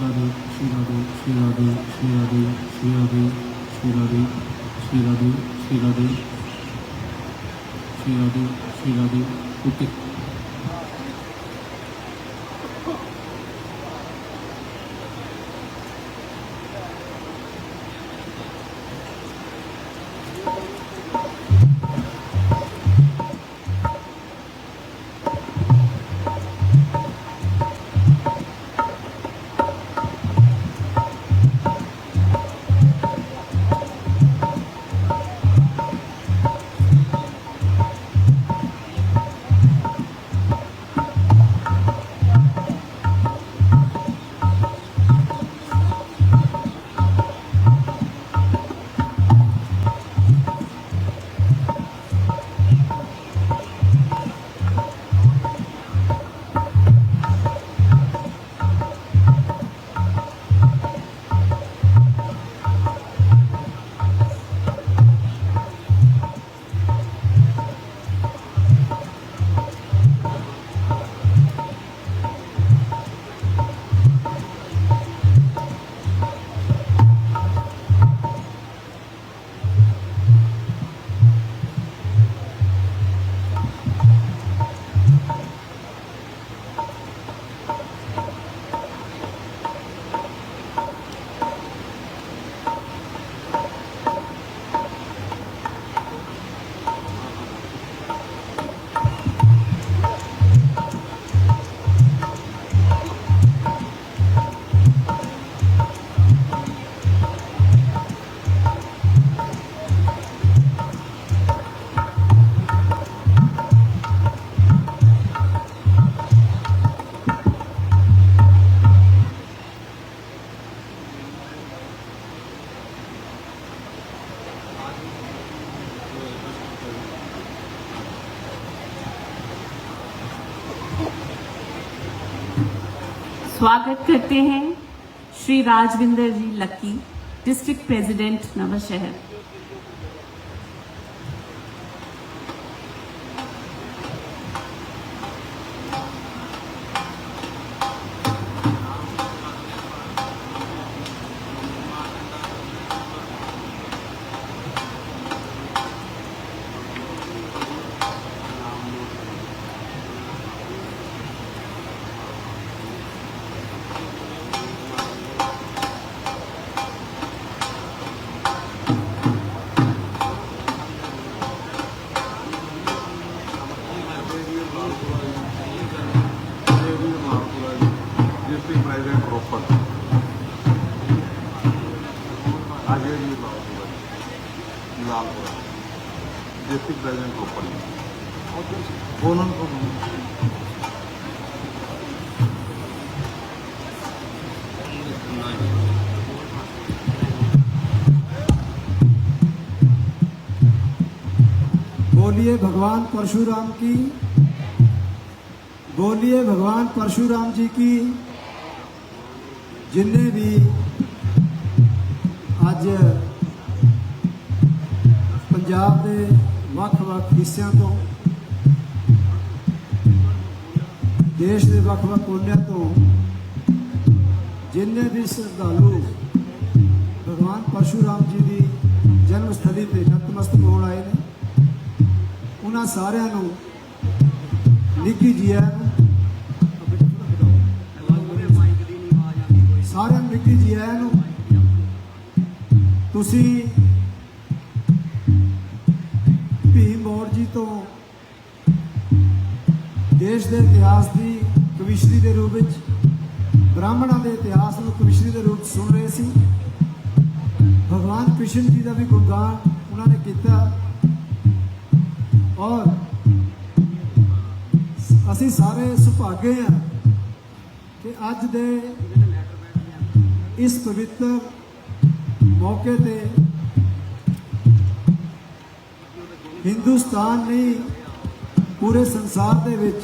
Radhe Shri Radhe Shri Radhe Shri Radhe Shri Radhe Shri Radhe Shri Radhe Shri Radhe Shri Radhe Shri Radhe okay. स्वागत करते हैं Shri Rajvinder ji Lucky, district president Nawanshahr. District president बोलिए भगवान परशुराम की, बोलिए भगवान परशुराम जी की। जिन्हें भी अज पंजाब के ਵੱਖ-ਵੱਖ हिस्सों तो देश के ਵੱਖ-ਵੱਖ कोनिया तो जिन्हें भी श्रद्धालु भगवान परशुराम जी की जन्म स्थली पर नतमस्तक होने आए हैं, उन्होंने सारिਆਂ ਨੂੰ निघी जी सारिਆਂ ਨੂੰ निघी जी तुसी भीम मौर्य जी तो देश के इतिहास की कविश्री के रूप में ब्राह्मणों के इतिहास को कविश्री के रूप सुन रहे सी। भगवान कृष्ण जी का भी गुणगान उन्होंने किया और असी सारे सुभागे हैं कि अज दे इस पवित्र मौके ते हिंदुस्तान नहीं पूरे संसार दे विच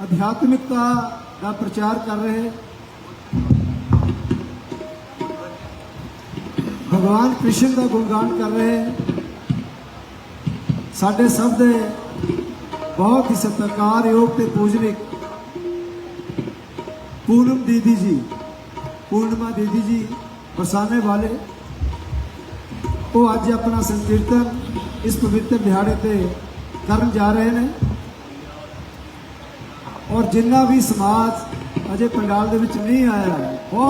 आध्यात्मिकता का प्रचार कर रहे, भगवान कृष्ण का गुणगान कर रहे साडे सब दे बहुत ही सत्कार योग ते पूजनिक पूनम दीदी जी, पूर्णिमा दीदी जी बरसाने वाले, वो अज अपना संकीर्तन इस पवित्र दिहाड़े ते करन जा रहे हैं। और जिन्ना भी समाज अजे पंडाल दे विच नहीं आया है, बहुत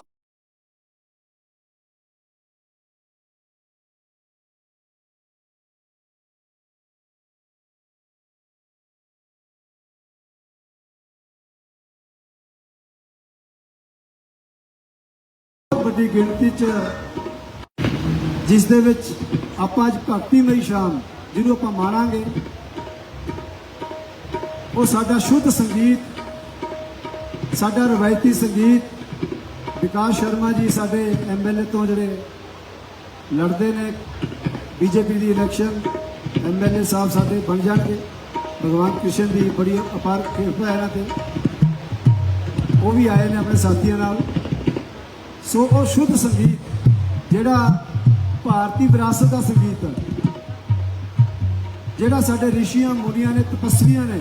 ਵੱਡੀ ਗਿਣਤੀ ਚ ਜਿਸ ਦੇ ਵਿੱਚ ਆਪਾਂ ਅੱਜ ਭਗਤੀਮਈ ਸ਼ਾਮ ਜਿਹਨੂੰ ਆਪਾਂ ਮਾਣਾਂਗੇ, ਉਹ ਸਾਡਾ ਸ਼ੁੱਧ ਸੰਗੀਤ, ਸਾਡਾ ਰਵਾਇਤੀ ਸੰਗੀਤ। ਵਿਕਾਸ ਸ਼ਰਮਾ ਜੀ ਸਾਡੇ ਐਮਐਲਏ ਤੋਂ ਜਿਹੜੇ ਲੜਦੇ ਨੇ ਬੀਜੇਪੀ ਦੀ ਇਲੈਕਸ਼ਨ, ਐਮਐਲਏ ਸਾਹਿਬ ਸਾਡੇ ਬਣ ਜਾਣਗੇ। ਭਗਵਾਨ ਕ੍ਰਿਸ਼ਨ ਦੀ ਬੜੀ ਅਪਾਰ ਕਿਰਪਾ ਹੈ ਇਹਨਾਂ ਤੇ, ਉਹ ਵੀ ਆਏ ਨੇ ਆਪਣੇ ਸਾਥੀਆਂ ਨਾਲ। ਸੋ ਉਹ ਸ਼ੁੱਧ ਸੰਗੀਤ ਜਿਹੜਾ ਭਾਰਤੀ ਵਿਰਾਸਤ ਦਾ ਸੰਗੀਤ ਹੈ, ਜਿਹੜਾ ਸਾਡੇ ਰਿਸ਼ੀਆਂ ਮੁਨੀਆਂ ਨੇ, ਤਪਸਵੀਆਂ ਨੇ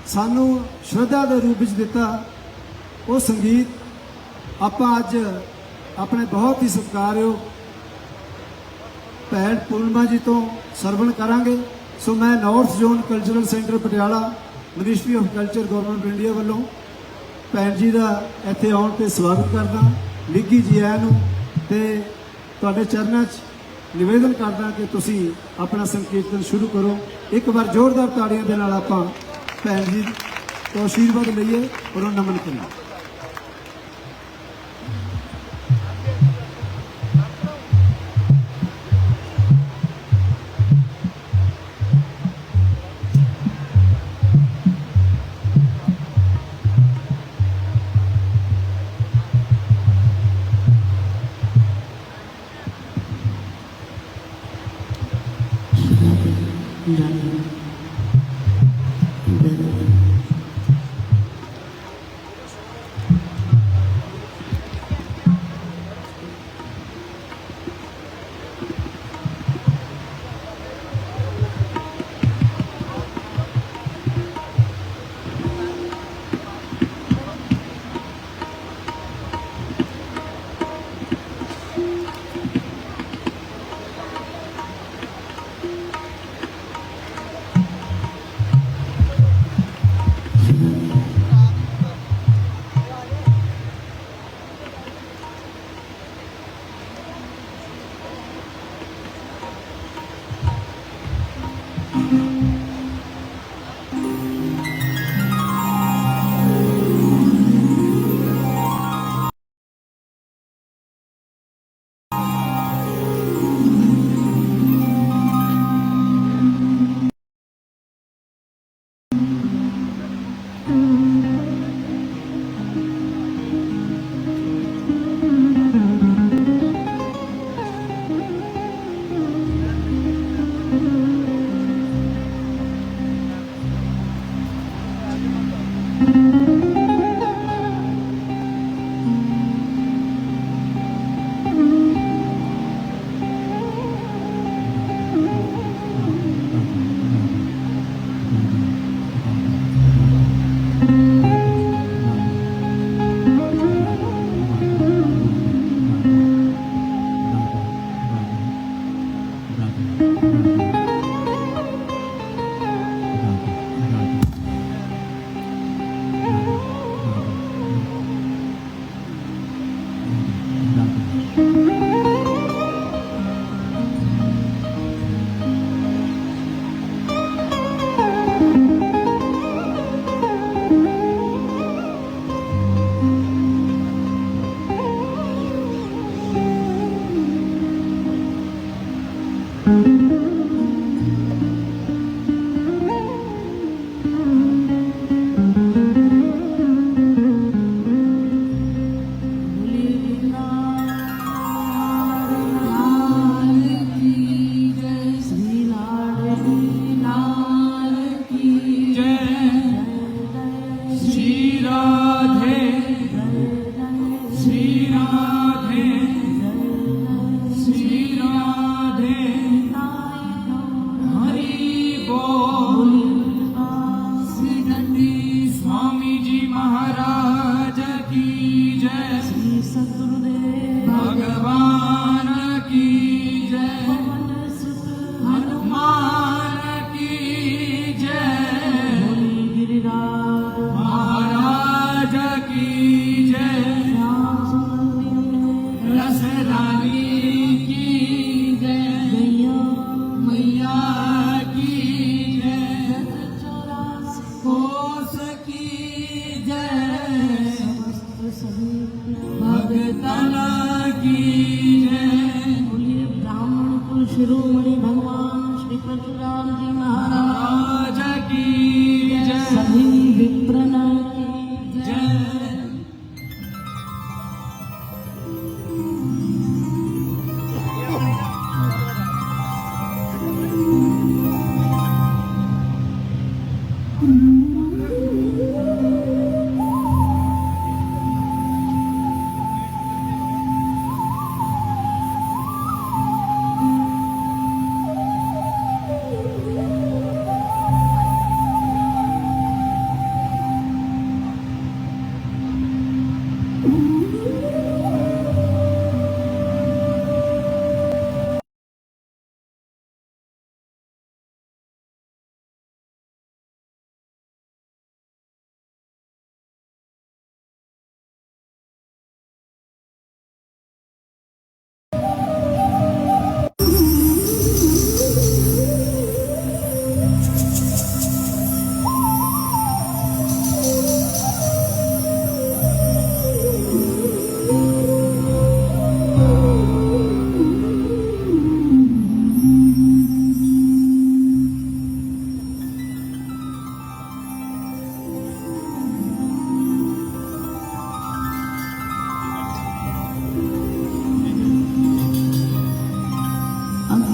ਸਾਨੂੰ ਸ਼ਰਧਾ ਦੇ ਰੂਪ ਵਿੱਚ ਦਿੱਤਾ, ਉਹ ਸੰਗੀਤ ਆਪਾਂ ਅੱਜ ਆਪਣੇ ਬਹੁਤ ਹੀ ਸਤਿਕਾਰਯੋਗ ਭੈਣ ਪੂਰਨਿਮਾ ਜੀ ਤੋਂ ਸਰਵਣ ਕਰਾਂਗੇ। ਸੋ ਮੈਂ north zone cultural centre Patiala, ministry of culture, government of India ਵੱਲੋਂ ਭੈਣ ਜੀ ਦਾ ਇੱਥੇ ਆਉਣ ਤੇ ਸਵਾਗਤ ਕਰਦਾ। ਨਿੱਘੀ ਜੀ ਆਇਆਂ ਨੂੰ, ਤੇ ਤੁਹਾਡੇ ਚਰਨਾਂ 'ਚ ਨਿਵੇਦਨ ਕਰਦਾ ਕਿ ਤੁਸੀਂ ਆਪਣਾ ਸੰਕੀਰਤਨ ਸ਼ੁਰੂ ਕਰੋ। ਇੱਕ ਵਾਰ ਜ਼ੋਰਦਾਰ ਤਾੜੀਆਂ ਦੇ ਨਾਲ ਆਪਾਂ ਭੈਣ ਜੀ ਤੋਂ ਆਸ਼ੀਰਵਾਦ ਲਈਏ ਔਰ ਉਹ ਨਮਨ ਕਰੀਏ।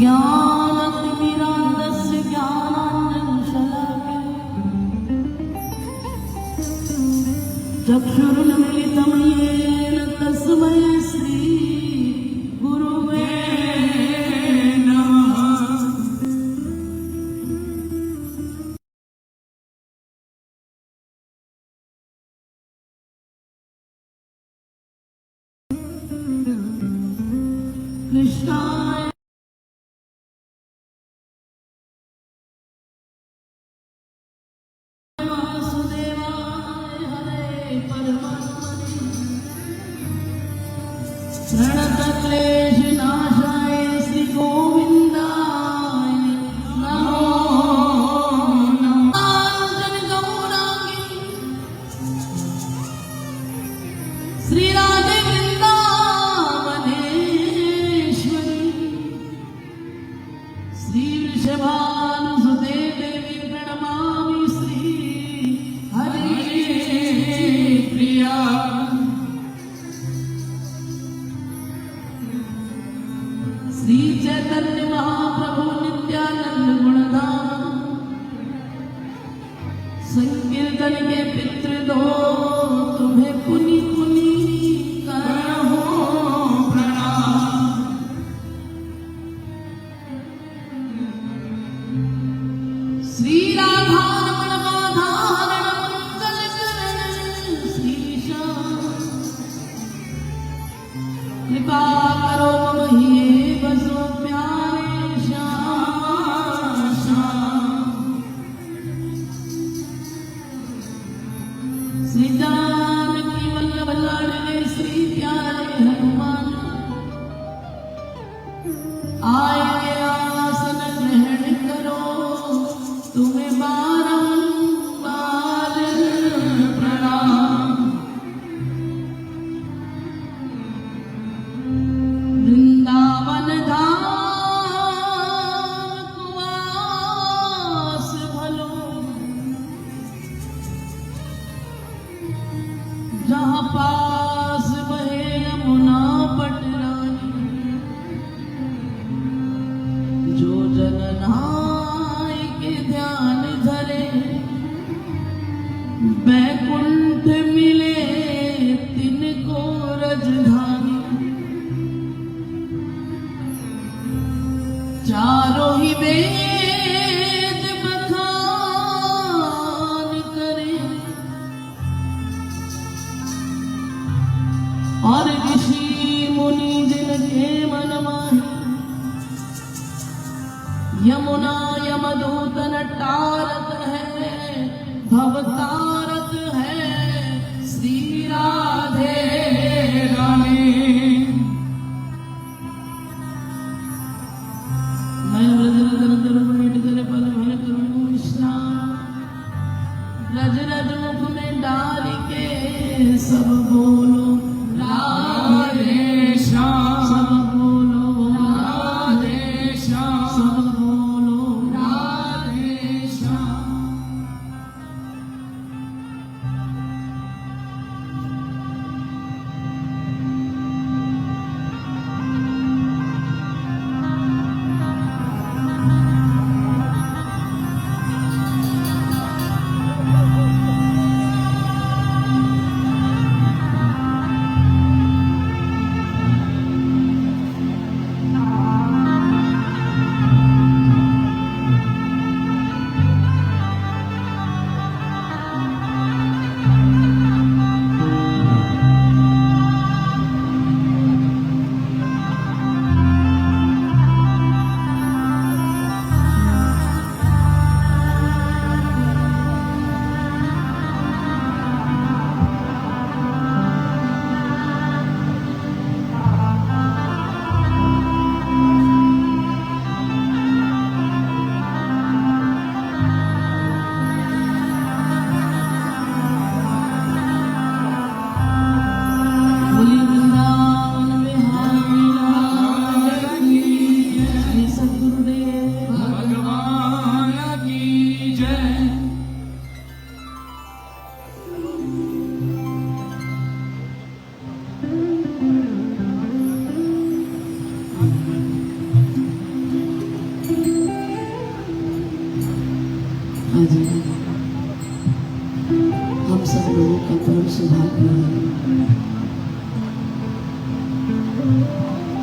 ज्ञानतिमिरान्धस्य ज्ञानाञ्जनशलाकया चक्षुरुन्मीलितं येन तस्मै श्री गुरुवे नमः। कृष्णाय वासुदेवाय हरे परमात्मने प्रणतक्लेशनाशाय श्री गोविन्दाय नमो नमः। गौरांगी श्री राधे वृंदावनेश्वरी श्री वृषभानुसुते देवी प्रणमामि श्री हरे प्रिया। श्री चैतन्य महाप्रभु नित्यानंद गुणधाम संकीर्तन के पितृदो तुम्हें पुनि पुनि करहो प्रणाम। श्री राधारमण माधारण मंगल करण श्रीशाम कृपा करो मही बसो प्यारे श्याम श्याम। श्री जानकी वल्लभ लाडले श्री प्यारे हनुमान आए आसन ग्रहण करो तुम्हें बारंबार प्रणाम। वृंदावन धाम कुवास भलो जहाँ पास बहे यमुना पटरानी जो जननाय के ध्यान धरे बैकुंठ मिले तिनको रजधानी। चारों ही वेद बखान करे और ऋषि मुनि जिनके मन माही यमुना यमदूतन टारत है भवतारत है श्री राधे रानी। मैं व्रज करे पर भर करूं स्नान रज रज मुख में डाल के सब बोलो राधे श्याम। सब बोलो राधे श्याम। सब बोलो राधे श्याम।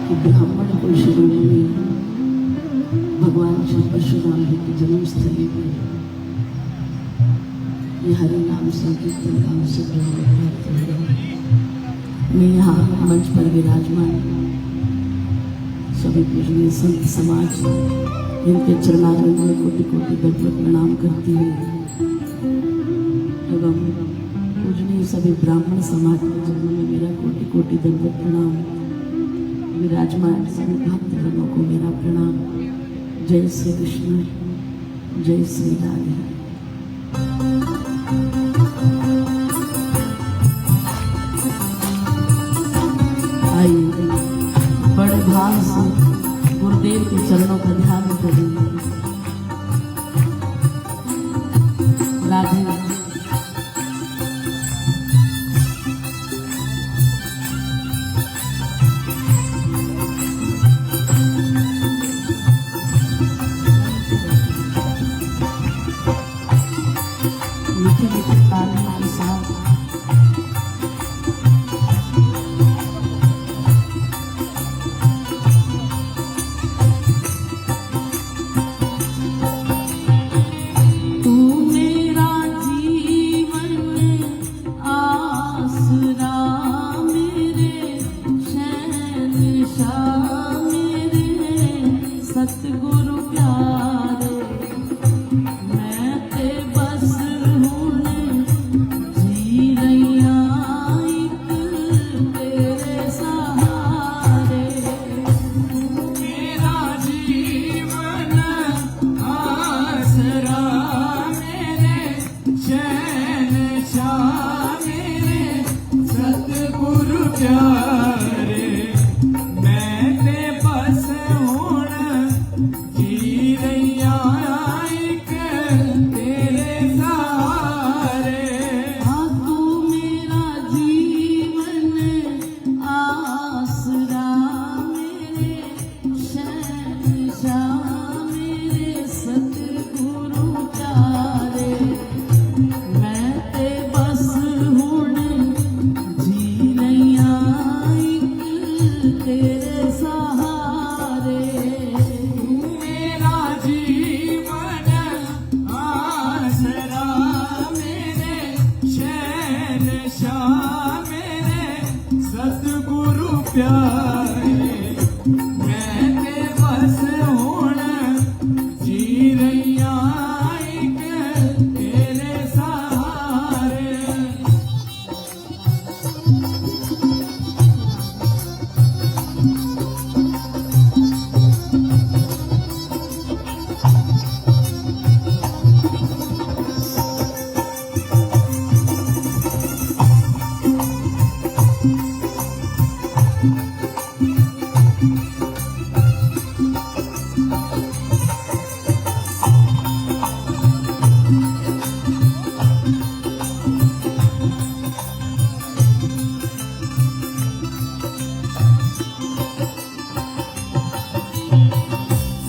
कि ब्राह्मण को शिरोमणि भगवान श्री परशुराम जी की जन्मस्थली में ये हरि नाम संकीर्तन का अवसर प्राप्त है। मैं यहाँ मंच पर विराजमान सभी पूजनीय संत समाज इनके चरणारविंद में कोटि कोटि दंडवत प्रणाम करती हूँ एवं पूजनीय सभी ब्राह्मण समाज के चरणों में मेरा कोटि कोटि दंडवत प्रणाम। विराजमान सभी भक्तजनों को मेरा प्रणाम। जय श्री कृष्ण, जय श्री राधे। आइए बड़े भाव से गुरुदेव के चरणों का ध्यान करेंगे। राधे मीठे मीठे तालियों के साथ तू मेरा जीवन आसरा, मेरे शहंशाह, मेरे सतगुरु प्यारे, मैं ते बस हुण जी रहिया एक तेरे सहारे। मेरा जीवन आसरा, मेरे शहंशाह, मेरे सतगुरु प्यारे, मैं ते बस हुण जी रहिया एक तेरे सहारे। हाँ तू मेरा जीवन आसरा, मेरे शहंशाह, मेरे सतगुरु प्यारे, मैं ते बस हुण जी रहिया एक तेरे सहारे। तू मेरा जीवन आसरा, मेरे शहंशाह, मेरे सतगुरु प्यारे, मैं ते बस हुण जी रहिया एक तेरे सहारे।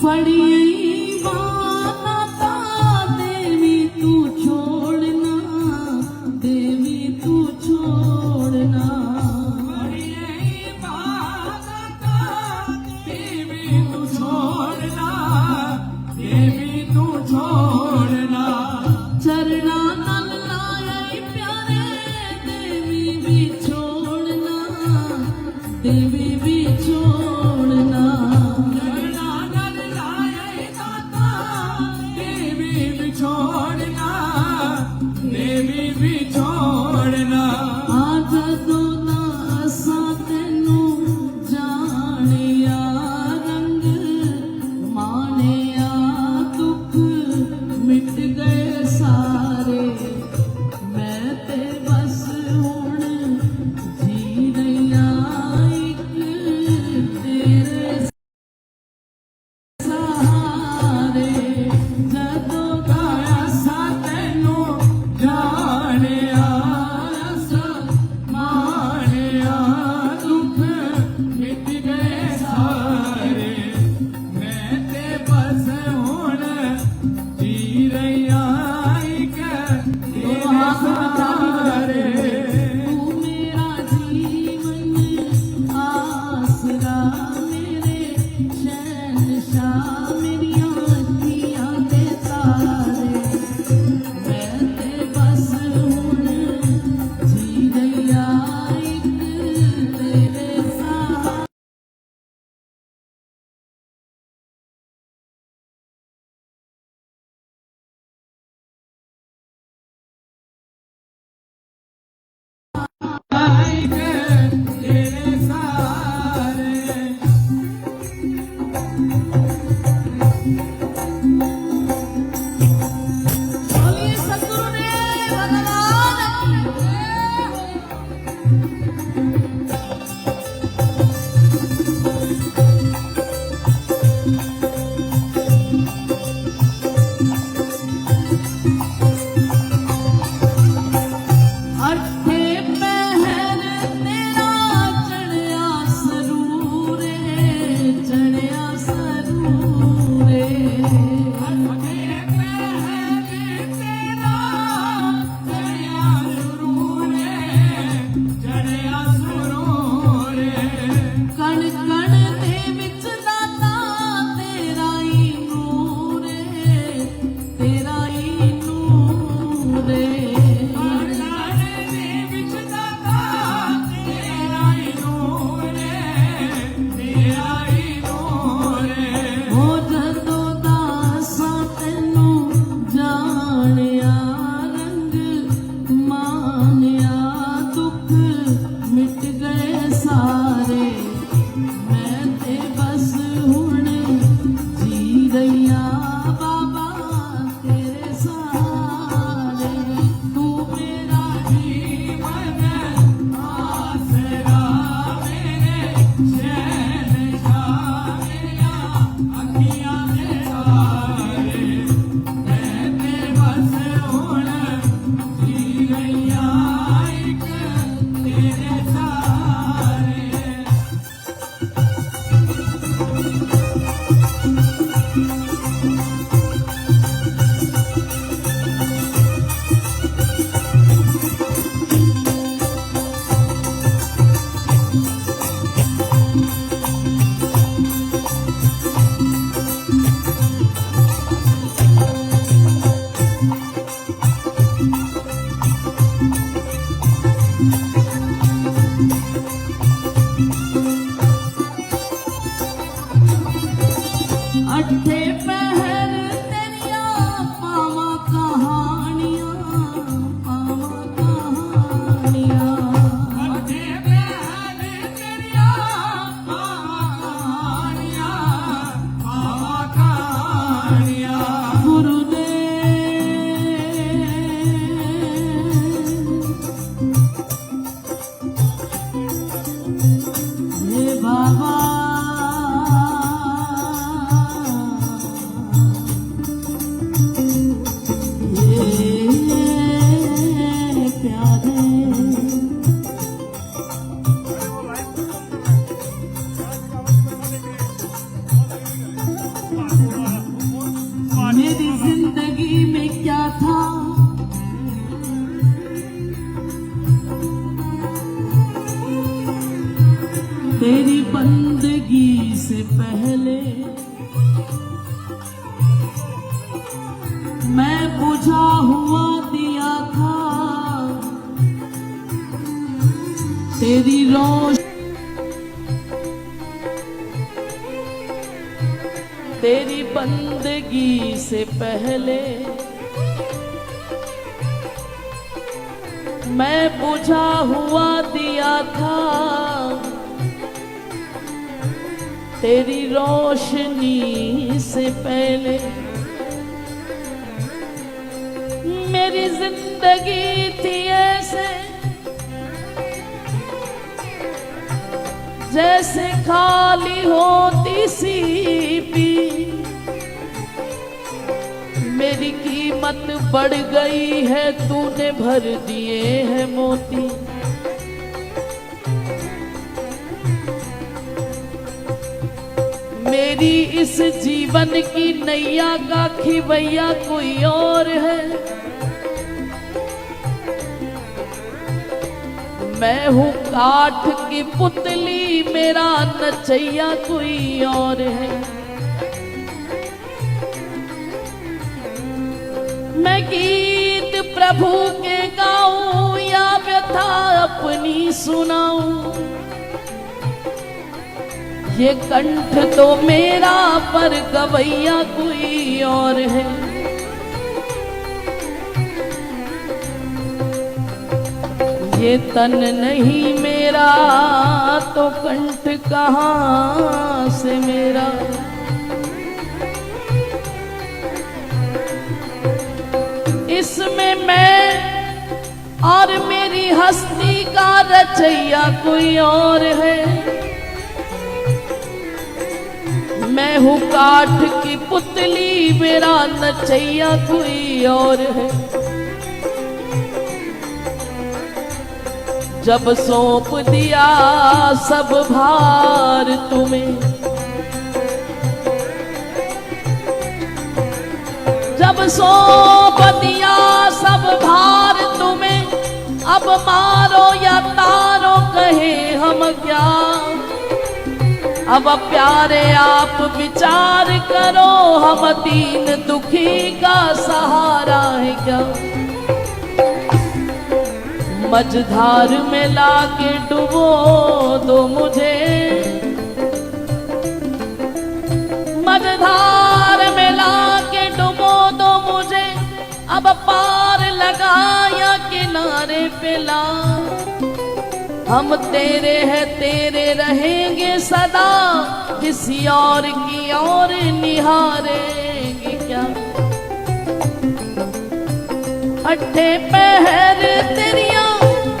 फड़ी वाना ता देवी तू छोड़ना, देवी तू छोड़ना। फड़ी वाना ता देवी तू छोड़ना, देवी तू छोड़ना। चरना नल लाए प्यारे, देवी भी छोड़ना, देवी भी छोड़ना। छोड़ना, देवी भी छोड़ना। आज दो नासा तेनू जानिया, रंग मानिया, दुख मिट गए सारे, मैं ते बस हुण जी रहिया एक कण कण दे विच दाता तेरा ही नूर है, तेरा ही नूर है। कण कण दे विच दाता तेरा ही नूर है, तेरा ही नूर है। हो जदों दासा तैनू जानिया रंग मानिया दुख मिट गए सारे, मैं ते बस हुण जी रहिया बाबा तेरे सारे। तू मेरा जीवन आसरा मेरे शहंशाह मेरा अखियां दे तारे, मैं ते बस हुण जी रहिया एक तेरे सारे। अठे पहर तेरिया पावा कहानियां, पावा कहानियां। अठे पहर तेरिया पावा कहानियां, पावा कहानियां। गुरुदेव हे बाबा मेरी जिंदगी में क्या था, तेरी बंदगी से पहले मैं बुझा हुआ दिया था, तेरी रोशनी तेरी बंदगी से पहले मैं बुझा हुआ दिया था, तेरी रोशनी से पहले मेरी जिंदगी थी ऐसे जैसे खाली होती सी पी। मेरी कीमत बढ़ गई है, तूने भर दिए हैं मोती। मेरी इस जीवन की नैया का खिवैया कोई और है, मैं हूँ काठ की पुतली, मेरा नचैया कोई और है। मैं गीत प्रभु के गाऊं या व्यथा अपनी सुनाऊं, ये कंठ तो मेरा पर गवैया कोई और है। ये तन नहीं मेरा तो कंठ कहाँ से मेरा। इसमें मैं और मेरी हस्ती का रचैया कोई और है। मैं हूँ काठ की पुतली, मेरा नचैया कोई और है। जब सौंप दिया सब भार तुम्हें, जब सौंप दिया सब भार तुम्हें, अब मारो या तारो कहे हम क्या। अब प्यारे आप विचार करो, हम दीन दुखी का सहारा है क्या। मझधार में लाके डुबो दो मुझे, मझधार में लाके डुबो दो मुझे, अब पार लगाया किनारे पे ला। हम तेरे हैं तेरे रहेंगे सदा, किसी और की और निहारेंगे क्या। अट्ठे पहर तेरिया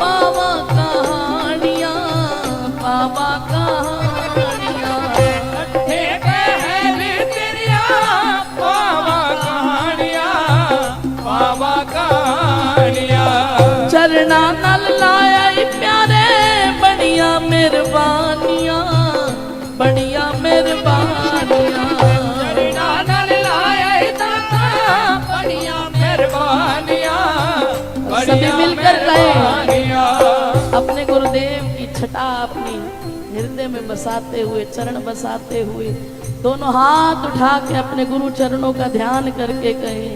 पावा कहानियां, पावा कहानियां। अट्ठे पहर तेरिया पावा कहानियां, पावा कहानियां। चरना नल लाया प्यारे, बढ़िया मेहरबानियां, बढ़िया मेहरबानियां। चरना नल लाया दाता, बढ़िया मेहरबानियां, सभी मिलकर मेहरबानियां। अपने गुरुदेव की छटा अपनी हृदय में बसाते हुए, चरण बसाते हुए, दोनों हाथ उठा के अपने गुरु चरणों का ध्यान करके कहे,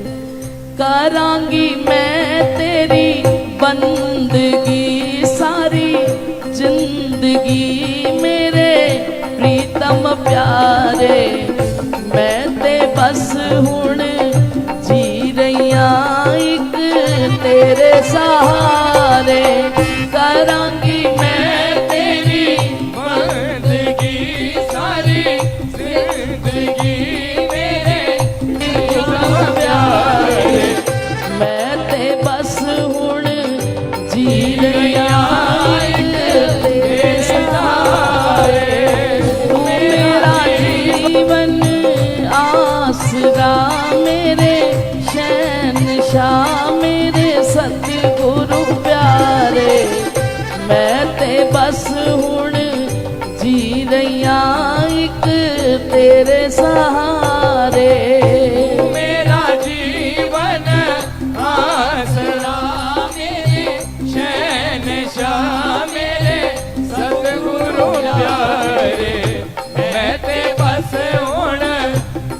करांगी मैं तेरी बंदगी सारी जिंदगी मेरे प्रीतम प्यारे। मैं ते बस हुण जी रहिया एक तेरे सहारे। करांगी मैं तेरी बंदगी सारी जिंदगी मेरे प्रीतम प्यारे। मैं ते बस हुण जी रहिया तेरे सहारे। तू मेरा जीवन आसरा मेरे शहंशाह मेरे सतगुरु प्यारे। मैं ते बस हुण जी रहिया एक तेरे सहारे। मेरा जीवन आसरा मेरे शहंशाह मेरे सतगुरु प्यारे। मैं ते बस हुण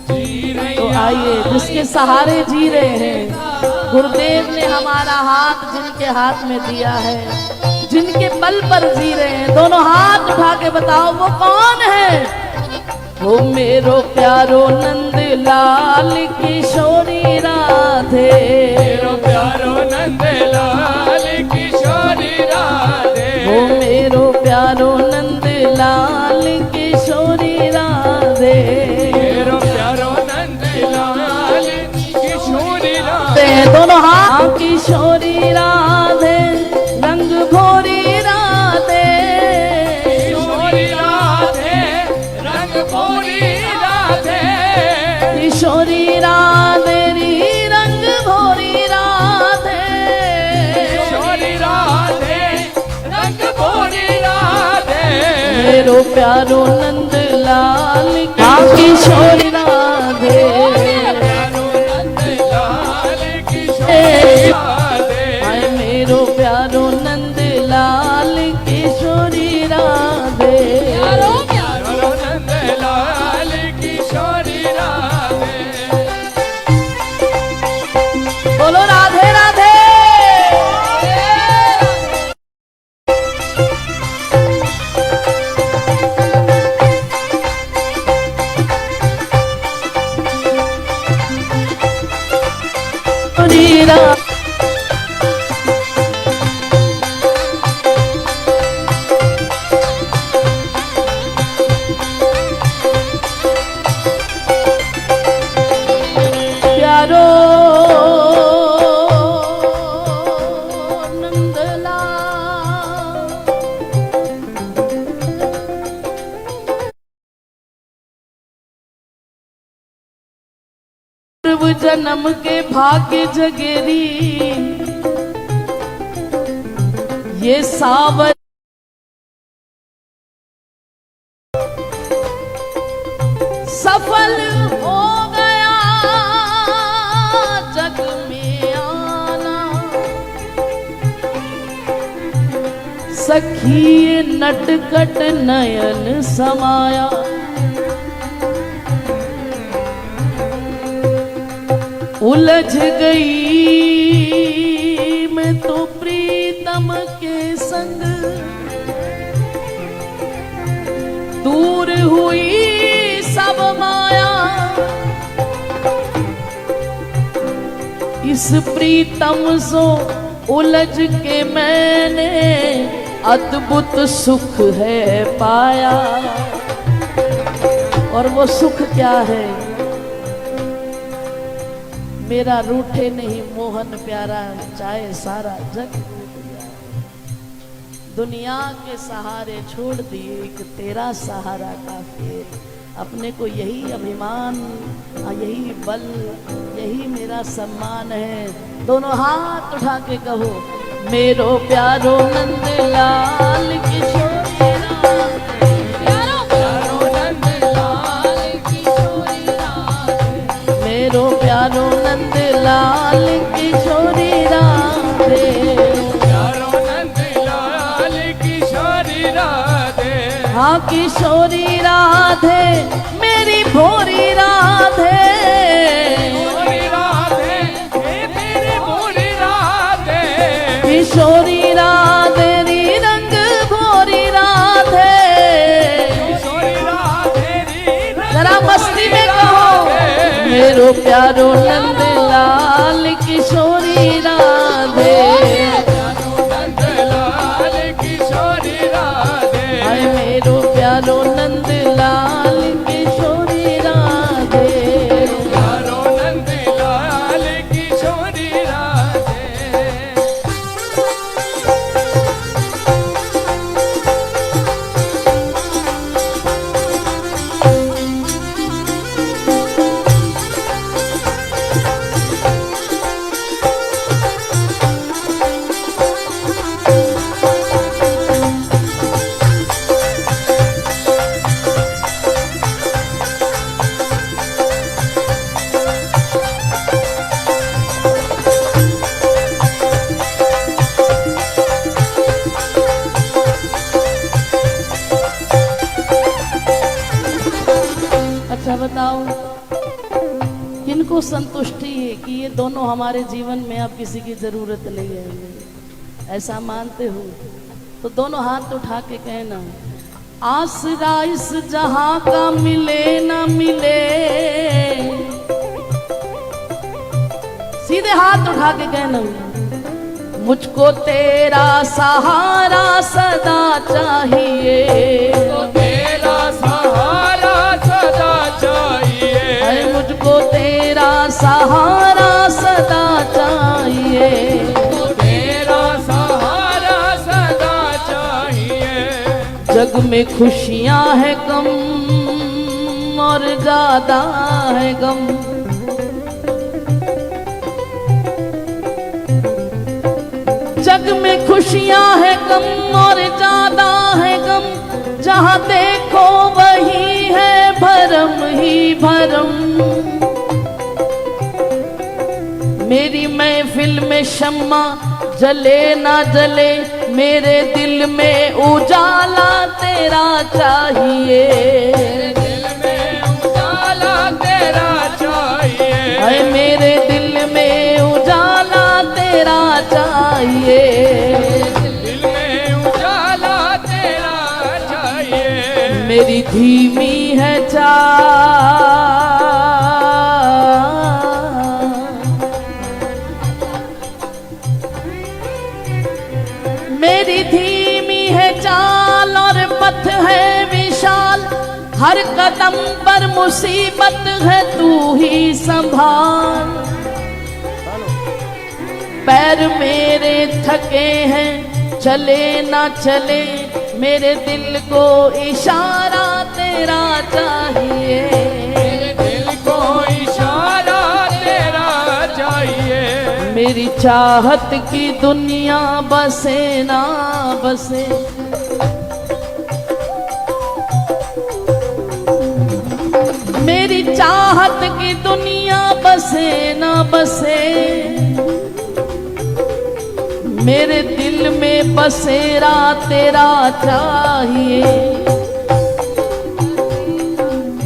जी रही। तो आइए, जिसके सहारे जी रहे हैं, गुरुदेव ने हमारा हाथ जिनके हाथ में दिया है, जिनके बल पर जी रहे हैं, दोनों हाथ उठा के बताओ वो कौन है। वो मेरो प्यारो नंद लाल किशोरी राधे। मेरो प्यारो नंद लाल किशोरी राधे। वो मेरो प्यारो नंद लाल किशोरी राधे। मेरो प्यारो नंद लाल किशोरी राधे। दोनों हाथ किशोरी राधे रंग भोरी राधे। किशोरी राधे रंग भोरी राधे। किशोरी राधे री रंग भोरी राधे। किशोरी राधे रंग भोरी राधे। मेरो प्यारो नंद लाल किशोरी राधे। प्यारो नंद लाल किशोरी राधे। हाय मेरो प्यारो नंद लाल किशोरी राधे। प्यारो नंद लाल किशोरी राधे। बोलो राधे राधे। प्यारो नंदलाल पूर्व जन्म के भाग्य जगेरी ये सावर सफल हो गया जग में आना। सखी नटखट नयन समाया। उलझ गई मैं तो प्रीतम के संग, दूर हुई सब माया। इस प्रीतम सो उलझ के मैंने अद्भुत सुख है पाया। और वो सुख क्या है? मेरा रूठे नहीं मोहन प्यारा, चाहे सारा जग टूट जाए। दुनिया के सहारे छोड़ दिए एक तेरा सहारा काफी है। अपने को यही अभिमान, यही बल, यही मेरा सम्मान है। दोनों हाथ उठा के कहो, मेरो प्यारो नंदलाल किशोरी राधे, प्यारो प्यारो नंदलाल किशोरी राधे, मेरो प्यारो नंदलाल किशोरी राधे, प्यारो नंदलाल किशोरी राधे। हाँ किशोरी राधे मेरी भोरी राधे, भोरी राधे मेरी भोरी राधे, किशोरी राधे री रंग भोरी राधे। किशोरी राधे री जरा मस्ती में कहो, मेरो प्यारो नंदलाल किशोरी राधे, प्यारो नंदलाल किशोरी राधे, हाय मेरो प्यारो नंदलाल किशोरी राधे। प्यारो नंदलाल किशोरी राधे। अच्छा बताओ, किनको संतुष्टि है कि ये दोनों हमारे जीवन में अब किसी की जरूरत नहीं है? ऐसा मानते हो तो दोनों हाथ उठा के कहना, आसरा इस जहां का मिले ना मिले। सीधे हाथ उठा के कहना, मुझको तेरा सहारा सदा चाहिए, तो तेरा सहारा सदा चाहिए, अरे मुझको तेरा सहारा सदा चाहिए। तो तेरा सहारा सदा चाहिए। जग में खुशियां है कम और ज्यादा है गम, जग में खुशियां है कम और ज्यादा है गम, जहां देखो वही है भरम ही भरम। मेरी महफिल में शम्मा जले ना जले, मेरे दिल में उजाला तेरा चाहिए, दिल में उजाला तेरा चाहिए, हाय मेरे दिल में उजाला तेरा चाहिए। दिल में उजाला तेरा चाहिए। मेरी धीमी है मेरी धीमी है चाल और पथ है विशाल, हर कदम पर मुसीबत है तू ही संभाल। पैर मेरे थके हैं चले ना चले, मेरे दिल को इशारा तेरा चाहिए, मेरे दिल को इशारा तेरा चाहिए। मेरी चाहत की दुनिया बसे ना बसे, मेरी चाहत की दुनिया बसे ना बसे, मेरे दिल में बसेरा तेरा चाहिए।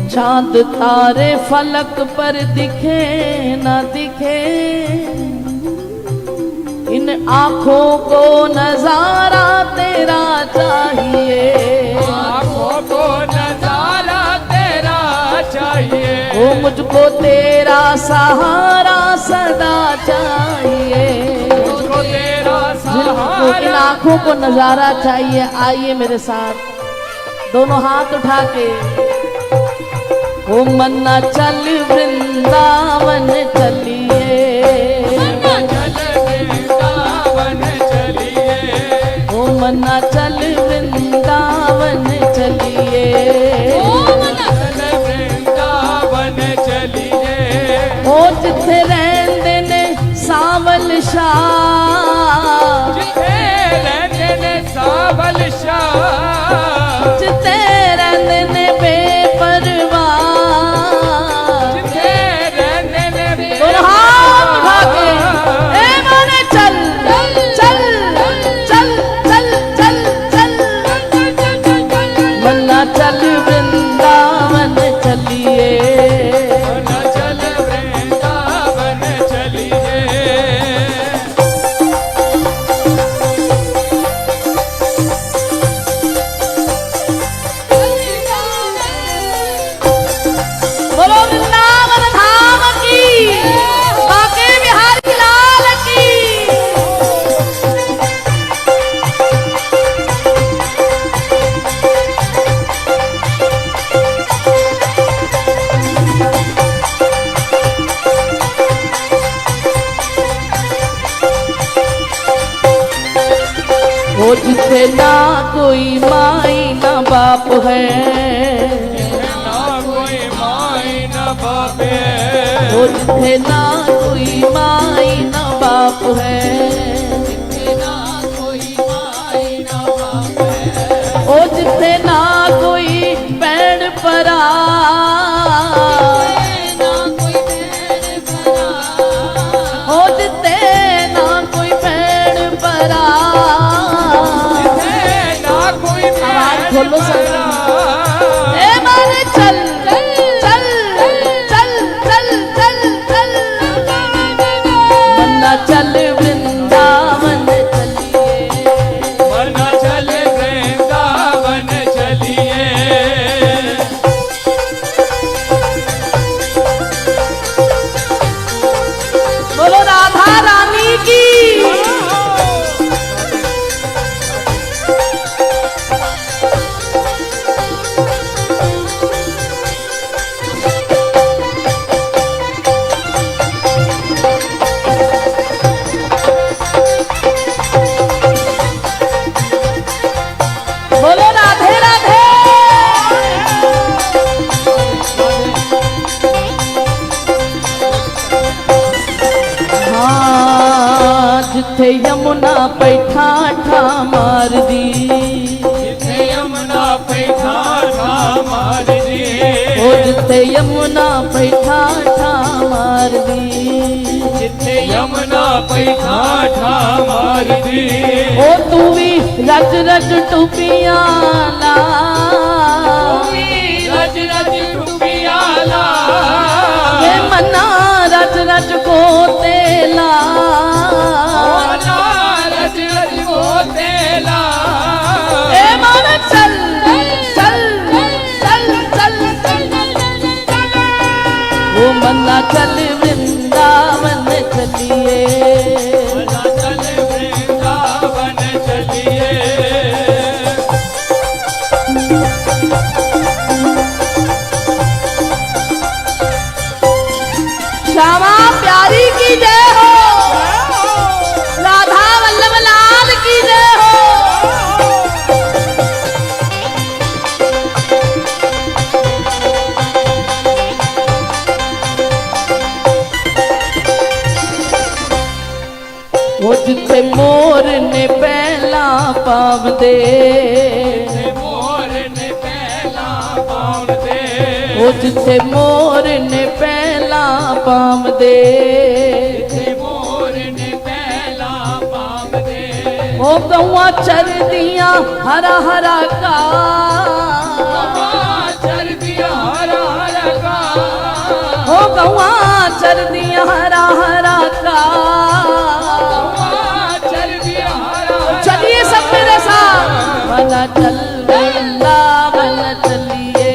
चांद तारे फलक पर दिखे ना दिखे, इन आंखों को नजारा तेरा चाहिए। आँखों को नजारा तेरा चाहिए। ओ मुझको तेरा सहारा सदा चाहिए। मुझको तेरा जिनको इन सहारा। आंखों को नजारा चाहिए, आइए मेरे साथ दोनों हाथ उठा के। ओ मन्ना चल वृंदावन चलिए, चल वृंदावन चलिए। ओ मन्ना चल वृंदावन चलिए। चल वृंदावन चलिए। ओ जिथे रहंदे ने सावल शाह, जिथे रहंदे ने सावल शाह। जिथे रहंदे ने बेपरवाह, जिथे रहंदे ने और हाथ उठा के ए माने चल चल चल चल चल चल मन्ना चल वृंदावन चलिए। चल वृंदावन चलिए। बोलो वृंदावन धाम की, बांके बिहारी लाल की। वो जिथे ना कोई माई ना बाप है, ना कोई माई न बापे। वो जिथे ना कोई माई ना बाप है, ओ जिथे ना कोई भैन भरा, ओ जिथे ना कोई भैन भरा। ना कोई आवाज खोलो सर। भरा। ए माने चल चल चल चल चल चल मन्ना चल वृंदावन चलिए। वरना चल वृंदावन चलिए। बोलो राधा रानी की। बोलो राधे राधे। हाँ जिथे यमुना पैठा ठा मार दी, जिथे यमुना पैठा ठा मार दी। ओ जिथे यमुना पैठा ठा मार दी। जिथे यमुना पैठा ठा मार दी। ओ तू भी रज रज टुपिया ला, रज रज टुपियाला। ये मन्ना रज रज को तेला। रज रज को तेला। ए मन चल चल चल चल चल ओ मन्ना चल वृंदावन चलिए। वरना चल वृंदावन चलिए। श्यामा प्यारी की जय हो, राधा वल्लभ लाल की जय हो। वो जिथे मोर ने पहला पाव दे, मोर ने पहला पाँव दे। वो जिथे मोर ने पहला पाव दे। मोर ने पहला पाँव दे। हो गौआ चर दिया हरा हरा का चर दिया हरा हरा का हो गौआ चर दिया हरा हरा का चर दिया हरा चलिए सब मेरे साथ बना चल वृंदावन चलिए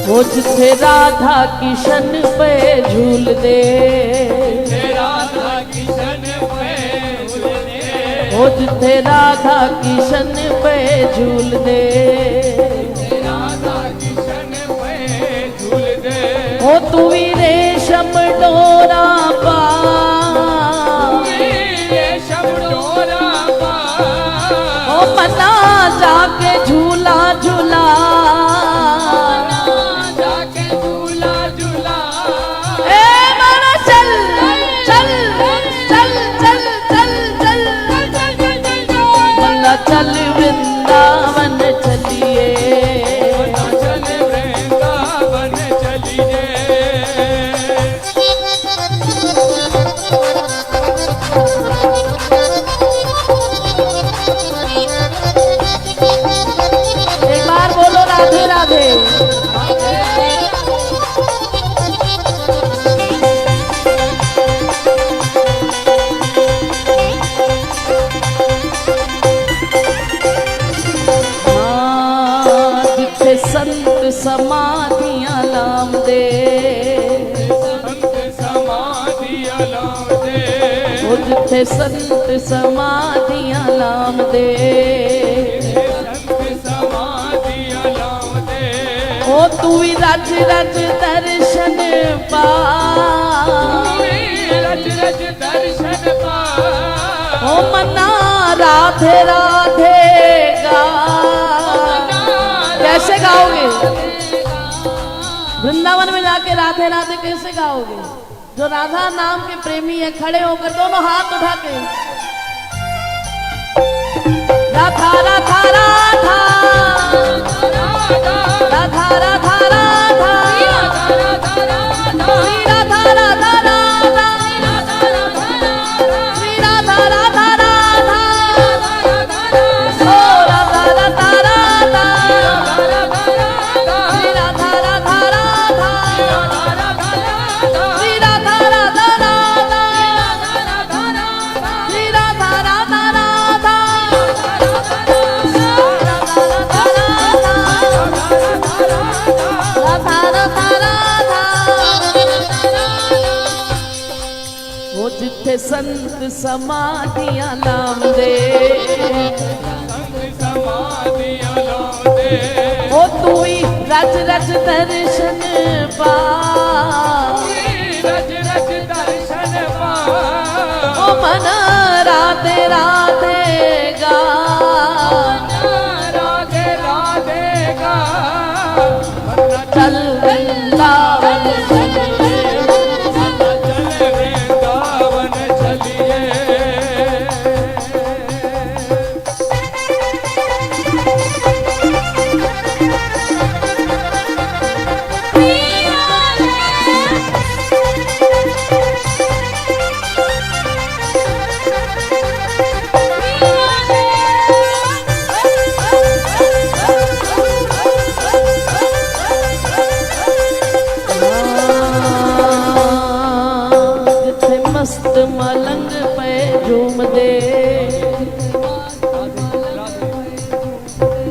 वो जिथे राधा किशन पे झूल दे राधा किशन पे झूलने वो जिथे राधा किशन पे झूल दे राधा किशन पे झूल दे वो तू भी रेशम डोरा पा रेशम डोरा पा ओ मना जाके झूला झूला जाके झूला झूला ए माना चल चल चल चल चल चल मना चल वृंदावन चलिए चल वृंदावन चलिए एक बार बोलो राधे राधे जिथे संत समाधियां लाम दे संत समाधि अलाम दे वो जिथे संत समाधियां लाम दे संत समाधि अलाम दे ओ तू भी रज रज दर्शन पा रज रज दर्शन पा ओ मना राधे राधे गा कैसे गाओगे वृंदावन में जाके राधे राधे कैसे गाओगे जो राधा नाम के प्रेमी है खड़े होकर दोनों हाथ उठा के राधा राधा राधा राधा राधा राधा श्री राधा राधा राधा श्री राधा राधा राधा ओ राधा राधा राधा श्री राधा राधा राधा श्री राधा राधा राधा श्री राधा राधा राधा राधा राधा राधा वो जिथे संत समाधियां लाम दे संत समाधि अलाम दे ओ तू ही रज रज दर्शन पा रज रज दर्शन पा ओ मन राधे राधे गा राधे राधे गा चल वृंदावन चल वृंदावन चलिए जिथे मस्त मलंग पे झूम दे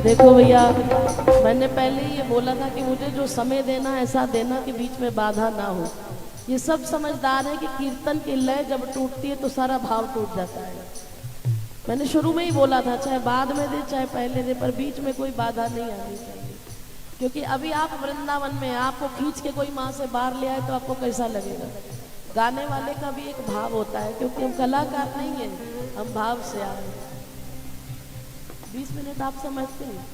देखो भैया मैंने पहले ही ये बोला था कि मुझे जो समय देना ऐसा देना कि बीच में बाधा ना हो। ये सब समझदार है कि कीर्तन की लय जब टूटती है तो सारा भाव टूट जाता है। मैंने शुरू में ही बोला था चाहे बाद में दे चाहे पहले दे पर बीच में कोई बाधा नहीं आनी चाहिए। क्योंकि अभी आप वृंदावन में हैं, आपको खींच के कोई माँ से बाहर ले आए तो आपको कैसा लगेगा। गाने वाले का भी एक भाव होता है, क्योंकि हम कलाकार नहीं हैं, हम भाव से आए हैं। 20 मिनट आप समझते हैं।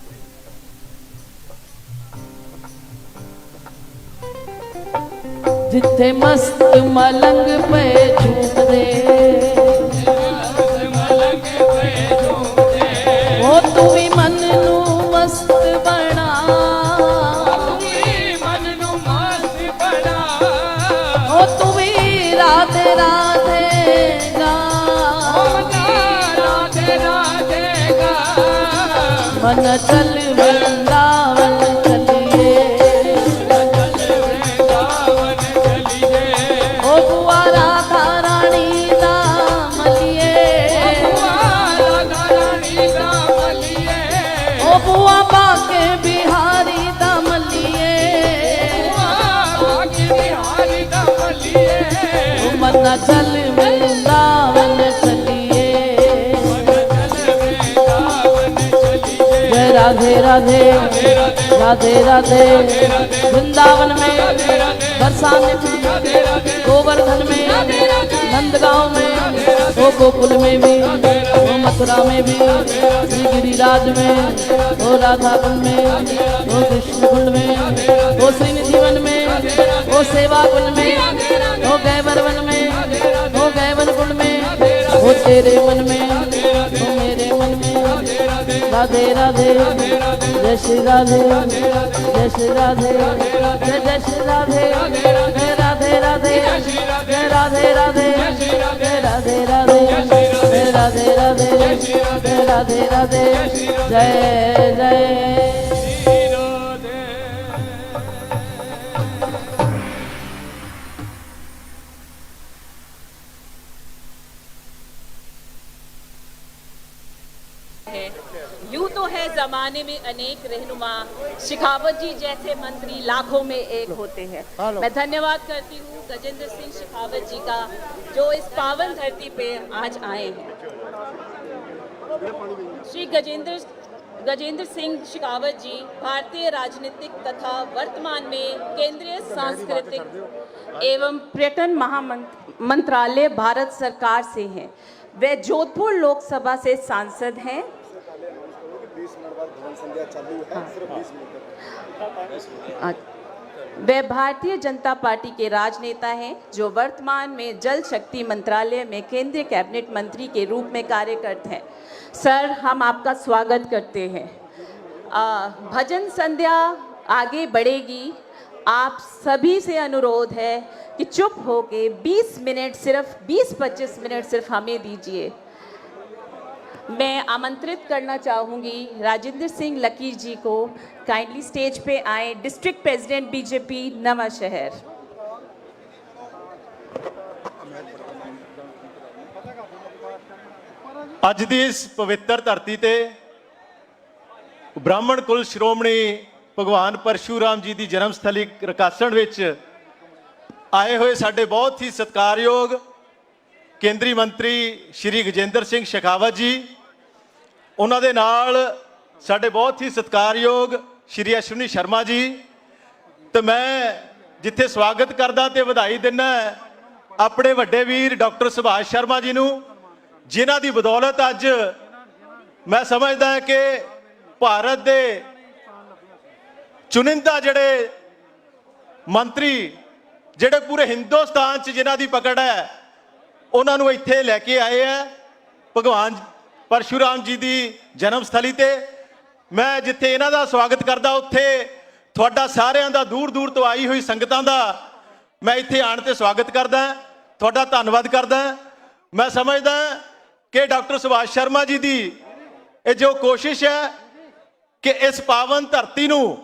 जिथे मस्त मलंग पे झूम दे, वो तू भी मन नू मस्त बना, ओ तू भी राधे राधे गा, मन चल वृंदावन चलिए, ओ बुआ राधा रानी दाम लिए, ओ बुआ बाके बिहारी दाम लिए, ओ मन चल वृंदावन चलिए। जय राधे राधे राधे राधे, वृंदावन में, बरसाने में, गोवर्धन में, नंदगांव में, ओ गोकुल में भी, ओ मथुरा में भी, श्री गिरिराज में, ओ राधा कुंड में, ओ कृष्ण कुंड में, ओ श्रीनिधि वन में, ओ सेवा कुंड में, ओ गैवर वन में, ओ गैवन कुंड में, ओ तेरे मन में, ओ मेरे मन में। राधे राधे जय श्री राधे, जय श्री राधे, जय जय श्री राधे, जय राधे राधे, जय राधे राधे, जय राधे राधे, जय राधे राधे, जय राधे राधे, जय जय। यूं तो है जमाने में अनेक रहनुमा, शेखावत जी जैसे मंत्री लाखों में एक होते हैं। मैं धन्यवाद करती हूँ गजेंद्र सिंह शेखावत जी का, जो इस पावन धरती पे आज आए हैं। श्री गजेंद्र सिंह शेखावत जी भारतीय राजनीतिक तथा वर्तमान में केंद्रीय सांस्कृतिक एवं पर्यटन महामंत्रालय भारत सरकार से हैं। वे जोधपुर लोकसभा से सांसद हैं। वे भारतीय जनता पार्टी के राजनेता हैं, जो वर्तमान में जल शक्ति मंत्रालय में केंद्रीय कैबिनेट मंत्री के रूप में कार्य करते हैं। सर, हम आपका स्वागत करते हैं। भजन संध्या आगे बढ़ेगी। आप सभी से अनुरोध है कि चुप होके 20 मिनट, सिर्फ 20-25 मिनट सिर्फ हमें दीजिए। मैं आमंत्रित करना चाहूँगी राजेंद्र सिंह लकीर जी को, काइंडली स्टेज पे आए, डिस्ट्रिक्ट प्रेसिडेंट बीजेपी नवा शहर। ਅੱਜ ਦੀ ਇਸ ਪਵਿੱਤਰ ਧਰਤੀ ਤੇ ਬ੍ਰਾਹਮਣ ਕੁਲ ਸ਼੍ਰੋਮਣੀ ਭਗਵਾਨ ਪਰਸ਼ੂਰਾਮ ਜੀ ਦੀ ਜਨਮ ਸਥਲੀ ਰਕਾਸਣ ਵਿੱਚ ਆਏ ਹੋਏ ਸਾਡੇ ਬਹੁਤ ਹੀ ਸਤਿਕਾਰਯੋਗ ਕੇਂਦਰੀ ਮੰਤਰੀ ਸ਼੍ਰੀ ਗਜੇਂਦਰ ਸਿੰਘ ਸ਼ੇਖਾਵਤ ਜੀ, ਉਹਨਾਂ ਦੇ ਨਾਲ ਸਾਡੇ ਬਹੁਤ ਹੀ ਸਤਿਕਾਰਯੋਗ ਸ਼੍ਰੀ ਅਸ਼ਵਨੀ ਸ਼ਰਮਾ ਜੀ, ਤੇ ਮੈਂ ਜਿੱਥੇ ਸਵਾਗਤ ਕਰਦਾ ਤੇ ਵਧਾਈ ਦਿੰਦਾ ਆਪਣੇ ਵੱਡੇ ਵੀਰ ਡਾਕਟਰ ਸੁਭਾਸ਼ ਸ਼ਰਮਾ ਜੀ ਨੂੰ, ਜਿਨ੍ਹਾਂ ਦੀ ਬਦੌਲਤ ਅੱਜ ਮੈਂ ਸਮਝਦਾ ਕਿ ਭਾਰਤ ਦੇ ਚੁਣਿੰਦਾ ਜਿਹੜੇ ਮੰਤਰੀ, ਜਿਹੜੇ ਪੂਰੇ ਹਿੰਦੁਸਤਾਨ 'ਚ ਜਿਨ੍ਹਾਂ ਦੀ ਪਕੜ ਹੈ, ਉਹਨਾਂ ਨੂੰ ਇੱਥੇ ਲੈ ਕੇ ਆਏ ਹੈ ਭਗਵਾਨ ਪਰਸ਼ੂਰਾਮ ਜੀ ਦੀ ਜਨਮ ਸਥਲੀ ਤੇ। ਮੈਂ ਜਿੱਥੇ ਇਹਨਾਂ ਦਾ ਸਵਾਗਤ ਕਰਦਾ, ਉੱਥੇ ਤੁਹਾਡਾ ਸਾਰਿਆਂ ਦਾ ਦੂਰ ਦੂਰ ਤੋਂ ਆਈ ਹੋਈ ਸੰਗਤਾਂ ਦਾ ਮੈਂ ਇੱਥੇ ਆਣ ਤੇ ਸਵਾਗਤ ਕਰਦਾ, ਤੁਹਾਡਾ ਧੰਨਵਾਦ ਕਰਦਾ। ਮੈਂ ਸਮਝਦਾ ਕਿ ਡਾਕਟਰ ਸੁਭਾਸ਼ ਸ਼ਰਮਾ ਜੀ ਦੀ ਇਹ ਜੋ ਕੋਸ਼ਿਸ਼ ਹੈ ਕਿ ਇਸ ਪਾਵਨ ਧਰਤੀ ਨੂੰ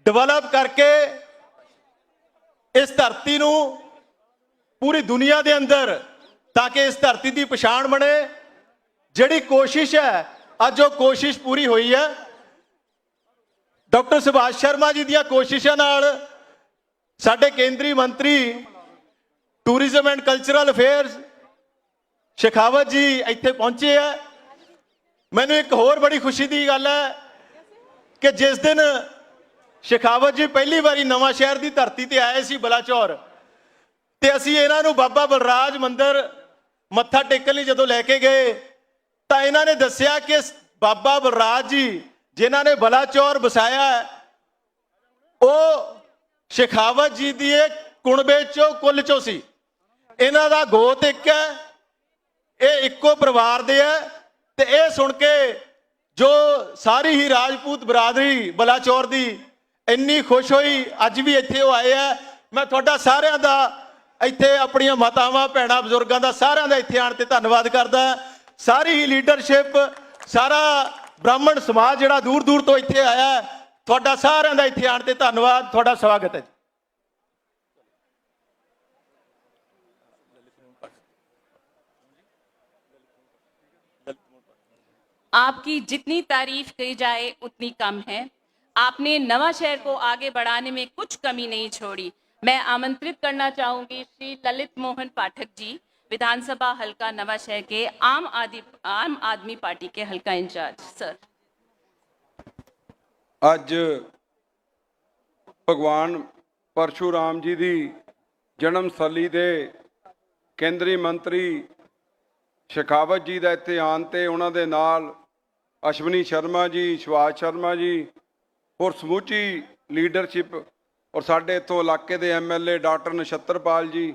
ਡਿਵੈਲਪ ਕਰਕੇ ਇਸ ਧਰਤੀ ਨੂੰ ਪੂਰੀ ਦੁਨੀਆ ਦੇ ਅੰਦਰ, ਤਾਂ ਕਿ ਇਸ ਧਰਤੀ ਦੀ ਪਛਾਣ ਬਣੇ, ਜਿਹੜੀ ਕੋਸ਼ਿਸ਼ ਹੈ ਅੱਜ ਉਹ ਕੋਸ਼ਿਸ਼ ਪੂਰੀ ਹੋਈ ਹੈ। ਡਾਕਟਰ ਸੁਭਾਸ਼ ਸ਼ਰਮਾ ਜੀ ਦੀਆਂ ਕੋਸ਼ਿਸ਼ਾਂ ਨਾਲ ਸਾਡੇ ਕੇਂਦਰੀ ਮੰਤਰੀ tourism and cultural affairs Shekhawat ਜੀ ਇੱਥੇ ਪਹੁੰਚੇ ਆ। ਮੈਨੂੰ ਇੱਕ ਹੋਰ ਬੜੀ ਖੁਸ਼ੀ ਦੀ ਗੱਲ ਹੈ ਕਿ ਜਿਸ ਦਿਨ ਸ਼ੇਖਾਵਤ ਜੀ ਪਹਿਲੀ ਵਾਰੀ ਨਵਾਂ ਸ਼ਹਿਰ ਦੀ ਧਰਤੀ ਤੇ ਆਏ ਸੀ ਬਲਾਚੌਰ, ਤੇ ਅਸੀਂ ਇਹਨਾਂ ਨੂੰ ਬਾਬਾ ਬਲਰਾਜ ਮੰਦਿਰ ਮੱਥਾ ਟੇਕਣ ਲਈ ਜਦੋਂ ਲੈ ਕੇ ਗਏ ਤਾਂ ਇਹਨਾਂ ਨੇ ਦੱਸਿਆ ਕਿ ਬਾਬਾ ਬਲਰਾਜ ਜੀ ਜਿਨ੍ਹਾਂ ਨੇ ਬਲਾਚੌਰ ਵਸਾਇਆ ਉਹ ਸ਼ੇਖਾਵਤ ਜੀ ਦੀ ਕੁਣਬੇ ਚੋਂ ਕੁੱਲ ਚੋਂ ਸੀ। ਇਹਨਾਂ ਦਾ ਗੋਤ ਇੱਕ ਹੈ, ਇਹ ਇੱਕੋ ਪਰਿਵਾਰ ਦੇ ਹੈ। ਤੇ ਇਹ ਸੁਣ ਕੇ ਜੋ ਸਾਰੀ ਹੀ ਰਾਜਪੂਤ ਬਰਾਦਰੀ ਬਲਾਚੌਰ ਦੀ ਇੰਨੀ ਖੁਸ਼ ਹੋਈ, ਅੱਜ ਵੀ ਇੱਥੇ ਉਹ ਆਏ ਆ। ਮੈਂ ਤੁਹਾਡਾ ਸਾਰਿਆਂ ਦਾ ਇੱਥੇ ਆਪਣੀਆਂ ਮਾਤਾਵਾਂ ਭੈਣਾਂ ਬਜ਼ੁਰਗਾਂ ਦਾ ਸਾਰਿਆਂ ਦਾ ਇੱਥੇ ਆਣ ਤੇ ਧੰਨਵਾਦ ਕਰਦਾ। ਸਾਰੀ ਹੀ ਲੀਡਰਸ਼ਿਪ, ਸਾਰਾ ਬ੍ਰਾਹਮਣ ਸਮਾਜ ਜਿਹੜਾ ਦੂਰ ਦੂਰ ਤੋਂ ਇੱਥੇ ਆਇਆ, ਤੁਹਾਡਾ ਸਾਰਿਆਂ ਦਾ ਇੱਥੇ ਆਣ ਤੇ ਧੰਨਵਾਦ, ਤੁਹਾਡਾ ਸਵਾਗਤ ਹੈ। आपकी जितनी तारीफ की जाए उतनी कम है। आपने नवा शहर को आगे बढ़ाने में कुछ कमी नहीं छोड़ी। मैं आमंत्रित करना चाहूंगी श्री ललित मोहन पाठक जी, विधानसभा हल्का नवा शहर के आम आदमी पार्टी के हल्का इंचार्ज। सर, ਅੱਜ ਭਗਵਾਨ ਪਰਸ਼ੂਰਾਮ ਜੀ ਦੀ ਜਨਮ ਸਥਲੀ ਦੇ ਕੇਂਦਰੀ ਮੰਤਰੀ ਸ਼ੇਖਾਵਤ ਜੀ ਦਾ ਇੱਥੇ ਆਉਣ ਤੇ ਉਹਨਾਂ ਦੇ ਨਾਲ ਅਸ਼ਵਨੀ ਸ਼ਰਮਾ ਜੀ, ਸੁਭਾਸ਼ ਸ਼ਰਮਾ ਜੀ, ਹੋਰ ਸਮੁੱਚੀ ਲੀਡਰਸ਼ਿਪ ਔਰ ਸਾਡੇ ਇੱਥੋਂ ਇਲਾਕੇ ਦੇ ਐਮਐਲਏ ਡਾਕਟਰ ਨਛੱਤਰਪਾਲ ਜੀ,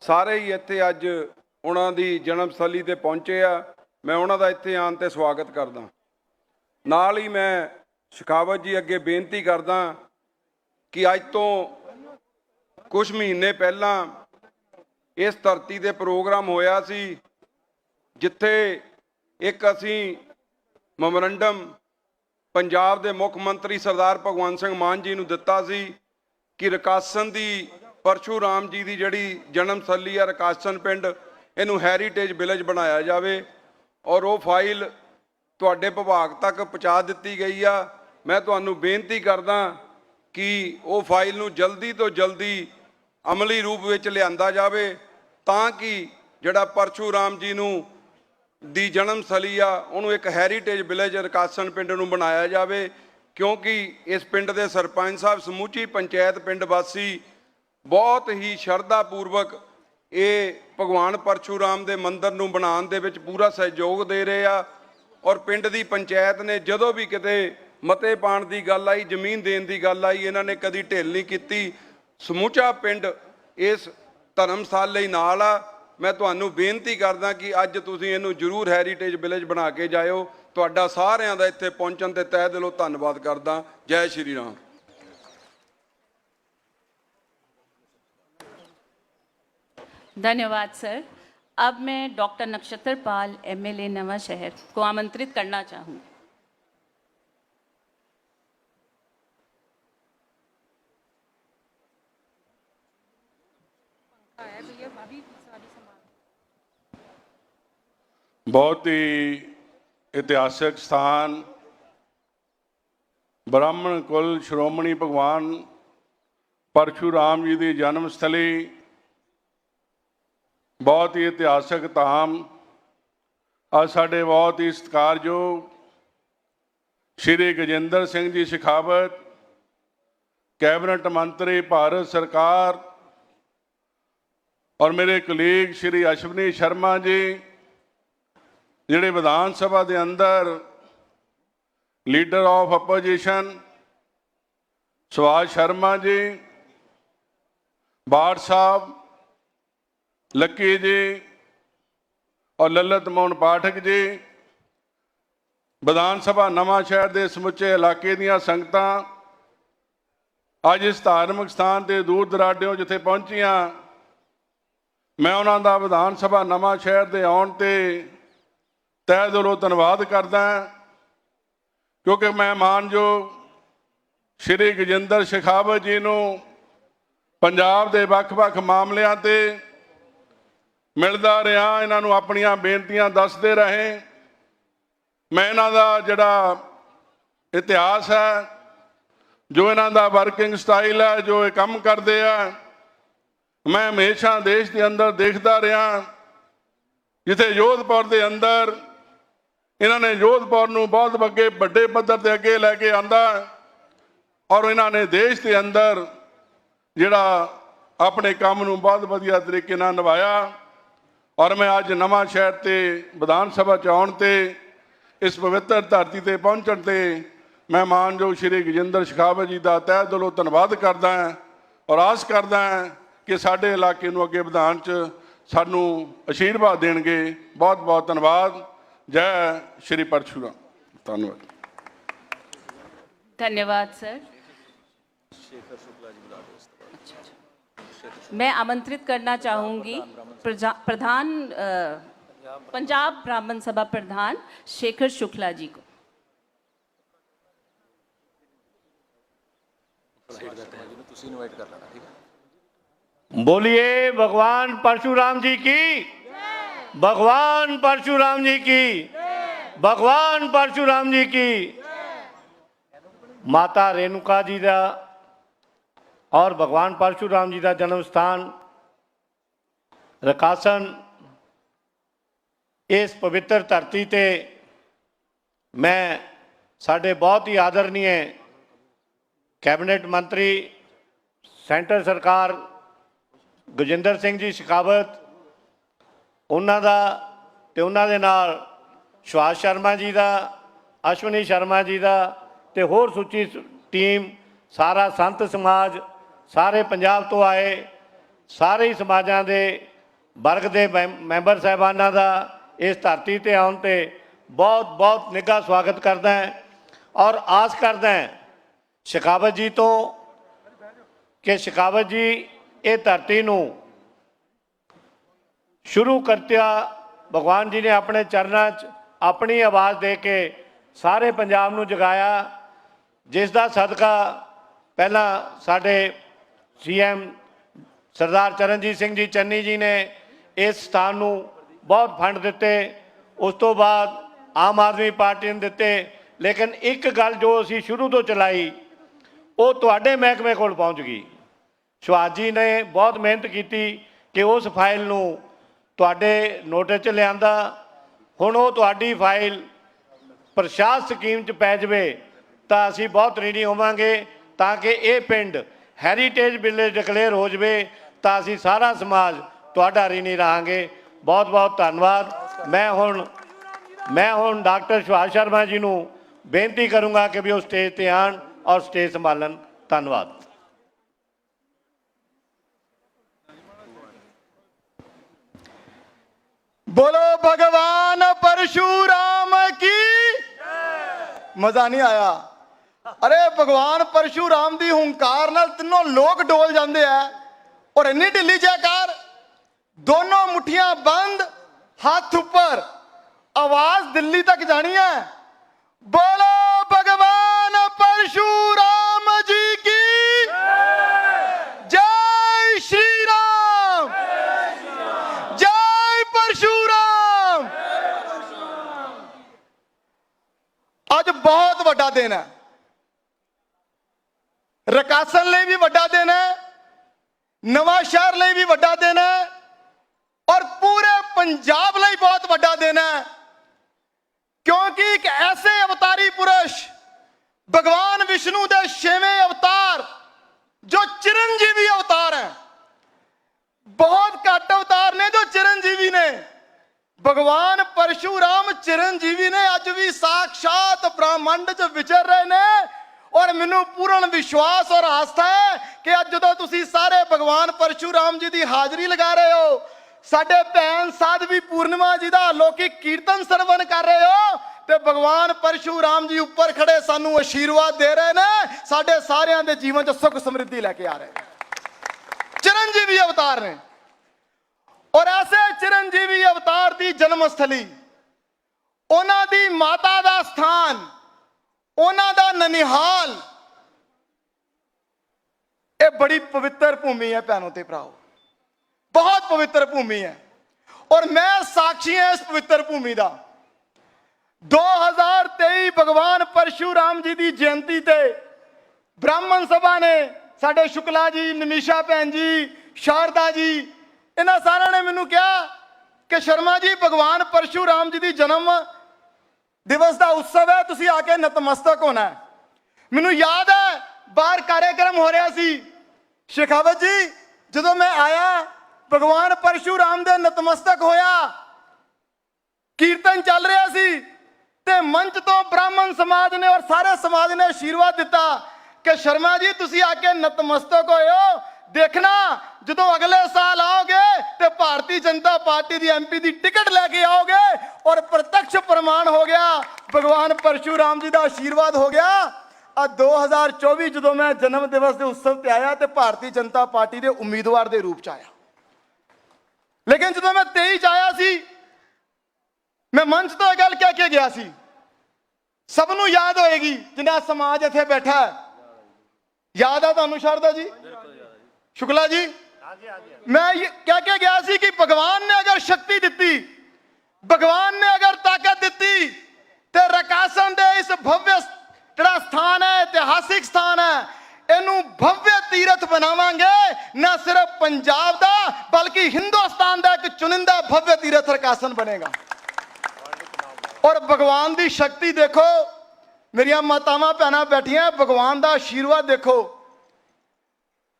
ਸਾਰੇ ਹੀ ਇੱਥੇ ਅੱਜ ਉਹਨਾਂ ਦੀ ਜਨਮ ਸਥਲੀ ਤੇ ਪਹੁੰਚੇ ਆ। ਮੈਂ ਉਹਨਾਂ ਦਾ ਇੱਥੇ ਆਉਣ ਤੇ ਸਵਾਗਤ ਕਰਦਾ। ਨਾਲ ਹੀ ਮੈਂ ਸ਼ੇਖਾਵਤ ਜੀ ਅੱਗੇ ਬੇਨਤੀ ਕਰਦਾ ਕਿ ਅੱਜ ਤੋਂ ਕੁਝ ਮਹੀਨੇ ਪਹਿਲਾਂ ਇਸ ਧਰਤੀ ਤੇ ਪ੍ਰੋਗਰਾਮ ਹੋਇਆ ਸੀ ਜਿੱਥੇ ਇੱਕ ਅਸੀਂ ਮੈਮੋਰੰਡਮ ਪੰਜਾਬ ਦੇ ਮੁੱਖ ਮੰਤਰੀ ਸਰਦਾਰ ਭਗਵੰਤ ਸਿੰਘ ਮਾਨ ਜੀ ਨੂੰ ਦਿੱਤਾ ਸੀ ਕਿ ਰਕਾਸਨ ਦੀ ਪਰਸ਼ੂਰਾਮ ਜੀ ਦੀ ਜਿਹੜੀ ਜਨਮ ਸਥਲੀ ਆ ਰਕਾਸਨ ਪਿੰਡ, ਇਹਨੂੰ ਹੈਰੀਟੇਜ ਵਿਲੇਜ ਬਣਾਇਆ ਜਾਵੇ। ਔਰ ਉਹ ਫਾਈਲ ਤੁਹਾਡੇ ਵਿਭਾਗ ਤੱਕ ਪਹੁੰਚਾ ਦਿੱਤੀ ਗਈ ਆ। ਮੈਂ ਤੁਹਾਨੂੰ ਬੇਨਤੀ ਕਰਦਾ ਕਿ ਉਹ ਫਾਈਲ ਨੂੰ ਜਲਦੀ ਤੋਂ ਜਲਦੀ ਅਮਲੀ ਰੂਪ ਵਿੱਚ ਲਿਆਂਦਾ ਜਾਵੇ ਤਾਂ ਕਿ ਜਿਹੜਾ ਪਰਸ਼ੂਰਾਮ ਜੀ ਨੂੰ ਦੀ ਜਨਮ ਸਥਲੀ ਆ ਉਹਨੂੰ ਇੱਕ ਹੈਰੀਟੇਜ ਵਿਲੇਜ ਰਕਾਸਨ ਪਿੰਡ ਨੂੰ ਬਣਾਇਆ ਜਾਵੇ। ਕਿਉਂਕਿ ਇਸ ਪਿੰਡ ਦੇ ਸਰਪੰਚ ਸਾਹਿਬ, ਸਮੁੱਚੀ ਪੰਚਾਇਤ, ਪਿੰਡ ਵਾਸੀ ਬਹੁਤ ਹੀ ਸ਼ਰਧਾ ਪੂਰਵਕ ਇਹ ਭਗਵਾਨ ਪਰਸ਼ੂਰਾਮ ਦੇ ਮੰਦਿਰ ਨੂੰ ਬਣਾਉਣ ਦੇ ਵਿੱਚ ਪੂਰਾ ਸਹਿਯੋਗ ਦੇ ਰਹੇ ਆ। ਔਰ ਪਿੰਡ ਦੀ ਪੰਚਾਇਤ ਨੇ ਜਦੋਂ ਵੀ ਕਿਤੇ ਮਤੇ ਪਾਉਣ ਦੀ ਗੱਲ ਆਈ, ਜ਼ਮੀਨ ਦੇਣ ਦੀ ਗੱਲ ਆਈ, ਇਹਨਾਂ ਨੇ ਕਦੀ ਢਿੱਲ ਨਹੀਂ ਕੀਤੀ। ਸਮੁੱਚਾ ਪਿੰਡ ਇਸ ਧਰਮਸਥਲ ਲਈ ਨਾਲ ਆ। ਮੈਂ ਤੁਹਾਨੂੰ ਬੇਨਤੀ ਕਰਦਾ ਕਿ ਅੱਜ ਤੁਸੀਂ ਇਹਨੂੰ ਜ਼ਰੂਰ ਹੈਰੀਟੇਜ ਵਿਲੇਜ ਬਣਾ ਕੇ ਜਾਇਓ। ਤੁਹਾਡਾ ਸਾਰਿਆਂ ਦਾ ਇੱਥੇ ਪਹੁੰਚਣ ਤੇ ਤਹਿ ਦਿਲੋਂ ਧੰਨਵਾਦ ਕਰਦਾ। ਜੈ ਸ਼੍ਰੀ ਰਾਮ। धन्यवाद सर। अब मैं डॉक्टर नक्षत्रपाल एमएलए नवा शहर को आमंत्रित करना चाहूँगी। बहुत ही इतिहासक स्थान ब्राह्मण कुल श्रोमणी भगवान परशुराम जी की जन्म स्थली, बहुत ही इतिहासक धाम। आज साढ़े बहुत ही सत्कारयोग श्री गजेंद्र सिंह जी शेखावत, कैबिनेट मंत्री भारत सरकार, और मेरे कलीग श्री अश्वनी शर्मा जी जिहड़े विधान सभा के अंदर leader of opposition, Subhash Sharma ji, बाड़ साहब, लक्की जी और ललित मोहन पाठक जी, विधान सभा नवा शहर के समुचे इलाके दियां संगतां अज इस धार्मिक स्थान से दूर दराडों जिथे पहुंचियां, मैं उन्हों का विधान सभा नवा शहर के आने ते तह दिलों धन्यवाद करदा, क्योंकि मैं मानयोग श्री गजेंद्र शेखावत जी नूं पंजाब के वख-वख मामलों ते मिलता रहा, इन्हों अपनियां बेनतियां दसते रहे। मैं इन्हों का जिहड़ा इतिहास है, जो इन्हों का वर्किंग स्टाइल है, जो ये काम करते हैं, मैं हमेशा देश के अंदर देखता रहा। जिथे जोधपुर के अंदर ਇਹਨਾਂ ਨੇ ਜੋਧਪੁਰ ਨੂੰ ਬਹੁਤ ਅੱਗੇ ਵੱਡੇ ਪੱਧਰ ਤੇ ਅੱਗੇ ਲੈ ਕੇ ਆਂਦਾ ਔਰ ਇਹਨਾਂ ਨੇ ਦੇਸ਼ ਦੇ ਅੰਦਰ ਜਿਹੜਾ ਆਪਣੇ ਕੰਮ ਨੂੰ ਬਹੁਤ ਵਧੀਆ ਤਰੀਕੇ ਨਾਲ ਨਿਭਾਇਆ। ਔਰ ਮੈਂ ਅੱਜ ਨਵਾਂ ਸ਼ਹਿਰ ਤੇ ਵਿਧਾਨ ਸਭਾ ਚ ਆਉਣ ਤੇ ਇਸ ਪਵਿੱਤਰ ਧਰਤੀ ਤੇ ਪਹੁੰਚਣ ਤੇ ਮੈਂ ਮਾਨਯੋਗ ਸ਼੍ਰੀ ਗਜਿੰਦਰ ਸ਼ੇਖਾਵਤ ਜੀ ਦਾ ਤਹਿ ਦਿਲੋਂ ਧੰਨਵਾਦ ਕਰਦਾ ਹਾਂ ਔਰ ਆਸ ਕਰਦਾ ਹਾਂ ਕਿ ਸਾਡੇ ਇਲਾਕੇ ਨੂੰ ਅੱਗੇ ਵਧਾਉਣ 'ਚ ਸਾਨੂੰ ਆਸ਼ੀਰਵਾਦ ਦੇਣਗੇ। ਬਹੁਤ ਬਹੁਤ ਧੰਨਵਾਦ। ਜੈ ਸ਼੍ਰੀ ਪਰਸ਼ੂਰਾਮ। ਧੰਨਵਾਦ। धन्यवाद सर। मैं आमंत्रित करना चाहूंगी प्रधान पंजाब ब्राह्मण सभा प्रधान शेखर शुक्ला जी को। बोलिए भगवान परशुराम जी की, भगवान परशुराम जी की, भगवान परशुराम जी की। माता रेणुका जी का और भगवान परशुराम जी का जन्म स्थान रकासन इस पवित्र धरती ते मैं साढ़े बहुत ही आदरणीय कैबिनेट मंत्री सेंटर सरकार गजिंदर सिंह जी शेखावत उन्हां दा ते उन्हां दे नाल सुभाष शर्मा जी का, अश्विनी शर्मा जी का ते होर सुची टीम, सारा संत समाज, सारे पंजाब तो आए सारे ही समाजां दे वर्ग के मैंबर साहिबानां दा इस धरती ते आउण ते बहुत बहुत निघा स्वागत करदा है और आस करदा है शेखावत जी तो कि शेखावत जी ये धरती नूं शुरू करतिया भगवान जी ने अपने चरणों च अपनी आवाज़ दे के सारे पंजाब नूं जगाया, जिसका सदका पहला साडे CM सरदार चरणजीत सिंह जी चन्नी जी ने इस स्थान नूं बहुत फंड दिते, उस तो बाद आम आदमी पार्टी ने दिते। लेकिन एक गल जो असी शुरू तो चलाई वो तुहाडे महकमे कोल पहुँच गई। सुभाष जी ने बहुत मेहनत की कि उस फाइल नूं तुहाडे नोटिस च लिआंदा। हुण वो तुहाडी फाइल प्रशाद स्कीम च पै जावे तां असीं बहुत ऋणी होवांगे ताकि ये पिंड हैरीटेज विलेज डिकलेयर हो जाए तां असीं सारा समाज तुहाडा ऋणी रहांगे। बहुत बहुत धन्यवाद। मैं हुण डॉक्टर सुभाष शर्मा जी नूं बेनती करूँगा कि भी वो स्टेज ते आण और स्टेज संभालन। धन्यवाद। बोलो भगवान परशुराम की। मजा नहीं आया? अरे भगवान परशुराम दी हुंकार नाल तीनों लोग डोल जाते हैं और इन्नी ढिली जयकार, दोनों मुठियां बंद, हाथ ऊपर, आवाज दिल्ली तक जानी है। बोलो भगवान परशुराम जी की जय। श्री राम, जय परशुराम। आज बहुत बड़ा दिन है, रकासन लिए भी बड़ा दिन है, नवा शहर लिए भी बड़ा दिन है और पूरे पंजाब लिए बहुत बड़ा दिन है, क्योंकि एक ऐसे अवतारी पुरुष भगवान विष्णु के 6वें अवतार जो चिरंजीवी अवतार हैं, बहुत घट अवतार ने जो चिरंजीवी ने, भगवान परशुराम चिरंजीवी ने अज भी साक्षात ब्रह्मांड च विचर रहे ने। और मैनू पूर्ण विश्वास और आस्था है कि अज जो तुसी सारे भगवान परशुराम जी की हाजरी लगा रहे हो, साडे भैन साधवी पूर्णिमा जी का अलौकिक कीर्तन सरवण कर रहे हो, तो भगवान परशुराम जी ऊपर खड़े सानू आशीर्वाद दे रहे ने, साडे सारियां दे जीवन च सुख समृद्धि लेके आ रहे। चिरंजीवी अवतार ने और ऐसे चिरंजीवी अवतार की जन्मस्थली, उन्हां दी माता का स्थान, उन्हां दा ननिहाल, ये बड़ी पवित्र भूमि है भैनों ते भराओ, बहुत पवित्र भूमि है। और मैं साक्षी है इस पवित्र भूमि का। 2023 भगवान परशुराम जी की जयंती ते ब्राह्मण सभा ने साडे शुक्ला जी, निमिषा भैन जी, शारदा जी, इन्हां सारिਆਂ ने मैनू कहा कि शर्मा जी भगवान परशुराम जी की जन्म ਦਿਵਸ ਦਾ ਉਤਸਵ ਹੈ, ਤੁਸੀਂ ਆ ਕੇ ਨਤਮਸਤਕ ਹੋਣਾ ਹੈ। ਮੈਨੂੰ ਯਾਦ ਹੈ ਬਾਹਰ ਕਾਰਜਕ੍ਰਮ ਹੋ ਰਿਹਾ ਸੀ, ਸ਼ੇਖਾਵਤ ਜੀ ਜਦੋਂ ਮੈਂ ਆਇਆ ਭਗਵਾਨ ਪਰਸ਼ੂਰਾਮ ਦੇ ਨਤਮਸਤਕ ਹੋਇਆ, ਕੀਰਤਨ ਚੱਲ ਰਿਹਾ ਸੀ ਤੇ ਮੰਚ ਤੋਂ ਬ੍ਰਾਹਮਣ ਸਮਾਜ ਨੇ ਔਰ ਸਾਰੇ ਸਮਾਜ ਨੇ ਆਸ਼ੀਰਵਾਦ ਦਿੱਤਾ ਕਿ ਸ਼ਰਮਾ ਜੀ ਤੁਸੀਂ ਆ ਕੇ ਨਤਮਸਤਕ ਹੋਏ ਹੋ, ਦੇਖਣਾ ਜਦੋਂ ਅਗਲੇ ਸਾਲ ਆਓਗੇ ਤੇ ਭਾਰਤੀ ਜਨਤਾ ਪਾਰਟੀ ਦੀ ਐਮਪੀ ਦੀ ਟਿਕਟ ਲੈ ਕੇ ਆਓਗੇ। ਔਰ ਪ੍ਰਤੱਖ ਪ੍ਰਮਾਣ ਹੋ ਗਿਆ, ਭਗਵਾਨ ਪਰਸ਼ੂਰਾਮ ਜੀ ਦਾ ਆਸ਼ੀਰਵਾਦ ਹੋ ਗਿਆ। ਆ 2024 ਜਦੋਂ ਮੈਂ ਜਨਮ ਦਿਵਸ ਦੇ ਉਤਸਵ ਤੇ ਆਇਆ ਤੇ ਭਾਰਤੀ ਜਨਤਾ ਪਾਰਟੀ ਦੇ ਉਮੀਦਵਾਰ ਦੇ ਰੂਪ ਚ ਆਇਆ, ਲੇਕਿਨ ਜਦੋਂ ਮੈਂ 23 ਚ ਆਇਆ ਸੀ ਮੈਂ ਮੰਚ ਤੋਂ ਇਹ ਗੱਲ ਕਹਿ ਕੇ ਗਿਆ ਸੀ, ਸਭ ਨੂੰ ਯਾਦ ਹੋਏਗੀ ਜਿੰਨਾ ਸਮਾਜ ਇੱਥੇ ਬੈਠਾ ਹੈ, ਯਾਦ ਆ ਤੁਹਾਨੂੰ ਸ਼ਰਦਾ ਜੀ, ਸ਼ੁਕਲਾ ਜੀ, ਮੈਂ ਇਹ ਕਹਿ ਕੇ ਗਿਆ ਸੀ ਕਿ ਭਗਵਾਨ ਨੇ ਅਗਰ ਸ਼ਕਤੀ ਦਿੱਤੀ, ਭਗਵਾਨ ਨੇ ਅਗਰ ਤਾਕਤ ਦਿੱਤੀ ਤੇ ਰਕਾਸਨ ਦੇ ਇਸ ਭਵਯ ਜਿਹੜਾ ਸਥਾਨ ਹੈ, ਇਤਿਹਾਸਿਕ ਸਥਾਨ ਹੈ, ਇਹਨੂੰ ਭਵਯ ਤੀਰਥ ਬਣਾਵਾਂਗੇ। ਨਾ ਸਿਰਫ ਪੰਜਾਬ ਦਾ ਬਲਕਿ ਹਿੰਦੁਸਤਾਨ ਦਾ ਇੱਕ ਚੁਣਿੰਦਾ ਭਵਯ ਤੀਰਥ ਰਕਾਸਨ ਬਣੇਗਾ। ਔਰ ਭਗਵਾਨ ਦੀ ਸ਼ਕਤੀ ਦੇਖੋ, ਮੇਰੀਆਂ ਮਾਤਾਵਾਂ ਭੈਣਾਂ ਬੈਠੀਆਂ, ਭਗਵਾਨ ਦਾ ਆਸ਼ੀਰਵਾਦ ਦੇਖੋ।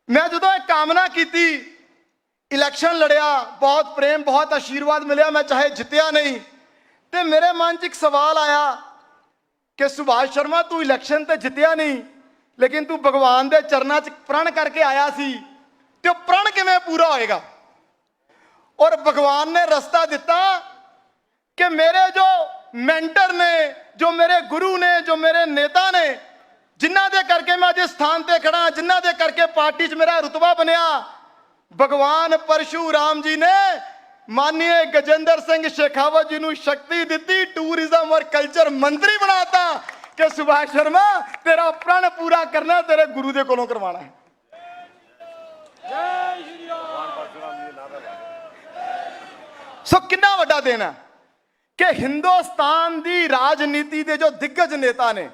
ਮੈਂ ਜਦੋਂ ਇਹ ਕਾਮਨਾ ਕੀਤੀ, ਇਲੈਕਸ਼ਨ ਲੜਿਆ, ਬਹੁਤ ਪ੍ਰੇਮ ਬਹੁਤ ਆਸ਼ੀਰਵਾਦ ਮਿਲਿਆ, ਮੈਂ ਚਾਹੇ ਜਿੱਤਿਆ ਨਹੀਂ, ਤੇ ਮੇਰੇ ਮਨ 'ਚ ਇੱਕ ਸਵਾਲ ਆਇਆ ਕਿ ਸੁਭਾਸ਼ ਸ਼ਰਮਾ ਤੂੰ ਇਲੈਕਸ਼ਨ ਤੇ ਜਿੱਤਿਆ ਨਹੀਂ, ਲੇਕਿਨ ਤੂੰ ਭਗਵਾਨ ਦੇ ਚਰਨਾਂ 'ਚ ਪ੍ਰਣ ਕਰਕੇ ਆਇਆ ਸੀ, ਤੇ ਉਹ ਪ੍ਰਣ ਕਿਵੇਂ ਪੂਰਾ ਹੋਏਗਾ? ਔਰ ਭਗਵਾਨ ਨੇ ਰਸਤਾ ਦਿੱਤਾ ਕਿ ਮੇਰੇ ਜੋ ਮੈਂਟਰ ਨੇ, ਜੋ ਮੇਰੇ ਗੁਰੂ ਨੇ, ਜੋ ਮੇਰੇ ਨੇਤਾ ਨੇ, ਜਿਨ੍ਹਾਂ ਦੇ ਕਰਕੇ ਮੈਂ ਅੱਜ ਸਥਾਨ ਤੇ ਖੜਾ, ਜਿਨ੍ਹਾਂ ਦੇ ਕਰਕੇ ਪਾਰਟੀ 'ਚ ਮੇਰਾ ਰੁਤਬਾ ਬਣਿਆ, ਭਗਵਾਨ ਪਰਸ਼ੂਰਾਮ ਜੀ ਨੇ ਮਾਨनीय ਗਜੇਂਦਰ ਸਿੰਘ ਸ਼ੇਖਾਵਤ ਜੀ ਨੂੰ ਸ਼ਕਤੀ ਦਿੱਤੀ, ਟੂਰਿਜ਼ਮ ਔਰ ਕਲਚਰ ਮੰਤਰੀ ਬਣਾਤਾ ਕਿ ਸੁਭਾਸ਼ ਸ਼ਰਮਾ ਤੇਰਾ ਪ੍ਰਣ ਪੂਰਾ ਕਰਨਾ, ਤੇਰੇ ਗੁਰੂ ਦੇ ਕੋਲੋਂ ਕਰਵਾਣਾ ਹੈ। ਸੋ ਕਿੰਨਾ ਵੱਡਾ ਦਿਨ ਹੈ ਕਿ ਹਿੰਦੁਸਤਾਨ ਦੀ ਰਾਜਨੀਤੀ ਦੇ ਜੋ ਦਿੱਗਜ ਨੇਤਾ ਨੇ,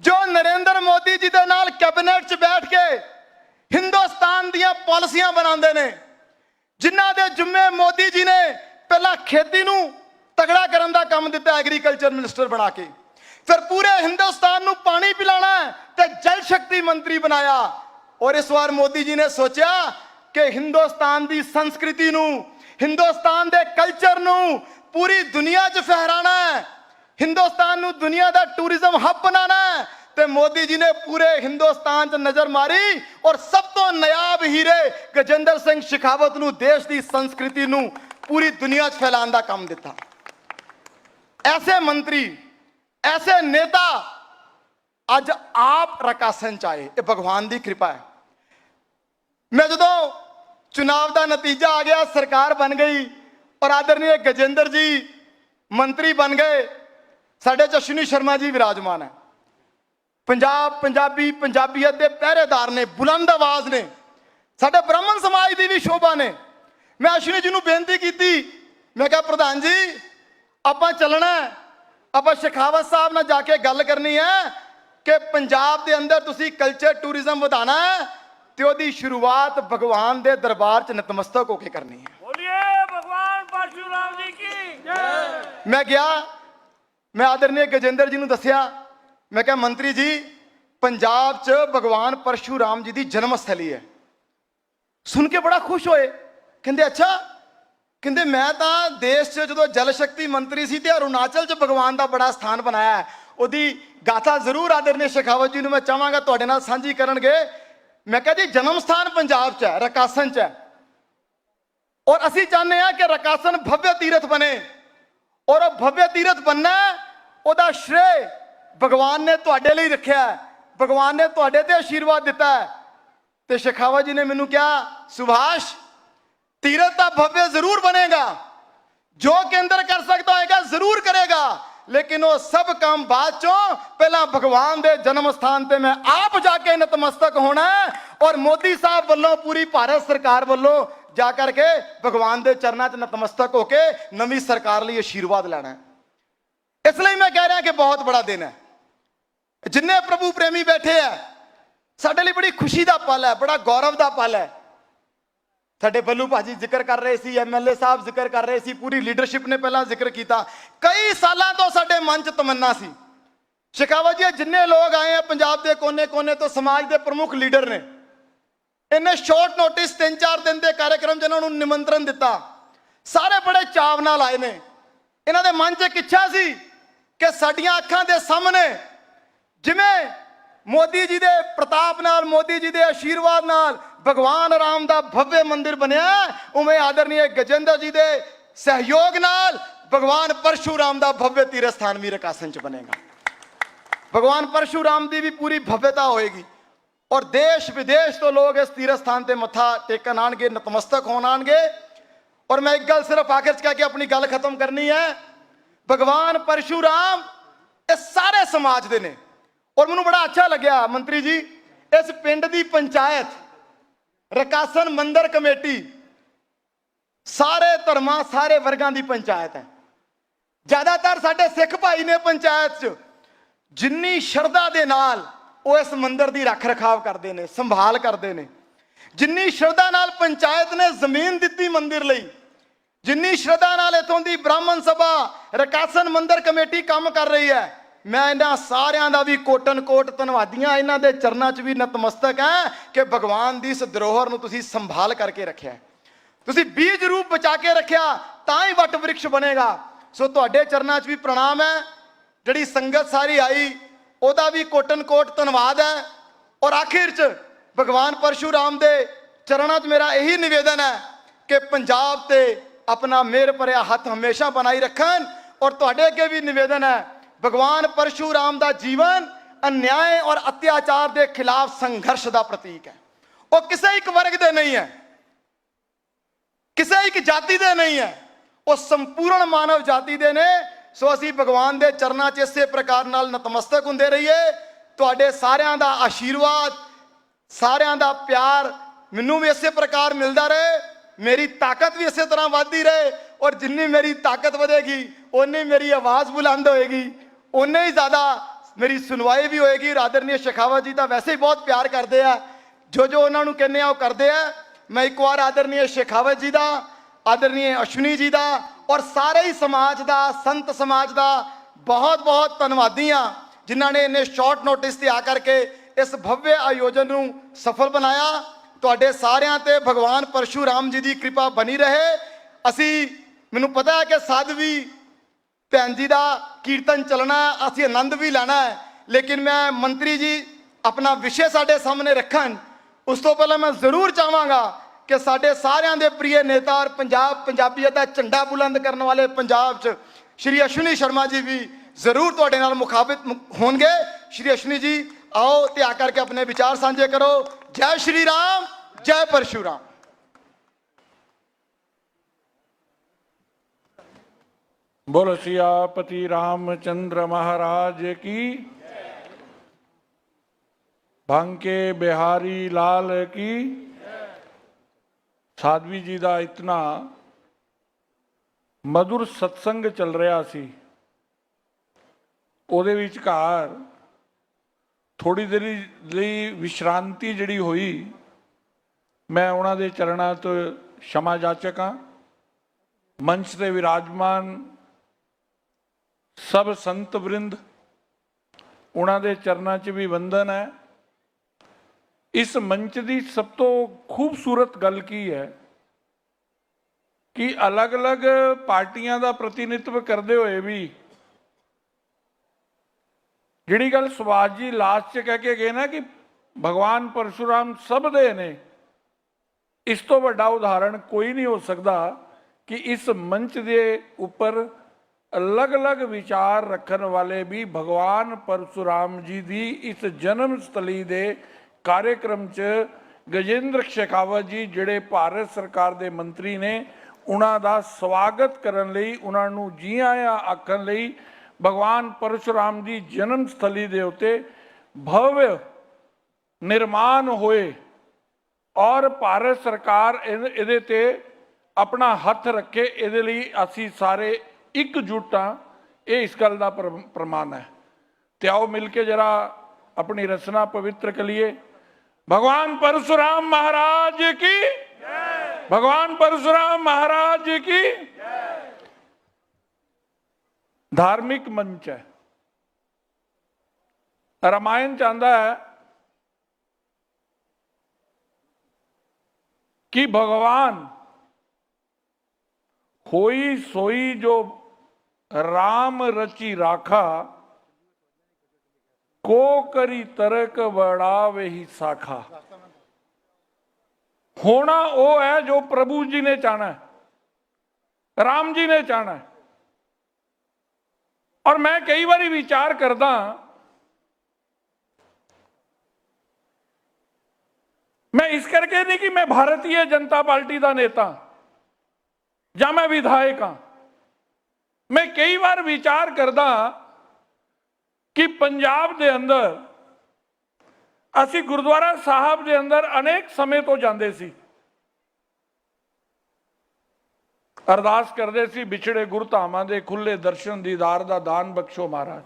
ਜੋ ਨਰਿੰਦਰ ਮੋਦੀ ਜੀ ਦੇ ਨਾਲ ਕੈਬਨਿਟ 'ਚ ਬੈਠ ਕੇ ਹਿੰਦੁਸਤਾਨ ਦੀਆਂ ਪਾਲਿਸੀਆਂ ਬਣਾਉਂਦੇ ਨੇ, ਜਿਨ੍ਹਾਂ ਦੇ ਜ਼ਿੰਮੇ ਮੋਦੀ ਜੀ ਨੇ ਪਹਿਲਾਂ ਖੇਤੀ ਨੂੰ ਤਗੜਾ ਕਰਨ ਦਾ ਕੰਮ ਦਿੱਤਾ, ਐਗਰੀਕਲਚਰ ਮਿਨਿਸਟਰ ਬਣਾ ਕੇ, ਫਿਰ ਪੂਰੇ ਹਿੰਦੁਸਤਾਨ ਨੂੰ ਪਾਣੀ ਪਿਲਾਣਾ ਤੇ ਜਲ ਸ਼ਕਤੀ ਮੰਤਰੀ ਬਣਾਇਆ। ਔਰ ਇਸ ਵਾਰ ਮੋਦੀ ਜੀ ਨੇ ਸੋਚਿਆ ਕਿ ਹਿੰਦੁਸਤਾਨ ਦੀ ਸੰਸਕ੍ਰਿਤੀ ਨੂੰ, ਹਿੰਦੁਸਤਾਨ ਦੇ ਕਲਚਰ ਨੂੰ ਪੂਰੀ ਦੁਨੀਆ 'ਚ ਫਹਿਰਾਣਾ ਹੈ, ਹਿੰਦੁਸਤਾਨ ਨੂੰ ਦੁਨੀਆ ਦਾ ਟੂਰਿਜ਼ਮ ਹੱਬ ਬਣਾਉਣਾ ਹੈ। ਤੇ ਮੋਦੀ ਜੀ ਨੇ ਪੂਰੇ ਹਿੰਦੁਸਤਾਨ 'ਚ ਨਜ਼ਰ ਮਾਰੀ ਔਰ ਸਭ ਤੋਂ ਨਾਯਾਬ ਹੀਰੇ ਗਜੇਂਦਰ ਸਿੰਘ ਸ਼ੇਖਾਵਤ ਨੂੰ ਦੇਸ਼ ਦੀ ਸੰਸਕ੍ਰਿਤੀ ਨੂੰ ਪੂਰੀ ਦੁਨੀਆ 'ਚ ਫੈਲਾਉਣ ਦਾ ਕੰਮ ਦਿੱਤਾ। ਐਸੇ ਮੰਤਰੀ, ਐਸੇ ਨੇਤਾ ਅੱਜ ਆਪ ਰਕਾਸਨ 'ਚ ਆਏ, ਇਹ ਭਗਵਾਨ ਦੀ ਕਿਰਪਾ ਹੈ। ਮੈਂ ਜਦੋਂ ਚੁਣਾਵ ਦਾ ਨਤੀਜਾ ਆ ਗਿਆ, ਸਰਕਾਰ ਬਣ ਗਈ ਔਰ ਆਦਰਨੀय ਗਜੇਂਦਰ ਜੀ ਮੰਤਰੀ ਬਣ ਗਏ, ਸਾਡੇ 'ਚ ਅਸ਼ਵਨੀ ਸ਼ਰਮਾ ਜੀ ਵਿਰਾਜਮਾਨ ਹੈ। ਪੰਜਾਬ, ਪੰਜਾਬੀ, ਪੰਜਾਬੀਅਤ ਦੇ ਪਹਿਰੇਦਾਰ ਨੇ, ਬੁਲੰਦ ਆਵਾਜ਼ ਨੇ, ਸਾਡੇ ਬ੍ਰਾਹਮਣ ਸਮਾਜ ਦੀ ਵੀ ਸ਼ੋਭਾ ਨੇ। ਮੈਂ ਅਸ਼ਵਨੀ ਜੀ ਨੂੰ ਬੇਨਤੀ ਕੀਤੀ, ਮੈਂ ਕਿਹਾ ਪ੍ਰਧਾਨ ਜੀ ਆਪਾਂ ਚੱਲਣਾ, ਆਪਾਂ ਸ਼ੇਖਾਵਤ ਸਾਹਿਬ ਨਾਲ ਜਾ ਕੇ ਗੱਲ ਕਰਨੀ ਹੈ ਕਿ ਪੰਜਾਬ ਦੇ ਅੰਦਰ ਤੁਸੀਂ ਕਲਚਰ ਟੂਰਿਜ਼ਮ ਵਧਾਣਾ ਹੈ ਤੇ ਉਹਦੀ ਸ਼ੁਰੂਆਤ ਭਗਵਾਨ ਦੇ ਦਰਬਾਰ 'ਚ ਨਤਮਸਤਕ ਹੋ ਕੇ ਕਰਨੀ ਹੈ। ਬੋਲੀਏ ਭਗਵਾਨ ਪਰਸ਼ੂਰਾਮ ਜੀ ਕੀ ਜੈ। ਮੈਂ ਗਿਆ, ਮੈਂ ਆਦਰਨੀय ਗਜੇਂਦਰ ਜੀ ਨੂੰ ਦੱਸਿਆ, ਮੈਂ ਕਿਹਾ ਮੰਤਰੀ ਜੀ ਪੰਜਾਬ 'ਚ ਭਗਵਾਨ ਪਰਸ਼ੂਰਾਮ ਜੀ ਦੀ ਜਨਮ ਸਥਲੀ ਹੈ। ਸੁਣ ਕੇ ਬੜਾ ਖੁਸ਼ ਹੋਏ, ਕਹਿੰਦੇ ਅੱਛਾ, ਕਹਿੰਦੇ ਮੈਂ ਤਾਂ ਦੇਸ਼ 'ਚ ਜਦੋਂ ਜਲ ਸ਼ਕਤੀ ਮੰਤਰੀ ਸੀ ਤੇ ਅਰੁਣਾਚਲ 'ਚ ਭਗਵਾਨ ਦਾ ਬੜਾ ਸਥਾਨ ਬਣਾਇਆ ਹੈ। ਉਹਦੀ ਗਾਥਾ ਜ਼ਰੂਰ ਆਦਰਨੀय ਸ਼ੇਖਾਵਤ ਜੀ ਨੂੰ ਮੈਂ ਚਾਹਾਂਗਾ ਤੁਹਾਡੇ ਨਾਲ ਸਾਂਝੀ ਕਰਨਗੇ। ਮੈਂ ਕਿਹਾ ਜੀ ਜਨਮ ਸਥਾਨ ਪੰਜਾਬ 'ਚ ਹੈ, ਰਕਾਸਨ 'ਚ ਹੈ, ਔਰ ਅਸੀਂ ਚਾਹੁੰਦੇ ਹਾਂ ਕਿ ਰਕਾਸਨ ਭਵਯ ਤੀਰਥ ਬਣੇ, ਔਰ ਉਹ ਭਵਯ ਤੀਰਥ ਬਣਨਾ, ਉਹਦਾ ਸ਼੍ਰੇ ਭਗਵਾਨ ਨੇ ਤੁਹਾਡੇ ਲਈ ਰੱਖਿਆ ਹੈ, ਭਗਵਾਨ ਨੇ ਤੁਹਾਡੇ ਤੇ ਆਸ਼ੀਰਵਾਦ ਦਿੱਤਾ ਹੈ। ਤੇ ਸ਼ੇਖਾਵਤ ਜੀ ਨੇ ਮੈਨੂੰ ਕਿਹਾ ਸੁਭਾਸ਼ ਤੀਰਥ ਤਾਂ ਭਵਯ ਜ਼ਰੂਰ ਬਣੇਗਾ, ਜੋ ਕੇਂਦਰ ਕਰ ਸਕਦਾ ਹੋਏਗਾ ਜ਼ਰੂਰ ਕਰੇਗਾ, ਲੇਕਿਨ ਉਹ ਸਭ ਕੰਮ ਬਾਅਦ ਚੋਂ, ਪਹਿਲਾਂ ਭਗਵਾਨ ਦੇ ਜਨਮ ਸਥਾਨ ਤੇ ਮੈਂ ਆਪ ਜਾ ਕੇ ਨਤਮਸਤਕ ਹੋਣਾ ਔਰ ਮੋਦੀ ਸਾਹਿਬ ਵੱਲੋਂ, ਪੂਰੀ ਭਾਰਤ ਸਰਕਾਰ ਵੱਲੋਂ ਜਾ ਕਰਕੇ ਭਗਵਾਨ ਦੇ ਚਰਨਾਂ 'ਚ ਨਤਮਸਤਕ ਹੋ ਕੇ ਨਵੀਂ ਸਰਕਾਰ ਲਈ ਆਸ਼ੀਰਵਾਦ ਲੈਣਾ ਹੈ। ਇਸ ਲਈ ਮੈਂ ਕਹਿ ਰਿਹਾ ਕਿ ਬਹੁਤ ਬੜਾ ਦਿਨ ਹੈ। ਜਿੰਨੇ ਪ੍ਰਭੂ ਪ੍ਰੇਮੀ ਬੈਠੇ ਆ, ਸਾਡੇ ਲਈ ਬੜੀ ਖੁਸ਼ੀ ਦਾ ਪਲ ਹੈ, ਬੜਾ ਗੌਰਵ ਦਾ ਪਲ ਹੈ ਸਾਡੇ ਬੱਲੂ ਭਾਜੀ ਜ਼ਿਕਰ ਕਰ ਰਹੇ ਸੀ, ਐਮਐਲਏ ਸਾਹਿਬ ਜ਼ਿਕਰ ਕਰ ਰਹੇ ਸੀ, ਪੂਰੀ ਲੀਡਰਸ਼ਿਪ ਨੇ ਪਹਿਲਾਂ ਜ਼ਿਕਰ ਕੀਤਾ। ਕਈ ਸਾਲਾਂ ਤੋਂ ਸਾਡੇ ਮਨ 'ਚ ਤਮੰਨਾ ਸੀ। ਸ਼ੇਖਾਵਤ ਜੀ ਜਿੰਨੇ ਲੋਕ ਆਏ ਆ ਪੰਜਾਬ ਦੇ ਕੋਨੇ-ਕੋਨੇ ਤੋਂ, ਸਮਾਜ ਦੇ ਪ੍ਰਮੁੱਖ ਲੀਡਰ ਨੇ, ਇੰਨੇ ਸ਼ਾਰਟ ਨੋਟਿਸ 3-4 ਦਿਨ ਦੇ ਕਾਰਜਕ੍ਰਮ ਜਿਨ੍ਹਾਂ ਨੂੰ ਨਿਮੰਤਰਣ ਦਿੱਤਾ, ਸਾਰੇ ਬੜੇ ਚਾਅ ਨਾਲ ਆਏ ਨੇ। ਇਹਨਾਂ ਦੇ ਮਨ 'ਚ ਇੱਕ ਇੱਛਾ ਸੀ ਕਿ ਸਾਡੀਆਂ ਅੱਖਾਂ ਦੇ ਸਾਹਮਣੇ ਜਿਵੇਂ ਮੋਦੀ ਜੀ ਦੇ ਪ੍ਰਤਾਪ ਨਾਲ, ਮੋਦੀ ਜੀ ਦੇ ਆਸ਼ੀਰਵਾਦ ਨਾਲ ਭਗਵਾਨ ਰਾਮ ਦਾ ਭव्य ਮੰਦਿਰ ਬਣਿਆ, ਉਵੇਂ ਆਦਰਨੀय ਗਜੇਂਦਰ ਜੀ ਦੇ ਸਹਿਯੋਗ ਨਾਲ ਭਗਵਾਨ ਪਰਸ਼ੂਰਾਮ ਦਾ ਭव्य ਤੀਰਥ ਸਥਾਨ ਵੀ ਰਕਾਸਨ 'ਚ ਬਣੇਗਾ। ਭਗਵਾਨ ਪਰਸ਼ੂਰਾਮ ਦੀ ਵੀ ਪੂਰੀ ਭव्यता ਹੋਏਗੀ ਔਰ ਦੇਸ਼ ਵਿਦੇਸ਼ ਤੋਂ ਲੋਕ ਇਸ ਤੀਰਥ ਸਥਾਨ ਤੇ ਮੱਥਾ ਟੇਕਣ ਆਣਗੇ, ਨਤਮਸਤਕ ਹੋਣ ਆਣਗੇ। ਔਰ ਮੈਂ ਇੱਕ ਗੱਲ ਸਿਰਫ ਆਖਿਰ 'ਚ ਕਹਿ ਕੇ ਆਪਣੀ ਗੱਲ ਖਤਮ ਕਰਨੀ ਹੈ। ਭਗਵਾਨ ਪਰਸ਼ੂਰਾਮ ਇਹ ਸਾਰੇ ਸਮਾਜ ਦੇ ਨੇ। ਔਰ ਮੈਨੂੰ ਬੜਾ ਅੱਛਾ ਲੱਗਿਆ ਮੰਤਰੀ ਜੀ, ਇਸ ਪਿੰਡ ਦੀ ਪੰਚਾਇਤ, ਰਕਾਸਨ ਮੰਦਿਰ ਕਮੇਟੀ, ਸਾਰੇ ਧਰਮਾਂ, ਸਾਰੇ ਵਰਗਾਂ ਦੀ ਪੰਚਾਇਤ ਹੈ। ਜ਼ਿਆਦਾਤਰ ਸਾਡੇ ਸਿੱਖ ਭਾਈ ਨੇ ਪੰਚਾਇਤ 'ਚ। ਜਿੰਨੀ ਸ਼ਰਧਾ ਦੇ ਨਾਲ ਉਹ ਇਸ ਮੰਦਿਰ ਦੀ ਰੱਖ ਰਖਾਵ ਕਰਦੇ ਨੇ, ਸੰਭਾਲ ਕਰਦੇ ਨੇ, ਜਿੰਨੀ ਸ਼ਰਧਾ ਨਾਲ ਪੰਚਾਇਤ ਨੇ ਜ਼ਮੀਨ ਦਿੱਤੀ ਮੰਦਿਰ ਲਈ, ਜਿੰਨੀ ਸ਼ਰਧਾ ਨਾਲ ਇਥੋਂ ਦੀ ਬ੍ਰਾਹਮਣ ਸਭਾ, ਰਕਾਸਨ ਮੰਦਿਰ ਕਮੇਟੀ ਕੰਮ ਕਰ ਰਹੀ ਹੈ, ਮੈਂ ਇਹਨਾਂ ਸਾਰਿਆਂ ਦਾ ਵੀ ਕੋਟਨ ਕੋਟ ਧੰਨਵਾਦੀਆਂ, ਇਹਨਾਂ ਦੇ ਚਰਨਾਂ 'ਚ ਵੀ ਨਤਮਸਤਕ ਹੈ ਕਿ ਭਗਵਾਨ ਦੀ ਇਸ ਧਰੋਹਰ ਨੂੰ ਤੁਸੀਂ ਸੰਭਾਲ ਕਰਕੇ ਰੱਖਿਆ, ਤੁਸੀਂ ਬੀਜ ਰੂਪ ਬਚਾ ਕੇ ਰੱਖਿਆ, ਤਾਂ ਹੀ ਵੱਟ ਵ੍ਰਿਕਸ਼ ਬਣੇਗਾ। ਸੋ ਤੁਹਾਡੇ ਚਰਨਾਂ 'ਚ ਵੀ ਪ੍ਰਣਾਮ ਹੈ। ਜਿਹੜੀ ਸੰਗਤ ਸਾਰੀ ਆਈ ਉਹਦਾ ਵੀ ਕੋਟਨ ਕੋਟ ਧੰਨਵਾਦ ਹੈ। ਔਰ ਆਖਿਰ 'ਚ ਭਗਵਾਨ ਪਰਸ਼ੂਰਾਮ ਦੇ ਚਰਨਾਂ 'ਚ ਮੇਰਾ ਇਹੀ ਨਿਵੇਦਨ ਹੈ ਕਿ ਪੰਜਾਬ ਤੇ ਆਪਣਾ ਮਿਹਰ ਭਰਿਆ ਹੱਥ ਹਮੇਸ਼ਾ ਬਣਾਈ ਰੱਖਣ। ਔਰ ਤੁਹਾਡੇ ਅੱਗੇ ਵੀ ਨਿਵੇਦਨ ਹੈ, ਭਗਵਾਨ ਪਰਸ਼ੂਰਾਮ ਦਾ ਜੀਵਨ ਅਨਿਆਏ ਔਰ ਅਤਿਆਚਾਰ ਦੇ ਖਿਲਾਫ ਸੰਘਰਸ਼ ਦਾ ਪ੍ਰਤੀਕ ਹੈ। ਉਹ ਕਿਸੇ ਇੱਕ ਵਰਗ ਦੇ ਨਹੀਂ ਹੈ, ਕਿਸੇ ਇੱਕ ਜਾਤੀ ਦੇ ਨਹੀਂ ਹੈ, ਉਹ ਸੰਪੂਰਨ ਮਾਨਵ ਜਾਤੀ ਦੇ ਨੇ। ਸੋ ਅਸੀਂ ਭਗਵਾਨ ਦੇ ਚਰਨਾਂ 'ਚ ਇਸੇ ਪ੍ਰਕਾਰ ਨਾਲ ਨਤਮਸਤਕ ਹੁੰਦੇ ਰਹੀਏ। ਤੁਹਾਡੇ ਸਾਰਿਆਂ ਦਾ ਆਸ਼ੀਰਵਾਦ, ਸਾਰਿਆਂ ਦਾ ਪਿਆਰ ਮੈਨੂੰ ਵੀ ਇਸੇ ਪ੍ਰਕਾਰ ਮਿਲਦਾ ਰਹੇ, ਮੇਰੀ ਤਾਕਤ ਵੀ ਇਸੇ ਤਰ੍ਹਾਂ ਵੱਧਦੀ ਰਹੇ। ਔਰ ਜਿੰਨੀ ਮੇਰੀ ਤਾਕਤ ਵਧੇਗੀ ਓਨੀ ਮੇਰੀ ਆਵਾਜ਼ ਬੁਲੰਦ ਹੋਏਗੀ, ਓਨੇ ਹੀ ਜ਼ਿਆਦਾ ਮੇਰੀ ਸੁਣਵਾਈ ਵੀ ਹੋਏਗੀ। ਆਦਰਨੀय ਸ਼ੇਖਾਵਤ ਜੀ ਤਾਂ ਵੈਸੇ ਹੀ ਬਹੁਤ ਪਿਆਰ ਕਰਦੇ ਆ, ਜੋ ਜੋ ਉਹਨਾਂ ਨੂੰ ਕਹਿੰਦੇ ਆ ਉਹ ਕਰਦੇ ਆ। ਮੈਂ ਇੱਕ ਵਾਰ ਆਦਰਨੀय ਸ਼ੇਖਾਵਤ ਜੀ ਦਾ, ਆਦਰਨੀय ਅਸ਼ਵਨੀ ਜੀ ਦਾ ਔਰ ਸਾਰੇ ਹੀ ਸਮਾਜ ਦਾ, ਸੰਤ ਸਮਾਜ ਦਾ ਬਹੁਤ ਬਹੁਤ ਧੰਨਵਾਦੀ ਹਾਂ, ਜਿਨ੍ਹਾਂ ਨੇ ਇੰਨੇ ਸ਼ਾਰਟ ਨੋਟਿਸ ਤੇ ਆ ਕਰਕੇ ਇਸ ਭव्य ਆਯੋਜਨ ਨੂੰ ਸਫਲ ਬਣਾਇਆ। ਤੁਹਾਡੇ ਸਾਰਿਆਂ ਤੇ ਭਗਵਾਨ ਪਰਸ਼ੂਰਾਮ ਜੀ ਦੀ ਕਿਰਪਾ ਬਣੀ ਰਹੇ। ਅਸੀਂ, ਮੈਨੂੰ ਪਤਾ ਹੈ ਕਿ ਸਾਧਵੀ ਭੈਣ ਜੀ ਦਾ ਕੀਰਤਨ ਚੱਲਣਾ, ਅਸੀਂ ਆਨੰਦ ਵੀ ਲੈਣਾ ਹੈ, ਲੇਕਿਨ ਮੈਂ ਮੰਤਰੀ ਜੀ ਆਪਣਾ ਵਿਸ਼ੇ ਸਾਡੇ ਸਾਹਮਣੇ ਰੱਖਣ ਉਸ ਤੋਂ ਪਹਿਲਾਂ ਮੈਂ ਜ਼ਰੂਰ ਚਾਹਾਂਗਾ ਕਿ ਸਾਡੇ ਸਾਰਿਆਂ ਦੇ ਪ੍ਰਿय ਨੇਤਾ ਔਰ ਪੰਜਾਬੀਅਤ ਦਾ ਝੰਡਾ ਬੁਲੰਦ ਕਰਨ ਵਾਲੇ ਪੰਜਾਬ 'ਚ ਸ਼੍ਰੀ ਅਸ਼ਵਨੀ ਸ਼ਰਮਾ ਜੀ ਵੀ ਜ਼ਰੂਰ ਤੁਹਾਡੇ ਨਾਲ ਮੁਖਾਤਿਬ ਹੋਣਗੇ। ਸ਼੍ਰੀ ਅਸ਼ਵਨੀ ਜੀ आओ ते आकर के अपने विचार साझे करो। जय श्री राम, जय परशुराम। बोलो सियापति रामचंद्र महाराज की, बांके बिहारी लाल की। साध्वी जी का इतना मधुर सत्संग चल रहा सी, ਉਹਦੇ ਵਿਚਕਾਰ ਥੋੜੀ ਦੇਰ ਲਈ ਵਿਸ਼ਰਾਂਤੀ ਜਿਹੜੀ ਹੋਈ, ਮੈਂ ਉਹਨਾਂ ਦੇ ਚਰਨਾਂ ਤੋਂ क्षमा जाचक हाँ। मंच से विराजमान सब संत वृंद, उन्हां दे चरनां च भी वंदन है। इस मंच की सब तो खूबसूरत गल की है कि अलग अलग पार्टियां का प्रतिनिधित्व करते हुए भी जिहड़ी गल सुभाष जी लास्ट च कह के गए ना कि भगवान परशुराम सब दे ने, इस तो वड्डा उदाहरण कोई नहीं हो सकता कि इस मंच के ऊपर अलग अलग विचार रखन वाले भी भगवान परशुराम जी की इस जन्म स्थली के कार्यक्रम च गजेंद्र शेखावत जी जिहड़े भारत सरकार के मंत्री ने, उन्हां दा स्वागत करन लई, उन्हां नूं जी आया आखण लई भगवान परशुराम की जन्म स्थली के उत्ते भव्य निर्माण होए और भारत सरकार इहदे ते अपना हथ रखे, इहदे लई असीं सारे एकजुट हाँ। ये इस गल का प्रमाण है। ते आओ मिल के जरा अपनी रचना पवित्र करिए। भगवान परशुराम महाराज की जय। भगवान परशुराम महाराज जी की धार्मिक मंच है। रामायण चाहता है कि भगवान होई सोई जो राम रची राखा, को करी तरक बढ़ावे ही साखा। होना वो है जो प्रभु जी ने चाहना है, राम जी ने चाहना है। और मैं कई बार विचार करदा, मैं इस करके नहीं कि मैं भारतीय जनता पार्टी का नेता या मैं विधायक हाँ, मैं कई बार विचार करदा कि पंजाब दे अंदर ਅਸੀਂ ਗੁਰਦੁਆਰਾ ਸਾਹਿਬ ਦੇ ਅੰਦਰ अनेक समय तो ਜਾਂਦੇ ਸੀ, ਅਰਦਾਸ ਕਰਦੇ ਸੀ, ਵਿਛੜੇ ਗੁਰਧਾਮਾਂ ਦੇ ਖੁੱਲੇ ਦਰਸ਼ਨ ਦੀਦਾਰ ਦਾ ਦਾਨ ਬਖਸ਼ੋ ਮਹਾਰਾਜ।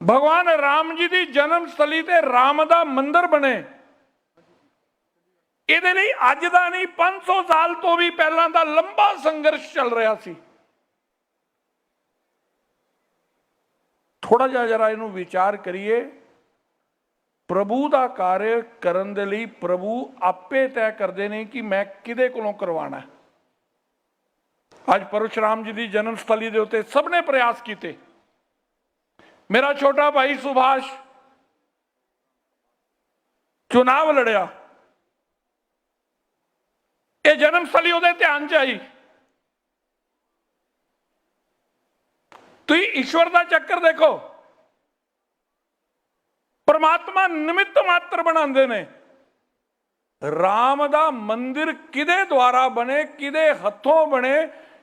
भगवान राम जी की जन्म स्थली ते राम का मंदिर बने, ਇਹਦੇ ਲਈ ਅੱਜ ਦਾ नहीं 500 साल तो भी पहला का लंबा संघर्ष चल रहा सी। थोड़ा जिहा जरा इनू विचार करिए। प्रभु का कार्य करन दे लई प्रभु आपे तय करते हैं कि मैं किदे कोलों करवाना है। अज परशुराम जी की जन्म स्थली के उत्ते सबने प्रयास किए। मेरा छोटा भाई सुभाष चुनाव लड़िया, ये जन्म स्थली उहदे ध्यान च आई। तुम ईश्वर का चक्कर देखो, परमात्मा निमित्त मात्र बनाते ने। राम दा मंदिर किदे द्वारा बने, किदे हथों बने,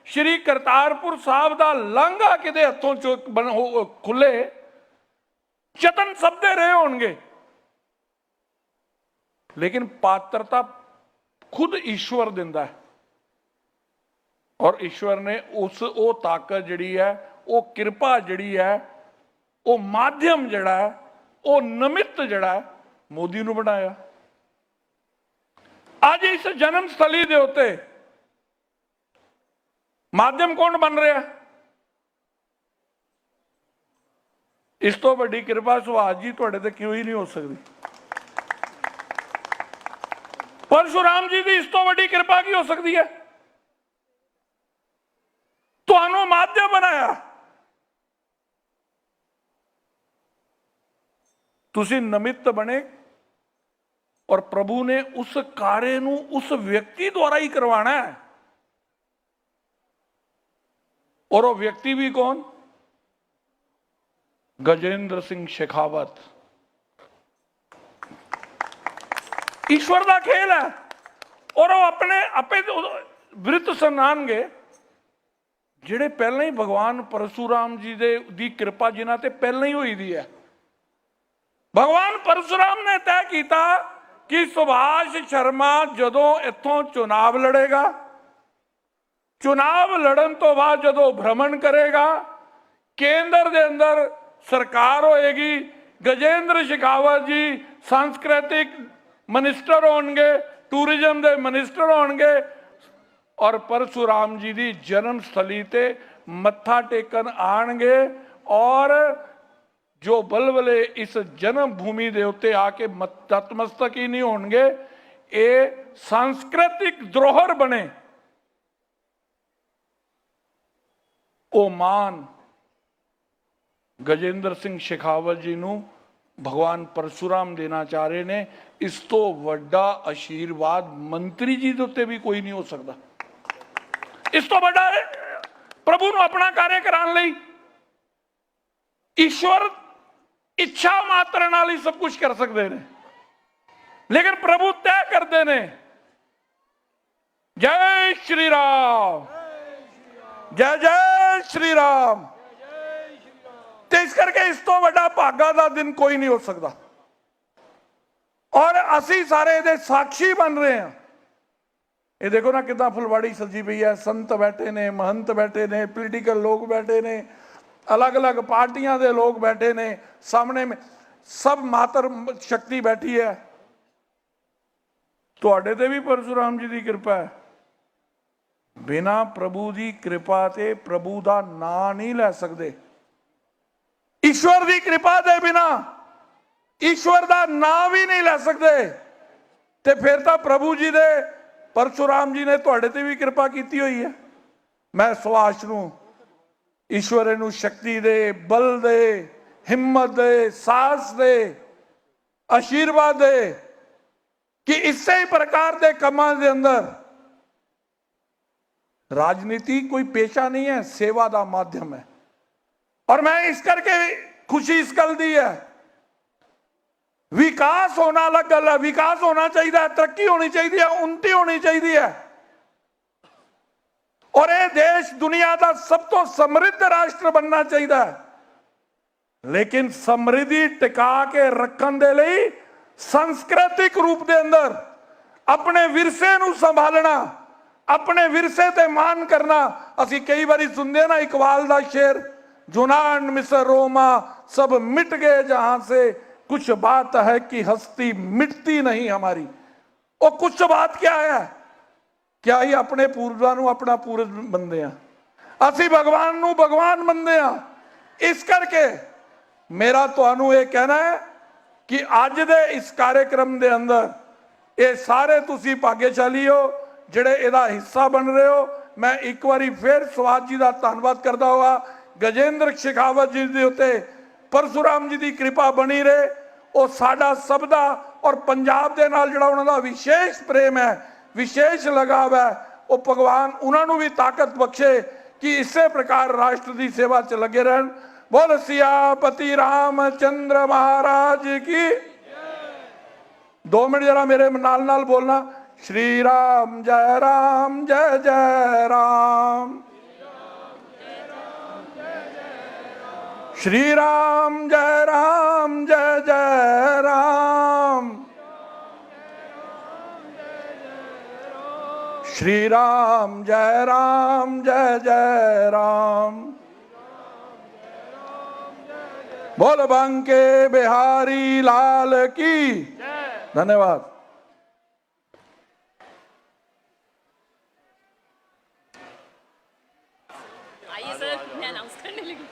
श्री करतारपुर साहब का लांघा किदे हथों चो खुले, यतन सब दे रहे होंगे, लेकिन पात्रता खुद ईश्वर दिंदा है। और ईश्वर ने उस वो ताकत जिहड़ी है, वो कृपा जिहड़ी है, वो माध्यम जिहड़ा है, वो निमित्त जिहड़ा है, मोदी नूं बनाया। आज इस जन्म स्थली दे उत्ते माध्यम कौन बन रहा है? इस तो बड़ी कृपा सुभाष जी तुहाडे ते क्यों ही नहीं हो सकती। परशुराम जी की इस तो बड़ी कृपा की हो सकती है? तुहानू माध्यम बनाया, तुसी निमित्त बने, और प्रभु ने उस कार्य नू उस व्यक्ति द्वारा ही करवाना है। और वो व्यक्ति भी कौन? गजेंद्र सिंह शेखावत। ईश्वर का खेल है। और वो अपने आपे वृत्त सनानगे जिहड़े पहले ही भगवान परशुराम जी दी कृपा जिन्हां ते पहले ही हुई दी है। भगवान परशुराम ने तय किया कि सुभाष शर्मा जदों इत्थों चुनाव लड़ेगा, चुनाव लड़न तो बाद जदों भ्रमण करेगा, केंद्र के अंदर सरकार होएगी, गजेंद्र शेखावत जी सांस्कृतिक मिनिस्टर होंगे, टूरिज्म के मिनिस्टर होंगे, और परशुराम जी की जन्म स्थली ते मत्था टेकन आएंगे। और जो बलबले इस जन्म भूमि के उत्ते आके नतमस्तक ही नहीं होंगे, ये सांस्कृतिक धरोहर बने। ओ मान गजेंद्र सिंह शेखावत जी नू भगवान परशुराम देना चाह रहे ने। इस तो वड्डा आशीर्वाद मंत्री जी के उत्ते भी कोई नहीं हो सकता। इस तो वड्डा प्रभु नू अपना कार्य कराने लई ईश्वर इच्छा मात्र नाल ही सब कुछ कर सकते हैं, लेकिन प्रभु तय करते हैं। जय श्री राम, जय जय श्री राम। तो इस करके इस तो बड़ा भागा का दिन कोई नहीं हो सकता। और असी सारे ये साक्षी बन रहे हैं। ये देखो ना कितना फुलवाड़ी सजी पई है, संत बैठे ने, महंत बैठे ने, पोलीटिकल लोग बैठे ने, अलग अलग पार्टियां के लोग बैठे ने, सामने में सब मातर शक्ति बैठी है। ਤੁਹਾਡੇ ਤੇ ਵੀ ਪਰਸ਼ੁਰਾਮ ਜੀ ਦੀ ਕਿਰਪਾ ਹੈ। ਬਿਨਾ ਪ੍ਰਭੂ ਦੀ ਕਿਰਪਾ ਤੇ ਪ੍ਰਭੂ ਦਾ ਨਾਂ ਨਹੀਂ ਲੈ ਸਕਦੇ। ਈਸ਼ਵਰ ਦੀ ਕਿਰਪਾ ਦੇ ਬਿਨਾ ਈਸ਼ਵਰ ਦਾ ਨਾਂ ਵੀ ਨਹੀਂ ਲੈ ਸਕਦੇ। ਤੇ ਫਿਰ ਤਾਂ ਪ੍ਰਭੂ ਜੀ ਦੇ ਪਰਸ਼ੁਰਾਮ ਜੀ ਨੇ ਤੁਹਾਡੇ ਤੇ ਵੀ ਕਿਰਪਾ ਕੀਤੀ ਹੋਈ ਹੈ। ਮੈਂ ਸੁਭਾਸ਼ ਨੂੰ ਈਸ਼ਵਰ ਨੂੰ ਸ਼ਕਤੀ ਦੇ, ਬਲ ਦੇ, ਹਿੰਮਤ ਦੇ, ਸਾਹਸ ਦੇ, आशीर्वाद दे कि इसे ही प्रकार के कामां दे अंदर राजनीति कोई पेशा नहीं है, सेवा का माध्यम है। और मैं इस करके खुशी इस गल दी है, विकास होना अलग गल है, विकास होना चाहिए, तरक्की होनी चाहिए, उन्नति होनी चाहिए है। और यह देश दुनिया का सब तो समृद्ध राष्ट्र बनना चाहिए, लेकिन समृद्धि टिका के रखने दे लई सांस्कृतिक रूप दे अंदर अपने विरसे नूं संभालना, अपने विरसे ते मान करना। असी कई बारी सुनते ना इकबाल दा शेर, जुनान मिस्र रोमा सब मिट गए जहां से, कुछ बात है कि हस्ती मिटती नहीं हमारी। वो कुछ बात क्या है? क्या ही अपने पूर्वजां नूं अपना पूर्वज मनदे आ, असी भगवान नूं भगवान मनदे आ। इस करके मेरा तुहानू ये कहना है कि अज दे इस कार्यक्रम दे अंदर ये सारे तुसी भाग्यशाली हो जिहड़े इहदा हिस्सा बन रहे हो। मैं एक बारी फिर स्वाद जी का धन्यवाद करता हुआ गजेंद्र शेखावत जी के उत्ते परशुराम जी की कृपा बनी रहे। वो साडा सब दा और पंजाब दे नाल जिहड़ा उन्हां दा विशेष प्रेम है, विशेष लगाव है, वो भगवान उन्होंने भी ताकत बख्शे कि इसे प्रकार राष्ट्र की सेवा च लगे रहन। बोल सियापति रामचंद्र महाराज की। 2 मिनट जरा मेरे नाल नाल बोलना, श्री राम जय जय राम, श्री राम जय जय राम, श्री राम जय जय राम। बोल बंके बिहारी लाल की। धन्यवाद। आइए सर, मैं अनाउंस करने लगी।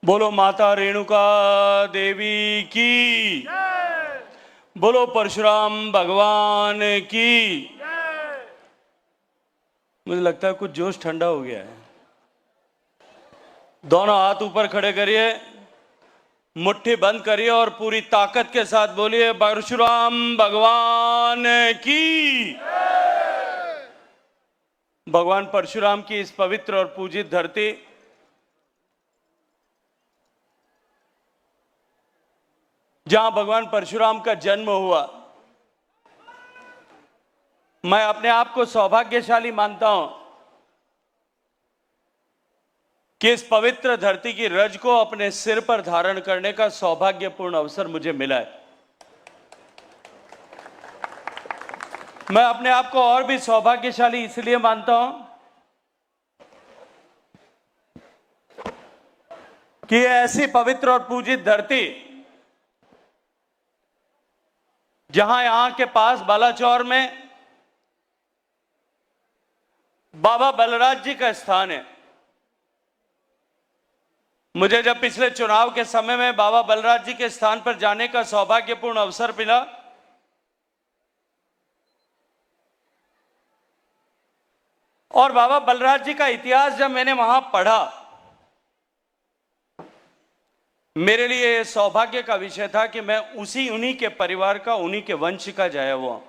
बोलो माता रेणुका देवी की, बोलो परशुराम भगवान की। मुझे लगता है कुछ जोश ठंडा हो गया है। दोनों हाथ ऊपर खड़े करिए, मुट्ठी बंद करिए और पूरी ताकत के साथ बोलिए परशुराम भगवान की। भगवान परशुराम की इस पवित्र और पूजित धरती, जहां भगवान परशुराम का जन्म हुआ, मैं अपने आप को सौभाग्यशाली मानता हूं कि इस पवित्र धरती की रज को अपने सिर पर धारण करने का सौभाग्यपूर्ण अवसर मुझे मिला है। मैं अपने आप को और भी सौभाग्यशाली इसलिए मानता हूं कि ऐसी पवित्र और पूजित धरती, जहां यहां के पास बालाचौर में बाबा बलराज जी का स्थान है। मुझे जब पिछले चुनाव के समय में बाबा बलराज जी के स्थान पर जाने का सौभाग्यपूर्ण अवसर मिला, और बाबा बलराज जी का इतिहास जब मैंने वहां पढ़ा, मेरे लिए यह सौभाग्य का विषय था कि मैं उन्हीं के परिवार का, उन्हीं के वंश का जाया हुआ।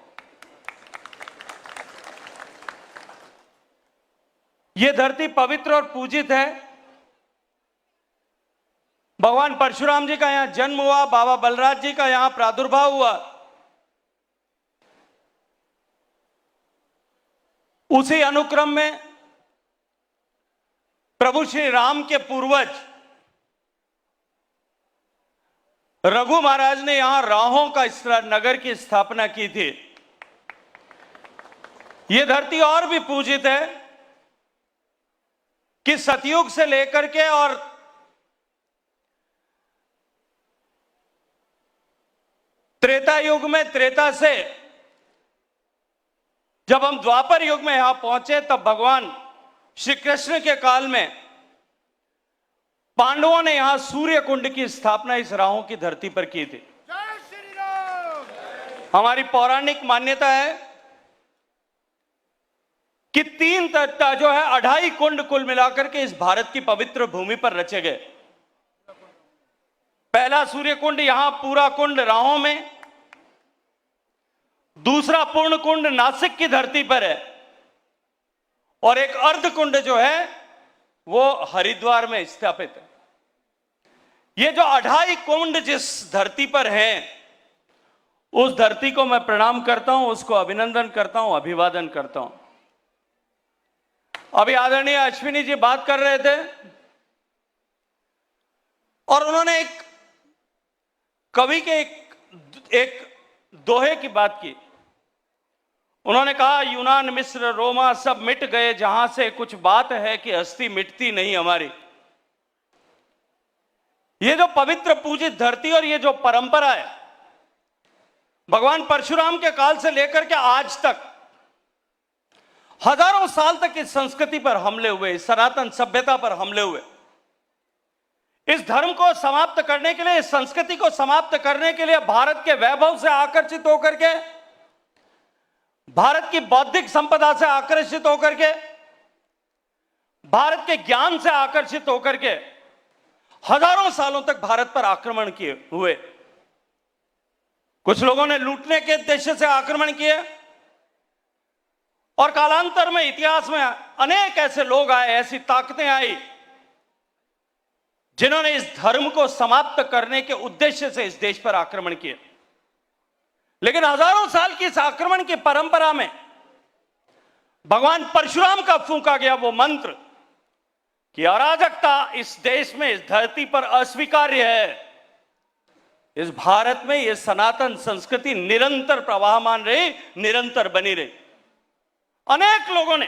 यह धरती पवित्र और पूजित है। भगवान परशुराम जी का यहां जन्म हुआ, बाबा बलराज जी का यहां प्रादुर्भाव हुआ। उसी अनुक्रम में प्रभु श्री राम के पूर्वज रघु महाराज ने यहां राहों का नगर की स्थापना की थी। यह धरती और भी पूजित है कि सतयुग से लेकर के और त्रेता युग में, त्रेता से जब हम द्वापर युग में यहां पहुंचे, तब भगवान श्री कृष्ण के काल में पांडवों ने यहां सूर्य कुंड की स्थापना इस राहों की धरती पर की थी। हमारी पौराणिक मान्यता है कि 3 तत्व जो है 2.5 कुंड कुल मिलाकर के इस भारत की पवित्र भूमि पर रचे गए। पहला सूर्य कुंड यहां पूरा कुंड राहों में, दूसरा पूर्ण कुंड नासिक की धरती पर है, और एक अर्ध कुंड जो है वो हरिद्वार में स्थापित है। ये जो 2.5 कुंड जिस धरती पर हैं, उस धरती को मैं प्रणाम करता हूं, उसको अभिनंदन करता हूं, अभिवादन करता हूं। अभी आदरणीय अश्विनी जी बात कर रहे थे और उन्होंने एक कवि के एक दोहे की बात की। उन्होंने कहा, यूनान मिस्र रोमा सब मिट गए जहां से, कुछ बात है कि हस्ती मिटती नहीं हमारी। ये जो पवित्र पूजित धरती और ये जो परंपरा है, भगवान परशुराम के काल से लेकर के आज तक हजारों साल तक इस संस्कृति पर हमले हुए, इस सनातन सभ्यता पर हमले हुए। इस धर्म को समाप्त करने के लिए, इस संस्कृति को समाप्त करने के लिए भारत के वैभव से आकर्षित होकर के, भारत की बौद्धिक संपदा से आकर्षित होकर के, भारत के ज्ञान से आकर्षित होकर के हजारों सालों तक भारत पर आक्रमण किए हुए। कुछ लोगों ने लूटने के उद्देश्य से आक्रमण किए और कालांतर में इतिहास में अनेक ऐसे लोग आए, ऐसी ताकतें आई जिन्होंने इस धर्म को समाप्त करने के उद्देश्य से इस देश पर आक्रमण किए। लेकिन हजारों साल की इस आक्रमण की परंपरा में भगवान परशुराम का फूंका गया वो मंत्र कि अराजकता इस देश में, इस धरती पर अस्वीकार्य है। इस भारत में यह सनातन संस्कृति निरंतर प्रवाहमान रही, निरंतर बनी रही। अनेक लोगों ने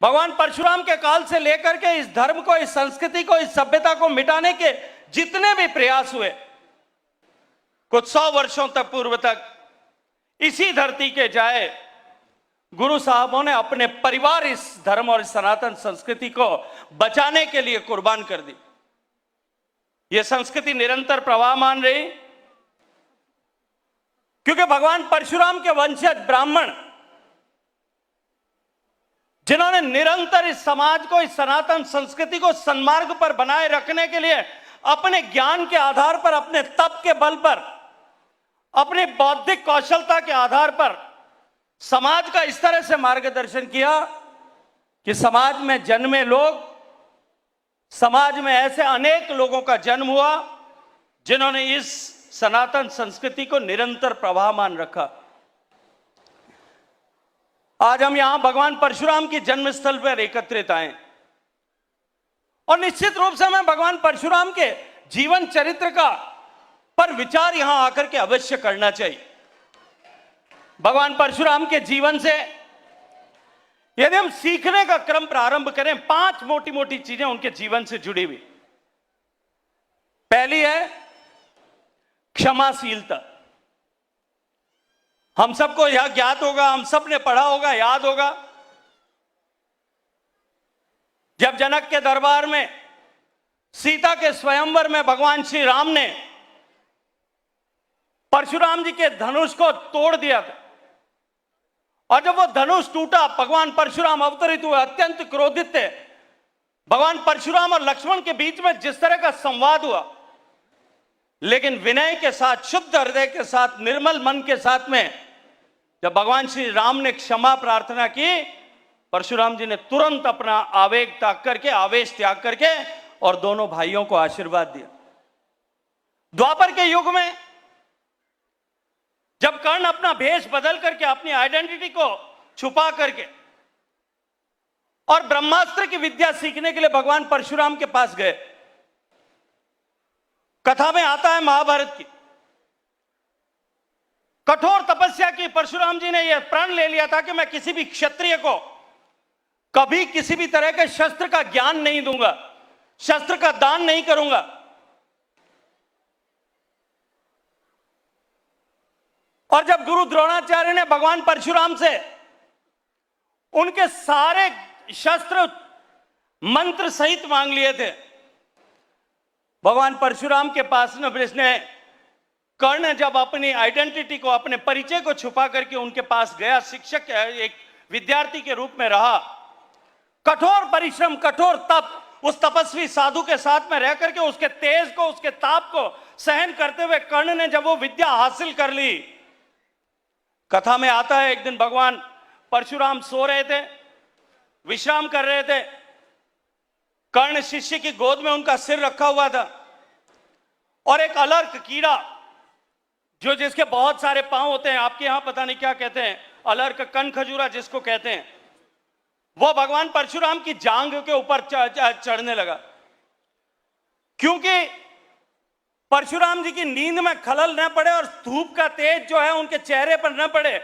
भगवान परशुराम के काल से लेकर के इस धर्म को, इस संस्कृति को, इस सभ्यता को मिटाने के जितने भी प्रयास हुए, कुछ 100 वर्षों तक पूर्व तक इसी धरती के जाए गुरु साहबों ने अपने परिवार इस धर्म और इस सनातन संस्कृति को बचाने के लिए कुर्बान कर दी। यह संस्कृति निरंतर प्रवाहमान रही क्योंकि भगवान परशुराम के वंशज ब्राह्मण, जिन्होंने निरंतर इस समाज को, इस सनातन संस्कृति को सन्मार्ग पर बनाए रखने के लिए अपने ज्ञान के आधार पर, अपने तप के बल पर, अपनी बौद्धिक कौशलता के आधार पर समाज का इस तरह से मार्गदर्शन किया कि समाज में जन्मे लोग, समाज में ऐसे अनेक लोगों का जन्म हुआ जिन्होंने इस सनातन संस्कृति को निरंतर प्रवाहमान रखा। आज हम यहां भगवान परशुराम की जन्मस्थल पर एकत्रित आए और निश्चित रूप से हमें भगवान परशुराम के जीवन चरित्र का पर विचार यहां आकर के अवश्य करना चाहिए। भगवान परशुराम के जीवन से यदि हम सीखने का क्रम प्रारंभ करें, 5 मोटी मोटी चीजें उनके जीवन से जुड़ी हुई। पहली है क्षमाशीलता। हम सबको यह ज्ञात होगा, हम सब ने पढ़ा होगा, याद होगा, जब जनक के दरबार में सीता के स्वयंवर में भगवान श्री राम ने परशुराम जी के धनुष को तोड़ दिया था और जब वो धनुष टूटा, भगवान परशुराम अवतरित हुए, अत्यंत क्रोधित थे। भगवान परशुराम और लक्ष्मण के बीच में जिस तरह का संवाद हुआ, लेकिन विनय के साथ, शुद्ध हृदय के साथ, निर्मल मन के साथ में जब भगवान श्री राम ने क्षमा प्रार्थना की, परशुराम जी ने तुरंत अपना आवेग त्याग करके, आवेश त्याग करके और दोनों भाइयों को आशीर्वाद दिया। द्वापर के युग में जब कर्ण अपना भेष बदल करके, अपनी आइडेंटिटी को छुपा करके और ब्रह्मास्त्र की विद्या सीखने के लिए भगवान परशुराम के पास गए, कथा में आता है महाभारत की, कठोर तपस्या की परशुराम जी ने यह प्रण ले लिया था कि मैं किसी भी क्षत्रिय को कभी किसी भी तरह के शस्त्र का ज्ञान नहीं दूंगा, शस्त्र का दान नहीं करूंगा। और जब गुरु द्रोणाचार्य ने भगवान परशुराम से उनके सारे शस्त्र मंत्र सहित मांग लिए थे, भगवान परशुराम के पास ने कर्ण जब अपनी आइडेंटिटी को, अपने परिचय को छुपा करके उनके पास गया, शिक्षक एक विद्यार्थी के रूप में रहा, कठोर परिश्रम, कठोर तप, उस तपस्वी साधु के साथ में रह करके उसके तेज को, उसके ताप को सहन करते हुए कर्ण ने जब वो विद्या हासिल कर ली, कथा में आता है एक दिन भगवान परशुराम सो रहे थे, विश्राम कर रहे थे, कर्ण शिष्य की गोद में उनका सिर रखा हुआ था और एक अलर्क कीड़ा, जो जिसके बहुत सारे पांव होते हैं, आपके यहां पता नहीं क्या कहते हैं, अलर्क, कन खजूरा जिसको कहते हैं, वो भगवान परशुराम की जांग के ऊपर चढ़ने लगा। क्योंकि परशुराम जी की नींद में खलल न पड़े और धूप का तेज जो है उनके चेहरे पर न पड़े,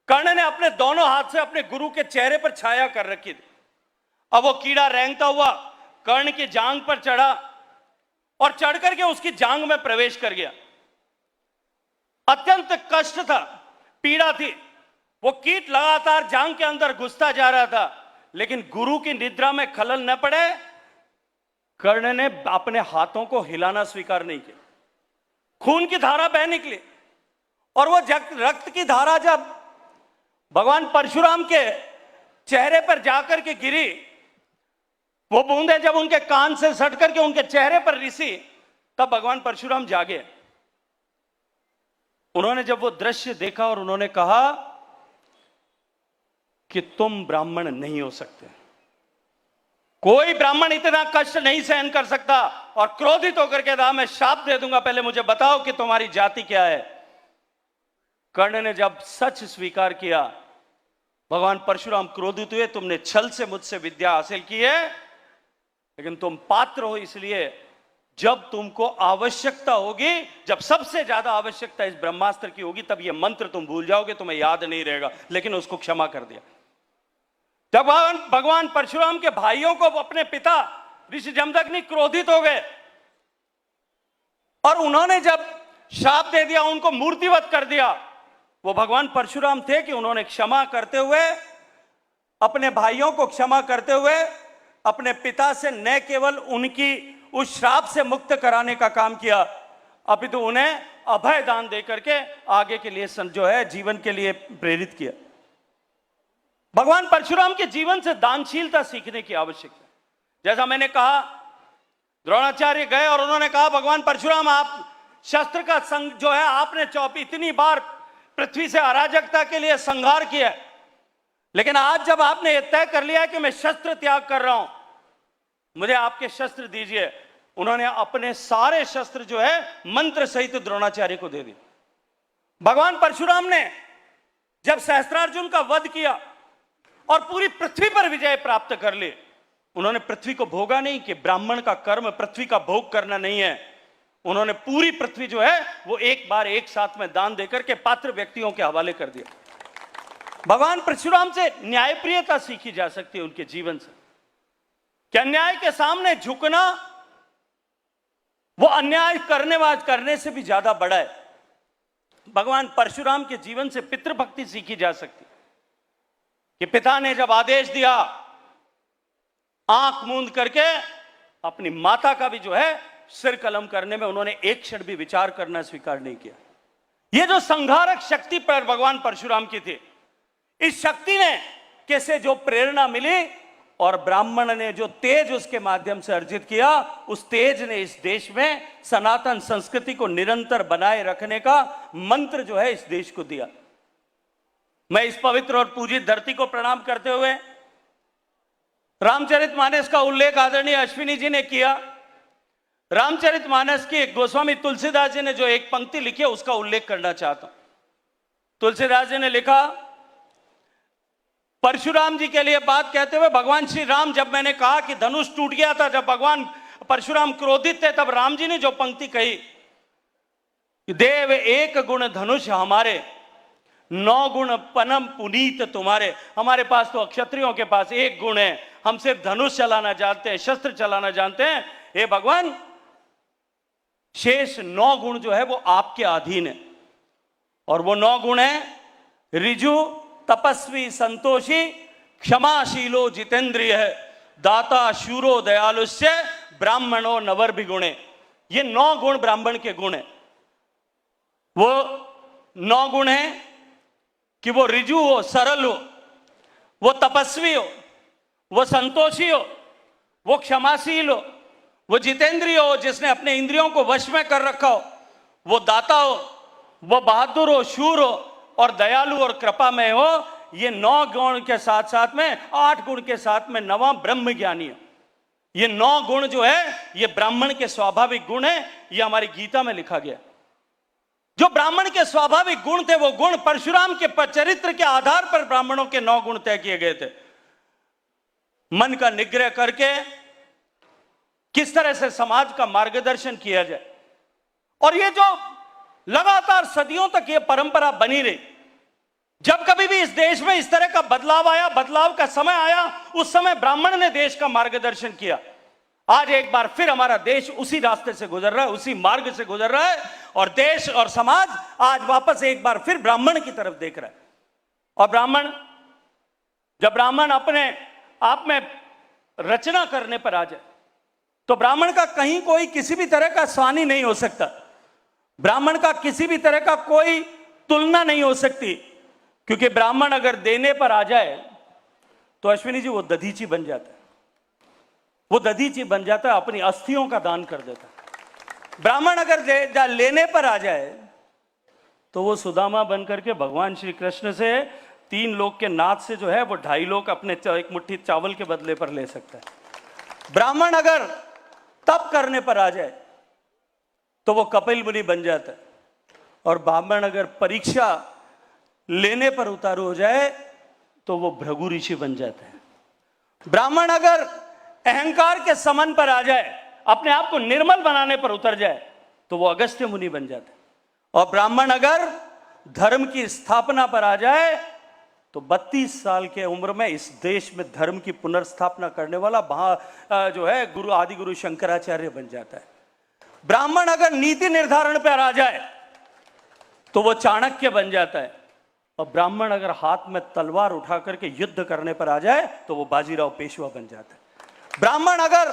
कर्ण ने अपने दोनों हाथ से अपने गुरु के चेहरे पर छाया कर रखी थी। अब वो कीड़ा रेंगता हुआ कर्ण की जांग पर चढ़ा और चढ़ करके उसकी जांग में प्रवेश कर गया। अत्यंत कष्ट था, पीड़ा थी, वो कीट लगातार जांग के अंदर घुसता जा रहा था, लेकिन गुरु की निद्रा में खलल न पड़े, कर्ण ने अपने हाथों को हिलाना स्वीकार नहीं किया। खून की धारा बह निकली और वो रक्त की धारा जब भगवान परशुराम के चेहरे पर जाकर के गिरी, वो बूंदे जब उनके कान से सट करके उनके चेहरे पर रिसी, तब भगवान परशुराम जागे। उन्होंने जब वो दृश्य देखा और उन्होंने कहा कि तुम ब्राह्मण नहीं हो सकते, कोई ब्राह्मण इतना कष्ट नहीं सहन कर सकता, और क्रोधित होकर के कहा मैं शाप दे दूंगा, पहले मुझे बताओ कि तुम्हारी जाति क्या है। कर्ण ने जब सच स्वीकार किया, भगवान परशुराम क्रोधित हुए, तुमने छल से मुझसे विद्या हासिल की है, लेकिन तुम पात्र हो इसलिए जब तुमको आवश्यकता होगी, जब सबसे ज्यादा आवश्यकता इस ब्रह्मास्त्र की होगी, तब ये मंत्र तुम भूल जाओगे, तुम्हें याद नहीं रहेगा। लेकिन उसको क्षमा कर दिया। जब भगवान परशुराम के भाइयों को अपने पिता ऋषि जमदग्नि क्रोधित हो गए और उन्होंने जब शाप दे दिया, उनको मूर्तिवत कर दिया, वो भगवान परशुराम थे कि उन्होंने क्षमा करते हुए, अपने भाइयों को क्षमा करते हुए, अपने पिता से न केवल उनकी उस श्राप से मुक्त कराने का काम किया, अपितु उन्हें अभय दान देकर के आगे के लिए जो है जीवन के लिए प्रेरित किया। भगवान परशुराम के जीवन से दानशीलता सीखने की आवश्यकता है। जैसा मैंने कहा, द्रोणाचार्य गए और उन्होंने कहा भगवान परशुराम, आप शस्त्र का संग जो है आपने इतनी बार पृथ्वी से अराजकता के लिए संहार किया, लेकिन आज जब आपने यह तय कर लिया है कि मैं शस्त्र त्याग कर रहा हूं, मुझे आपके शस्त्र दीजिए। उन्होंने अपने सारे शस्त्र जो है मंत्र सहित द्रोणाचार्य को दे दिए। भगवान परशुराम ने जब सहस्त्रार्जुन का वध किया और पूरी पृथ्वी पर विजय प्राप्त कर ली, उन्होंने पृथ्वी को भोगा नहीं, कि ब्राह्मण का कर्म पृथ्वी का भोग करना नहीं है। उन्होंने पूरी पृथ्वी जो है वो एक बार एक साथ में दान देकर के पात्र व्यक्तियों के हवाले कर दिया। भगवान परशुराम से न्यायप्रियता सीखी जा सकती है उनके जीवन से, कि अन्याय के सामने झुकना वो अन्याय करने से भी ज्यादा बड़ा है। भगवान परशुराम के जीवन से पितृभक्ति सीखी जा सकती है, कि पिता ने जब आदेश दिया, आंख मूंद करके अपनी माता का भी जो है सिर कलम करने में उन्होंने एक क्षण भी विचार करना स्वीकार नहीं किया। यह जो संहारक शक्ति पर भगवान परशुराम की थी, इस शक्ति ने कैसे जो प्रेरणा मिली और ब्राह्मण ने जो तेज उसके माध्यम से अर्जित किया, उस तेज ने इस देश में सनातन संस्कृति को निरंतर बनाए रखने का मंत्र जो है इस देश को दिया। मैं इस पवित्र और पूजित धरती को प्रणाम करते हुए रामचरितमानस का उल्लेख आदरणीय अश्विनी जी ने किया। रामचरितमानस की गोस्वामी तुलसीदास जी ने जो एक पंक्ति लिखी है उसका उल्लेख करना चाहता हूं। तुलसीदास जी ने लिखा, परशुराम जी के लिए बात कहते हुए, भगवान श्री राम, जब मैंने कहा कि धनुष टूट गया था, जब भगवान परशुराम क्रोधित थे, तब राम जी ने जो पंक्ति कही, देव एक गुण धनुष हमारे, 9 गुण पनम पुनीत तुम्हारे। हमारे पास तो क्षत्रियों के पास 1 गुण है, हम सिर्फ धनुष चलाना जानते हैं, शस्त्र चलाना जानते हैं। हे भगवान, शेष 9 गुण जो है वो आपके अधीन है, और वो 9 गुण है ऋजु, तपस्वी, संतोषी, क्षमाशीलो, जितेंद्रिय, दाता, शूरो, दयालुष्य, ब्राह्मणो, नवर्भिगुणे। ये 9 गुण ब्राह्मण के गुण है। वो 9 गुण है कि वो ऋजु हो, सरल हो, वो तपस्वी हो, वो संतोषी हो, वो क्षमाशील हो, वो जितेंद्रिय हो, जिसने अपने इंद्रियों को वश में कर रखा हो, वो दाता हो, वो बहादुर हो, शूर हो, और दयालु और कृपामय हो। ये 9 गुण के साथ साथ में 8 गुण के साथ में 9वां ब्रह्म ज्ञानी है। ये 9 गुण जो है ये ब्राह्मण के स्वाभाविक गुण है। ये हमारी गीता में लिखा गया। जो ब्राह्मण के स्वाभाविक गुण थे वो गुण परशुराम के चरित्र के आधार पर ब्राह्मणों के 9 गुण तय किए गए थे। मन का निग्रह करके किस तरह से समाज का मार्गदर्शन किया जाए, और ये जो लगातार सदियों तक ये परंपरा बनी रही। जब कभी भी इस देश में इस तरह का बदलाव आया, बदलाव का समय आया, उस समय ब्राह्मण ने देश का मार्गदर्शन किया। आज एक बार फिर हमारा देश उसी रास्ते से गुजर रहा है, उसी मार्ग से गुजर रहा है, और देश और समाज आज वापस एक बार फिर ब्राह्मण की तरफ देख रहा है। और जब ब्राह्मण अपने आप में रचना करने पर आ जाए तो ब्राह्मण का कहीं कोई किसी भी तरह का स्वानी नहीं हो सकता। ब्राह्मण का किसी भी तरह का कोई तुलना नहीं हो सकती, क्योंकि ब्राह्मण अगर देने पर आ जाए तो अश्विनी जी वो दधीची बन जाता है। वो दधीची बन जाता है, अपनी अस्थियों का दान कर देता है। ब्राह्मण अगर लेने पर आ जाए तो वो सुदामा बन करके भगवान श्री कृष्ण से 3 लोग के नाथ से जो है वो 2.5 लोग अपने एक मुट्ठी चावल के बदले पर ले सकता है। ब्राह्मण अगर तप करने पर आ जाए तो वो कपिल मुनि बन जाता है, और ब्राह्मण अगर परीक्षा लेने पर उतारू हो जाए तो वो भृगु ऋषि बन जाता है। ब्राह्मण अगर अहंकार के समन पर आ जाए, अपने आप को निर्मल बनाने पर उतर जाए तो वो अगस्त्य मुनि बन जाता है। और ब्राह्मण अगर धर्म की स्थापना पर आ जाए तो 32 साल के उम्र में इस देश में धर्म की पुनर्स्थापना करने वाला जो है गुरु आदि गुरु शंकराचार्य बन जाता है। ब्राह्मण अगर नीति निर्धारण पर आ जाए तो वो चाणक्य बन जाता है, और ब्राह्मण अगर हाथ में तलवार उठा करके युद्ध करने पर आ जाए तो वो बाजीराव पेशवा बन जाता है। ब्राह्मण अगर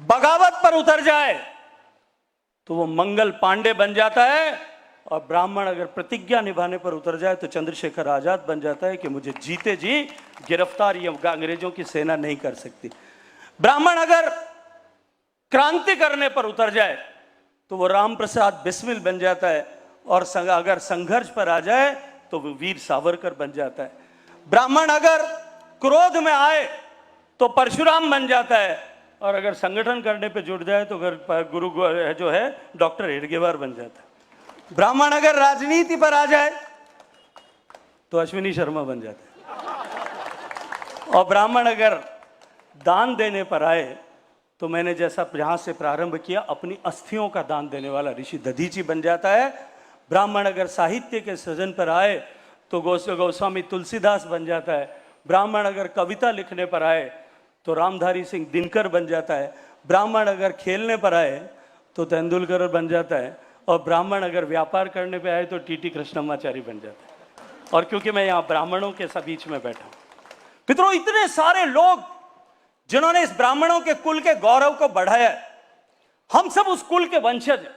बगावत पर उतर जाए तो वो मंगल पांडे बन जाता है, और ब्राह्मण अगर प्रतिज्ञा निभाने पर उतर जाए तो चंद्रशेखर आजाद बन जाता है कि मुझे जीते जी गिरफ्तार ये अंग्रेजों की सेना नहीं कर सकती। ब्राह्मण अगर क्रांति करने पर उतर जाए तो वो राम प्रसाद बिस्मिल बन जाता है, और अगर संघर्ष पर आ जाए तो वो वीर सावरकर बन जाता है। ब्राह्मण अगर क्रोध में आए तो परशुराम बन जाता है, और अगर संगठन करने पे जुट जाए तो गुरु जो है डॉक्टर हेडगेवार बन जाता है। ब्राह्मण अगर राजनीति पर आ जाए तो अश्विनी शर्मा बन जाता है, और ब्राह्मण अगर दान देने पर आए तो मैंने जैसा जहां से प्रारंभ किया अपनी अस्थियों का दान देने वाला ऋषि दधीची बन जाता है। ब्राह्मण अगर साहित्य के सृजन पर आए तो गोस्वामी तुलसीदास बन जाता है। ब्राह्मण अगर कविता लिखने पर आए तो रामधारी सिंह दिनकर बन जाता है। ब्राह्मण अगर खेलने पर आए तो तेंदुलकर बन जाता है, और ब्राह्मण अगर व्यापार करने पर आए तो टीटी कृष्णमाचारी बन जाता है। और क्योंकि मैं यहाँ ब्राह्मणों के बीच में बैठा हूं, मित्रों, इतने सारे लोग जिन्होंने इस ब्राह्मणों के कुल के गौरव को बढ़ाया, हम सब उस कुल के वंशज हैं।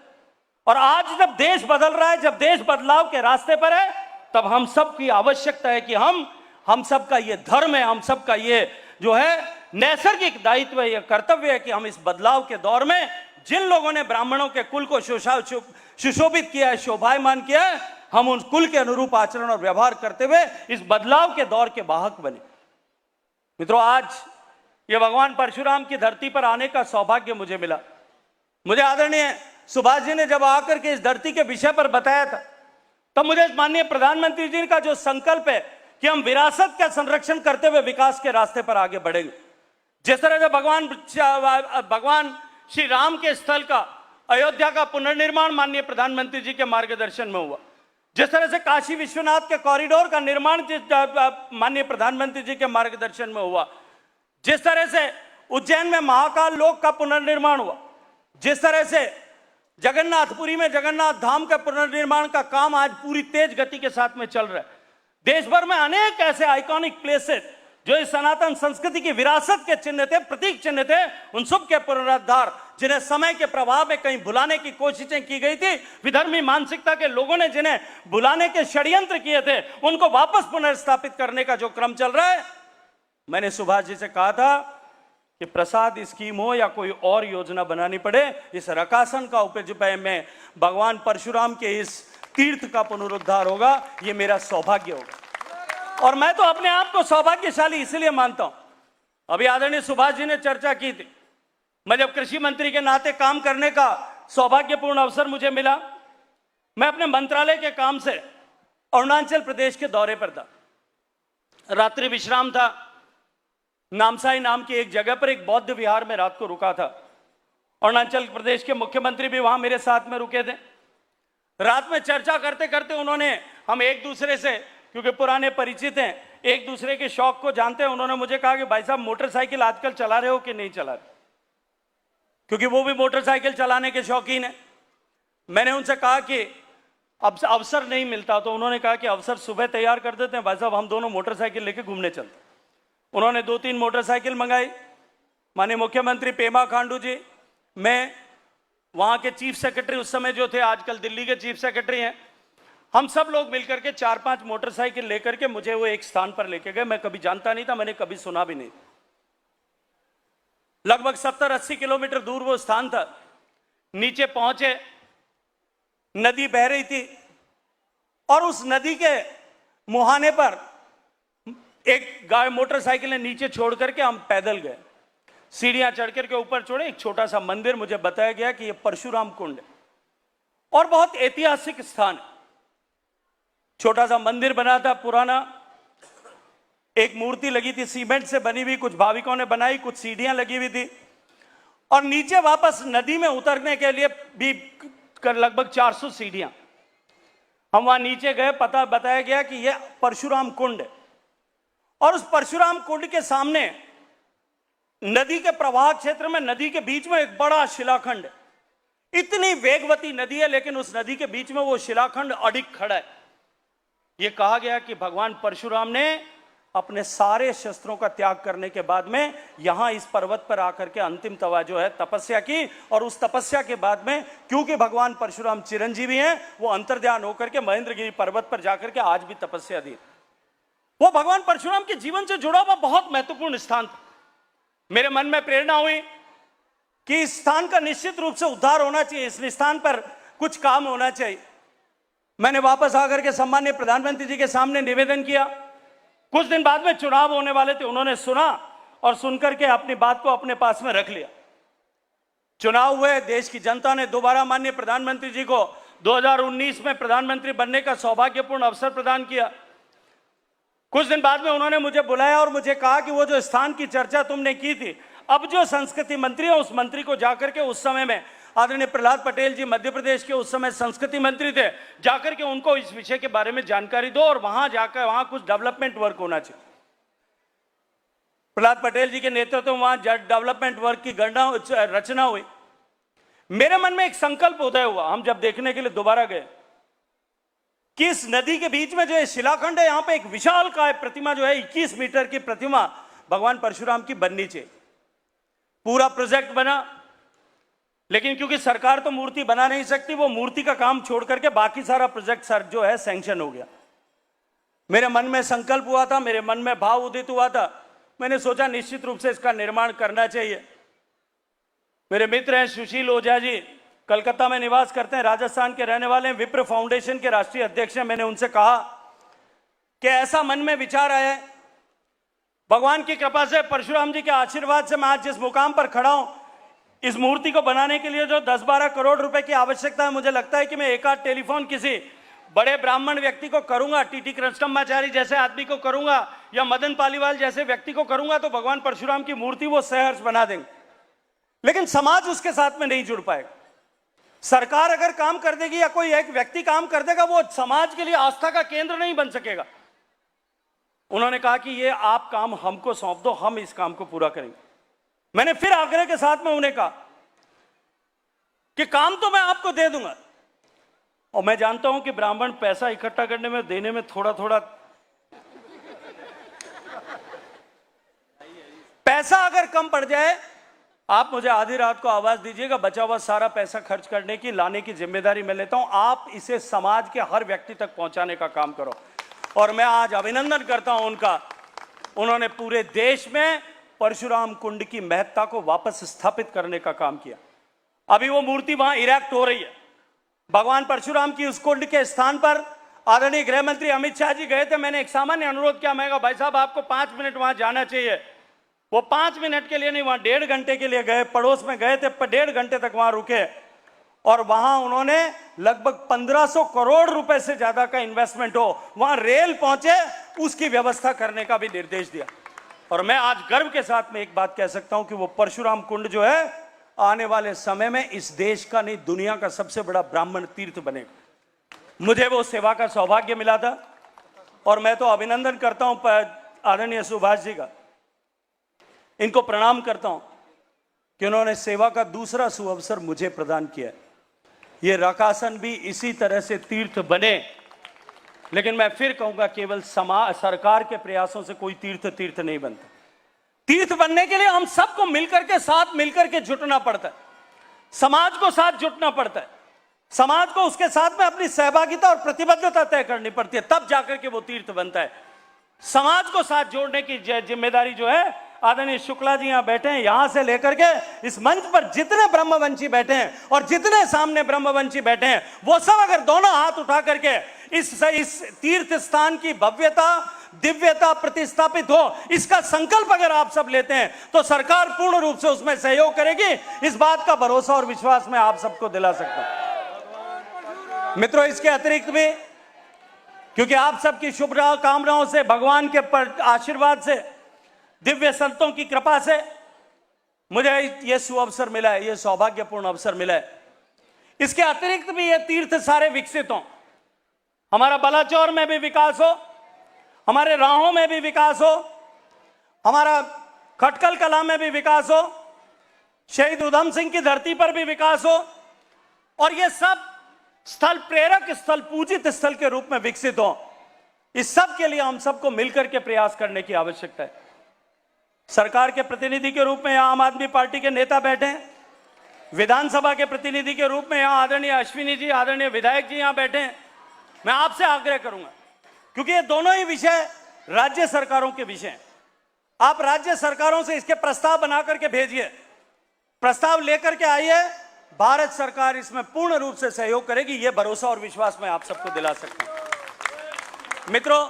और आज जब देश बदल रहा है, जब देश बदलाव के रास्ते पर है, तब हम सब की आवश्यकता है कि हम सब का ये धर्म है, हम सब का ये जो है नैसर्गिक दायित्व है, ये कर्तव्य है कि हम इस बदलाव के दौर में जिन लोगों ने ब्राह्मणों के कुल को सुशोभित किया है, शोभायमान किया है, हम उन कुल के अनुरूप आचरण और व्यवहार करते हुए इस बदलाव के दौर के वाहक बने। मित्रों, आज ये भगवान परशुराम की धरती पर आने का सौभाग्य मुझे मिला। मुझे आदरणीय सुभाष जी ने जब आकर के इस धरती के विषय पर बताया था, तब मुझे माननीय प्रधानमंत्री जी का जो संकल्प है कि हम विरासत का संरक्षण करते हुए विकास के रास्ते पर आगे बढ़ेंगे। जिस तरह से भगवान श्री राम के स्थल का, अयोध्या का पुनर्निर्माण माननीय प्रधानमंत्री जी के मार्गदर्शन में हुआ, जिस तरह से काशी विश्वनाथ के कॉरिडोर का निर्माण माननीय प्रधानमंत्री जी के मार्गदर्शन में हुआ, जिस तरह से उज्जैन में महाकाल लोक का पुनर्निर्माण हुआ, जिस तरह से जगन्नाथपुरी में जगन्नाथ धाम का पुनर्निर्माण का काम आज पूरी तेज गति के साथ में चल रहा है। देश भर में अनेक ऐसे आइकॉनिक प्लेसेस जो इस सनातन संस्कृति की विरासत के चिन्ह थे, प्रतीक चिन्ह थे, उन सब के पुनरुद्धार, जिन्हें समय के प्रभाव में कहीं भुलाने की कोशिशें की गई थी, विधर्मी मानसिकता के लोगों ने जिन्हें भुलाने के षड्यंत्र किए थे, उनको वापस पुनर्स्थापित करने का जो क्रम चल रहा है। मैंने सुभाष जी से कहा था कि प्रसाद स्कीम हो या कोई और योजना बनानी पड़े, इस रकासन का उपयोग में भगवान परशुराम के इस तीर्थ का पुनरुद्धार होगा, ये मेरा सौभाग्य होगा। और मैं तो अपने आप को सौभाग्यशाली इसलिए मानता हूं, अभी आदरणीय सुभाष जी ने चर्चा की थी, मैं जब कृषि मंत्री के नाते काम करने का सौभाग्यपूर्ण अवसर मुझे मिला, मैं अपने मंत्रालय के काम से अरुणाचल प्रदेश के दौरे पर था। रात्रि विश्राम था, नामसाई नाम की एक जगह पर एक बौद्ध विहार में रात को रुका था। अरुणाचल प्रदेश के मुख्यमंत्री भी वहां मेरे साथ में रुके थे। रात में चर्चा करते करते उन्होंने, हम एक दूसरे से क्योंकि पुराने परिचित हैं, एक दूसरे के शौक को जानते हैं, उन्होंने मुझे कहा कि भाई साहब मोटरसाइकिल आजकल चला रहे हो कि नहीं चला रहे, क्योंकि वो भी मोटरसाइकिल चलाने के शौकीन है। मैंने उनसे कहा कि अब अवसर नहीं मिलता, तो उन्होंने कहा कि अवसर सुबह तैयार कर देते हैं भाई साहब, हम दोनों मोटरसाइकिल लेके घूमने चलते। उन्होंने 2-3 मोटरसाइकिल मंगाई। माननीय मुख्यमंत्री पेमा खांडू जी, मैं, वहां के चीफ सेक्रेटरी उस समय जो थे, आजकल दिल्ली के चीफ सेक्रेटरी हैं, हम सब लोग मिलकर के 4-5 मोटरसाइकिल लेकर के मुझे वो एक स्थान पर लेके गए। मैं कभी जानता नहीं था, मैंने कभी सुना भी नहीं। लगभग 70-80 किलोमीटर दूर वो स्थान था। नीचे पहुंचे, नदी बह रही थी और उस नदी के मुहाने पर एक गाय मोटरसाइकिल ने नीचे छोड़ करके हम पैदल गए। सीढ़ियां चढ़ करके ऊपर चढ़े, एक छोटा सा मंदिर, मुझे बताया गया कि यह परशुराम कुंड है और बहुत ऐतिहासिक स्थान है। छोटा सा मंदिर बना था पुराना, एक मूर्ति लगी थी सीमेंट से बनी हुई, कुछ भाविकों ने बनाई, कुछ सीढ़ियां लगी हुई थी और नीचे वापस नदी में उतरने के लिए भी लगभग 400 सीढ़ियां। हम वहां नीचे गए, पता बताया गया कि यह परशुराम कुंड है और उस परशुराम कुंड के सामने नदी के प्रवाह क्षेत्र में, नदी के बीच में एक बड़ा शिलाखंड है। इतनी वेगवती नदी है, लेकिन उस नदी के बीच में वो शिलाखंड अडिग खड़ा है। यह कहा गया कि भगवान परशुराम ने अपने सारे शस्त्रों का त्याग करने के बाद में यहां इस पर्वत पर आकर के अंतिम तवा जो है तपस्या की, और उस तपस्या के बाद में, क्योंकि भगवान परशुराम चिरंजीवी हैं, वो अंतर्ध्यान होकर के महेंद्रगिरी पर्वत पर जाकर के आज भी तपस्या दी। वो भगवान परशुराम के जीवन से जुड़ा हुआ बहुत महत्वपूर्ण स्थान था। मेरे मन में प्रेरणा हुई कि इस स्थान का निश्चित रूप से उद्धार होना चाहिए, इस स्थान पर कुछ काम होना चाहिए। मैंने वापस आकर के सम्माननीय प्रधानमंत्री जी के सामने निवेदन किया। कुछ दिन बाद में चुनाव होने वाले थे, उन्होंने सुना और सुनकर के अपनी बात को अपने पास में रख लिया। चुनाव हुए, देश की जनता ने दोबारा माननीय प्रधानमंत्री जी को 2019 में प्रधानमंत्री बनने का सौभाग्यपूर्ण अवसर प्रदान किया। कुछ दिन बाद में उन्होंने मुझे बुलाया और मुझे कहा कि वो जो स्थान की चर्चा तुमने की थी, अब जो संस्कृति मंत्री है, उस मंत्री को जाकर के, उस समय में आदरणीय प्रहलाद पटेल जी मध्य प्रदेश के उस समय संस्कृति मंत्री थे, जाकर के उनको इस विषय के बारे में जानकारी दो और वहां जाकर वहां कुछ डेवलपमेंट वर्क होना चाहिए। प्रहलाद पटेल जी के नेतृत्व में वहां डेवलपमेंट वर्क की रचना हुई। मेरे मन में एक संकल्प उदय हुआ, हम जब देखने के लिए दोबारा गए, कि इस नदी के बीच में जो है शिलाखंड है, यहां पे एक विशाल काय प्रतिमा जो है 21 मीटर की प्रतिमा भगवान परशुराम की बननी चाहिए। पूरा प्रोजेक्ट बना, लेकिन क्योंकि सरकार तो मूर्ति बना नहीं सकती, वो मूर्ति का काम छोड़ करके बाकी सारा प्रोजेक्ट सर जो है सैंक्शन हो गया। मेरे मन में संकल्प हुआ था, मेरे मन में भाव उदित हुआ था, मैंने सोचा निश्चित रूप से इसका निर्माण करना चाहिए। मेरे मित्र हैं सुशील ओझा जी, कलकत्ता में निवास करते हैं, राजस्थान के रहने वाले हैं, विप्र फाउंडेशन के राष्ट्रीय अध्यक्ष हैं। मैंने उनसे कहा कि ऐसा मन में विचार आया है, भगवान की कृपा से, परशुराम जी के आशीर्वाद से मैं आज जिस मुकाम पर खड़ा हूं, इस मूर्ति को बनाने के लिए जो 10-12 करोड़ रुपए की आवश्यकता है, मुझे लगता है कि मैं एक आध टेलीफोन किसी बड़े ब्राह्मण व्यक्ति को करूंगा, टीटी कृष्णमाचारी जैसे आदमी को करूंगा या मदन पालीवाल जैसे व्यक्ति को करूंगा, तो भगवान परशुराम की मूर्ति वो सहर्ष बना देंगे। लेकिन समाज उसके साथ में नहीं जुड़ पाएगा। सरकार अगर काम कर देगी या कोई एक व्यक्ति काम कर देगा, वो समाज के लिए आस्था का केंद्र नहीं बन सकेगा। उन्होंने कहा कि ये आप काम हमको सौंप दो, हम इस काम को पूरा करेंगे। मैंने फिर आग्रह के साथ में उन्हें कहा कि काम तो मैं आपको दे दूंगा, और मैं जानता हूं कि ब्राह्मण पैसा इकट्ठा करने में, देने में थोड़ा थोड़ा, पैसा अगर कम पड़ जाए आप मुझे आधी रात को आवाज दीजिएगा, बचा हुआ सारा पैसा खर्च करने की, लाने की जिम्मेदारी मैं लेता हूं। आप इसे समाज के हर व्यक्ति तक पहुंचाने का काम करो। और मैं आज अभिनंदन करता हूं उनका, उन्होंने पूरे देश में परशुराम कुंड की महत्ता को वापस स्थापित करने का काम किया। अभी वो मूर्ति वहां इरेक्ट हो रही है, भगवान परशुराम की उस कुंड के स्थान पर आदरणीय गृह मंत्री अमित शाह जी गए थे। मैंने एक सामान्य अनुरोध किया, मैं कहा भाई साहब आपको 5 मिनट वहां जाना चाहिए। वो 5 मिनट के लिए नहीं, वहां 1.5 घंटे के लिए गए, पड़ोस में गए थे, 1.5 घंटे तक वहां रुके, और वहां उन्होंने लगभग 1500 करोड़ रुपए से ज्यादा का इन्वेस्टमेंट हो, वहां रेल पहुंचे, उसकी व्यवस्था करने का भी निर्देश दिया। और मैं आज गर्व के साथ में एक बात कह सकता हूं कि वो परशुराम कुंड जो है आने वाले समय में इस देश का नहीं, दुनिया का सबसे बड़ा ब्राह्मण तीर्थ बनेगा। मुझे वो सेवा का सौभाग्य मिला था, और मैं तो अभिनंदन करता हूं आदरणीय सुभाष जी का, इनको प्रणाम करता हूं कि उन्होंने सेवा का दूसरा सुअवसर मुझे प्रदान किया। ये रकासन भी इसी तरह से तीर्थ बने, लेकिन मैं फिर कहूंगा केवल सरकार के प्रयासों से कोई तीर्थ नहीं बनता। तीर्थ बनने के लिए हम सबको मिलकर के, साथ मिलकर के जुटना पड़ता है, समाज को साथ जुटना पड़ता है, समाज को उसके साथ में अपनी सहभागिता और प्रतिबद्धता तय करनी पड़ती है, तब जाकर के वो तीर्थ बनता है। समाज को साथ जोड़ने की जिम्मेदारी जो है, आदरणीय शुक्ला जी यहां बैठे हैं, यहां से लेकर के इस मंच पर जितने ब्रह्मवंशी बैठे हैं और जितने सामने ब्रह्मवंशी बैठे हैं, वो सब अगर दोनों हाथ उठा करके इस तीर्थ स्थान की भव्यता, दिव्यता प्रतिस्थापित हो, इसका संकल्प अगर आप सब लेते हैं, तो सरकार पूर्ण रूप से उसमें सहयोग करेगी। इस बात का भरोसा और विश्वास मैं आप सबको दिला सकता हूं। मित्रों, इसके अतिरिक्त भी, क्योंकि आप सबकी शुभ कामनाओं से, भगवान के आशीर्वाद से, दिव्य संतों की कृपा से मुझे यह सुअवसर मिला है, यह सौभाग्यपूर्ण अवसर मिला है। इसके अतिरिक्त भी ये तीर्थ सारे विकसित हों, हमारा बलाचौर में भी विकास हो, हमारे राहों में भी विकास हो, हमारा खटकल कला में भी विकास हो, शहीद उधम सिंह की धरती पर भी विकास हो, और ये सब स्थल प्रेरक स्थल, पूजित स्थल के रूप में विकसित हो। इस सब के लिए हम सबको मिलकर के प्रयास करने की आवश्यकता है। सरकार के प्रतिनिधि के रूप में यहां आम आदमी पार्टी के नेता बैठे हैं, विधानसभा के प्रतिनिधि के रूप में यहां आदरणीय अश्विनी जी, आदरणीय विधायक जी यहां बैठे हैं। मैं आपसे आग्रह करूंगा, क्योंकि ये दोनों ही विषय राज्य सरकारों के विषय हैं, आप राज्य सरकारों से इसके प्रस्ताव बना करके भेजिए, प्रस्ताव लेकर के आइए, भारत सरकार इसमें पूर्ण रूप से सहयोग करेगी। यह भरोसा और विश्वास मैं आप सबको दिला सकता हूं। मित्रों,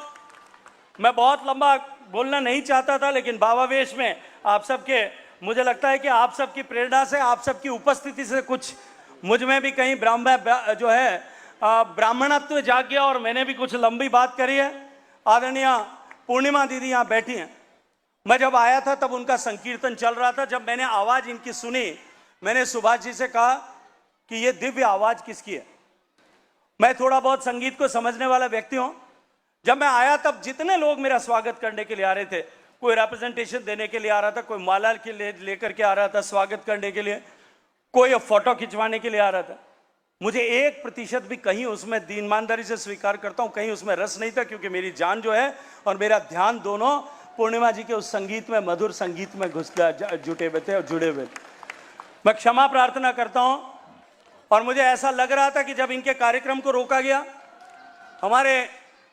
मैं बहुत लंबा बोलना नहीं चाहता था, लेकिन भावावेश में आप सबके, मुझे लगता है कि आप सबकी प्रेरणा से, आप सबकी उपस्थिति से कुछ मुझ में भी कहीं जो है ब्राह्मणत्व जाग गया, और मैंने भी कुछ लंबी बात करी है। आदरणीय पूर्णिमा दीदी यहाँ बैठी हैं, मैं जब आया था तब उनका संकीर्तन चल रहा था। जब मैंने आवाज इनकी सुनी, मैंने सुभाष जी से कहा कि ये दिव्य आवाज किसकी है। मैं थोड़ा बहुत संगीत को समझने वाला व्यक्ति हूं। जब मैं आया तब जितने लोग मेरा स्वागत करने के लिए आ रहे थे, कोई रिप्रेजेंटेशन देने के लिए आ रहा था, कोई माला के लिए लेकर के आ रहा था स्वागत करने के लिए, कोई फोटो खिंचवाने के लिए आ रहा था। मुझे 1% भी कहीं उसमें ईमानदारी से स्वीकार करता हूं, कहीं उसमें रस नहीं था, क्योंकि मेरी जान जो है और मेरा ध्यान दोनों पूर्णिमा जी के उस संगीत में, मधुर संगीत में जुटे हुए थे और जुड़े हुए थे। मैं क्षमा प्रार्थना करता हूं, और मुझे ऐसा लग रहा था कि जब इनके कार्यक्रम को रोका गया, हमारे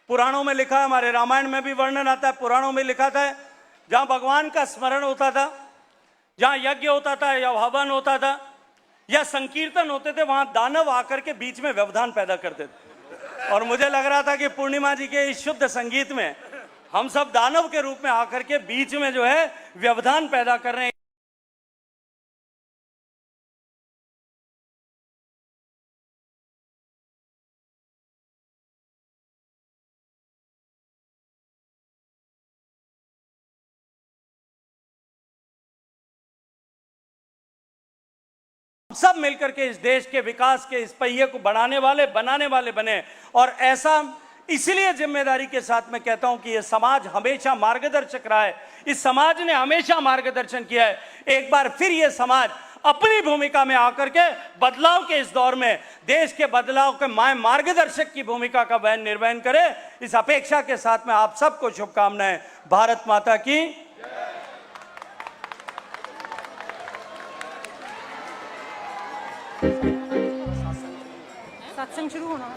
पुराणों में लिखा है, हमारे रामायण में भी वर्णन आता है, पुराणों में लिखा था, जहां भगवान का स्मरण होता था, जहां यज्ञ होता था या हवन होता था या संकीर्तन होते थे, वहां दानव आकर के बीच में व्यवधान पैदा करते थे। और मुझे लग रहा था कि पूर्णिमा जी के इस शुद्ध संगीत में हम सब दानव के रूप में आकर के बीच में जो है व्यवधान पैदा कर रहे हैं। सब मिलकर के इस देश के विकास के इस पहिए को बनाने वाले बने। और ऐसा इसलिए जिम्मेदारी के साथ मैं कहता हूं कि यह समाज हमेशा मार्गदर्शक रहा है, इस समाज ने हमेशा मार्गदर्शन किया है। एक बार फिर यह समाज अपनी भूमिका में आकर के बदलाव के इस दौर में देश के बदलाव के मार्गदर्शक की भूमिका का वहन निर्वहन करे, इस अपेक्षा के साथ में आप सबको शुभकामनाएं। भारत माता की। सत्संग शुरू होना।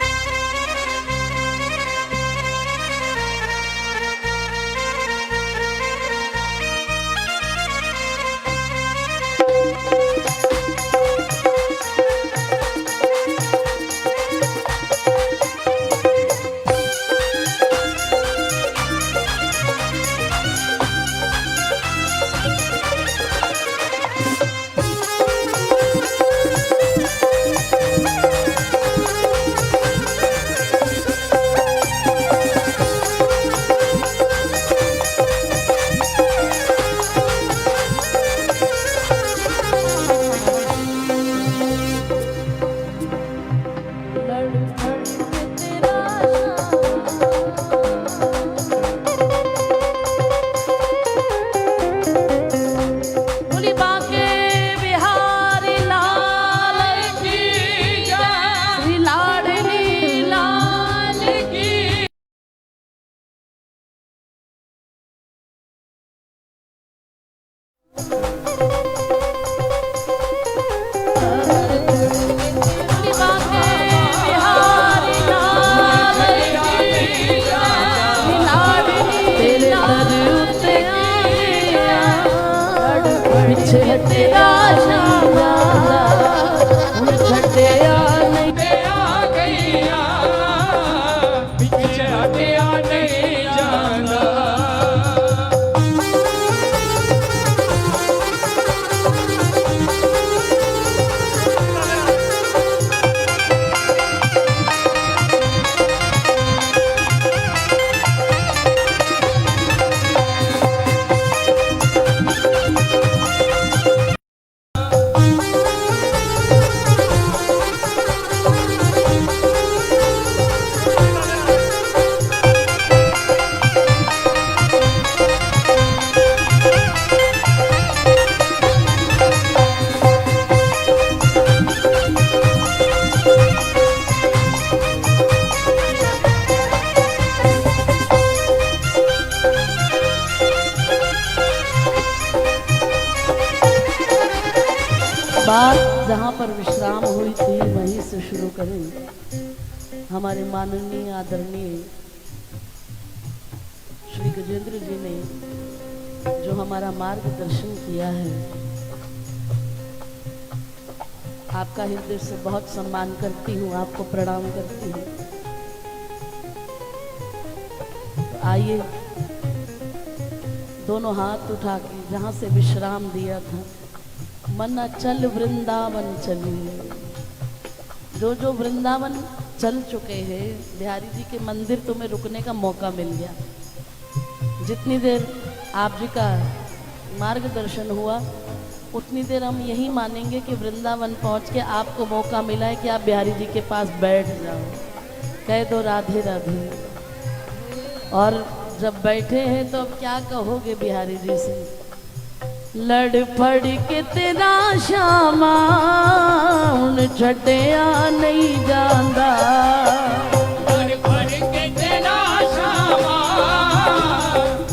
बात जहाँ पर विश्राम हुई थी वहीं से शुरू करें। हमारे माननीय आदरणीय श्री गजेंद्र जी ने जो हमारा मार्गदर्शन किया है, आपका हृदय से बहुत सम्मान करती हूँ, आपको प्रणाम करती हूँ। तो आइए दोनों हाथ उठा के जहाँ से विश्राम दिया था, मना चल वृंदावन चलिए। जो वृंदावन चल चुके हैं, बिहारी जी के मंदिर तुम्हें रुकने का मौका मिल गया। जितनी देर आप जी का मार्गदर्शन हुआ उतनी देर हम यही मानेंगे कि वृंदावन पहुंच के आपको मौका मिला है कि आप बिहारी जी के पास बैठ जाओ, कह दो राधे राधे। और जब बैठे हैं तो अब क्या कहोगे बिहारी जी से? लड़ पड़ के तेरा श्यामा उन छटिया नहीं जाता, लड़ पड़ के तेरा श्यामा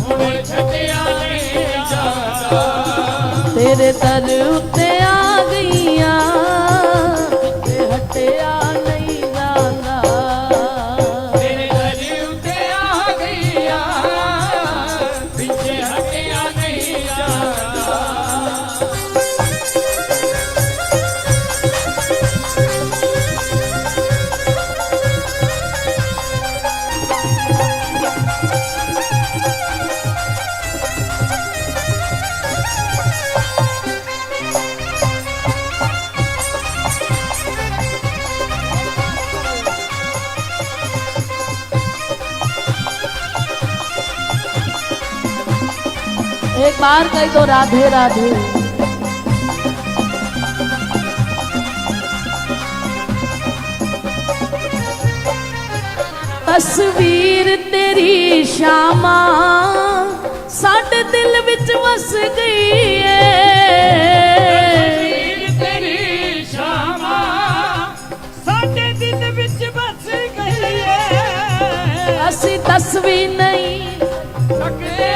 उन छटिया नहीं जाता, तेरे दर उत्ते आ गईया हटिया नहीं जाता, तेरे दर उत्ते आ गईया पीछे हटिया नहीं जाता। एक बार कह दो राधे राधे। तस्वीर तेरी श्यामा साडे दिल विच वस गई है। तस्वीर तेरी श्यामा साडे दिल विच बस गई है। असी दस भी नहीं सकते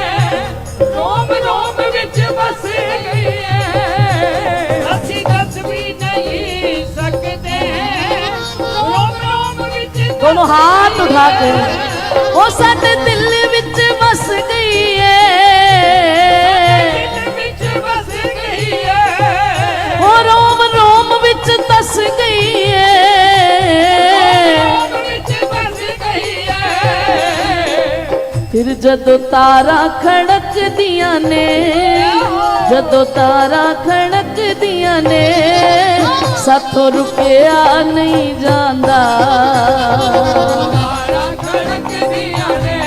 रोम रोम विच बस गई है। असी दस भी नहीं सकते रोम रोम विच दोनों हाथ उठा के वो साडे दिल विच बस गई है। दिल विच बस गई है। वो रोम रोम विच दस गई है। रोम विच बस गई है। फिर जदों तारा खड़क दिया ने जदों तारा खड़क दिया ने साथों रुकिया नहीं जांदा। तारा खड़क दिया ने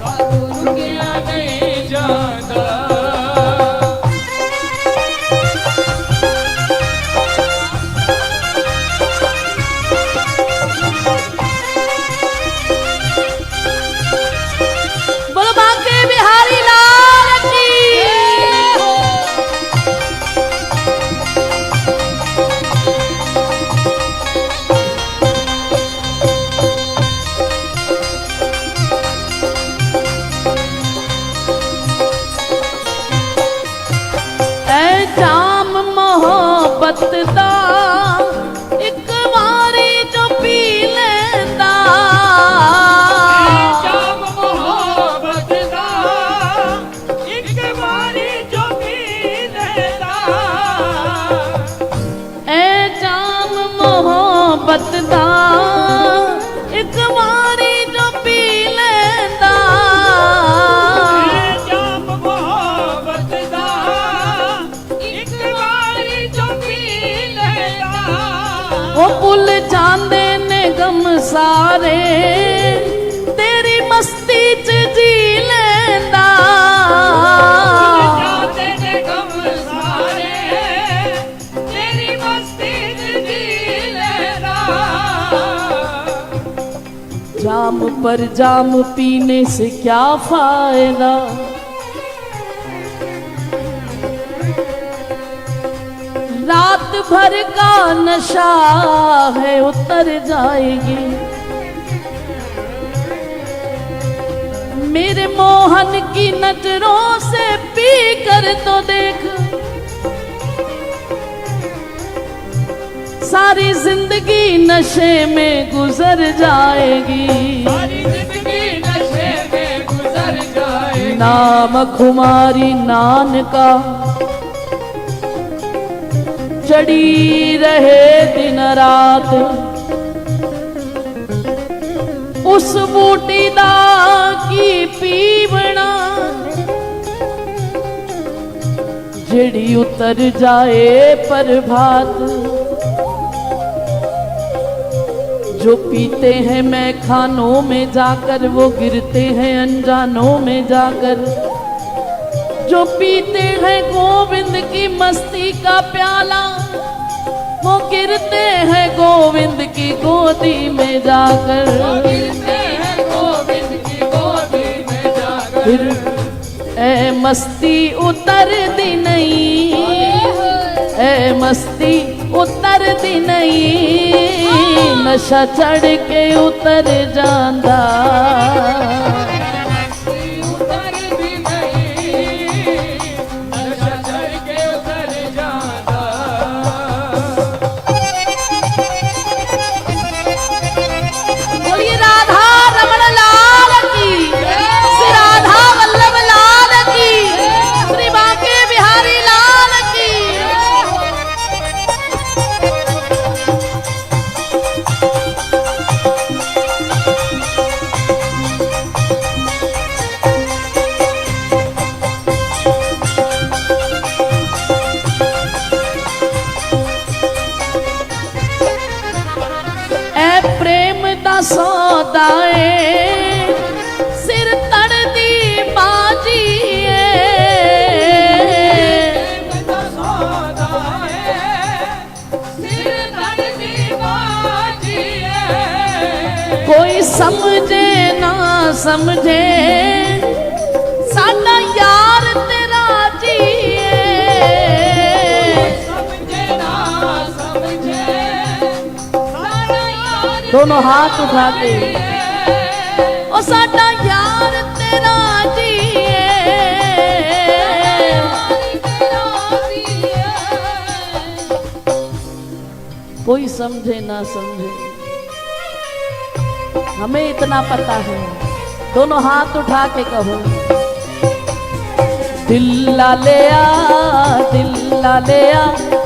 साथों रुकिया नहीं जांदा। बोलो बांके बिहारी लाल की। ऐ जाम मोहब्बत दा एक वारी जो पी लेंदा। जाम मोहब्बत दा एक बारी जो पी लेंदा। ऐ जाम मोहब्बत दा एक वारी जो पी लेंदा। जाम मोहब्बत दा एक बारी जो पी लेंदा। वो भुल जांदे ने गम सारे तेरी मस्ती च जी लेंदा। जाते ने गम सारे तेरी मस्ती च जी लेंदा। जाम पर जाम पीने से क्या फायदा। रात भर का नशा है उतर जाएगी। मेरे मोहन की नजरों से पी कर तो देख सारी जिंदगी नशे में गुजर जाएगी। सारी जिंदगी नशे में गुजर जाए। नाम खुमारी नान का चढ़ी रहे दिन रात। उस बूटी दा की पीवना जड़ी उतर जाए प्रभात। जो पीते हैं मैं खानों में जाकर वो गिरते हैं अनजानों में जाकर। जो पीते हैं गोविंद की मस्ती का प्याला वो गिरते हैं गोविंद की गोदी में जाकर। गिरते हैं गोविंद की गोदी में जाकर। फिर ए मस्ती उतर दी नहीं ए मस्ती उतर दी नहीं। नशा चढ़ के उतर जांदा। उतर भी नहीं नशा चढ़ के उतर जाता। बोलिए राधा रमण लाल की। श्री राधा वल्लभ लाल की। श्री बांके बिहारी लाल की। सौदाए सिर तड़दी बाजीए कोई समझे ना समझे साडा यार तेरा जीए, दोनों हाथ उठा के ओ साडा यार तेरा जीए, कोई समझे ना समझे हमें इतना पता है। दोनों हाथ उठा के कहो, दिल ला ले आ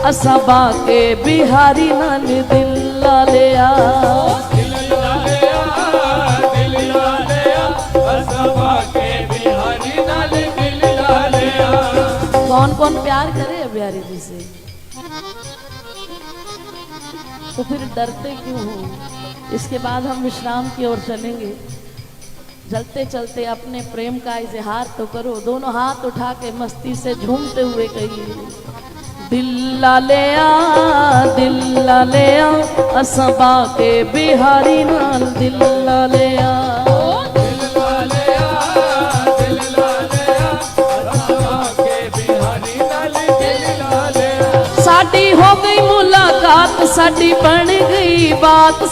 असा बाके बिहारी नाल दिल ला ले आ, कौन कौन प्यार करे बिहारी जी से, तो फिर डरते क्यों हो। इसके बाद हम विश्राम की ओर चलेंगे। चलते चलते अपने प्रेम का इजहार तो करो। दोनों हाथ उठा के मस्ती से झूमते हुए कहिए, दिल ला ले आ असा बाके बिहारी नाल दिल ला ले आ, साडी हो गई मुलाकात, साडी बन गई बात।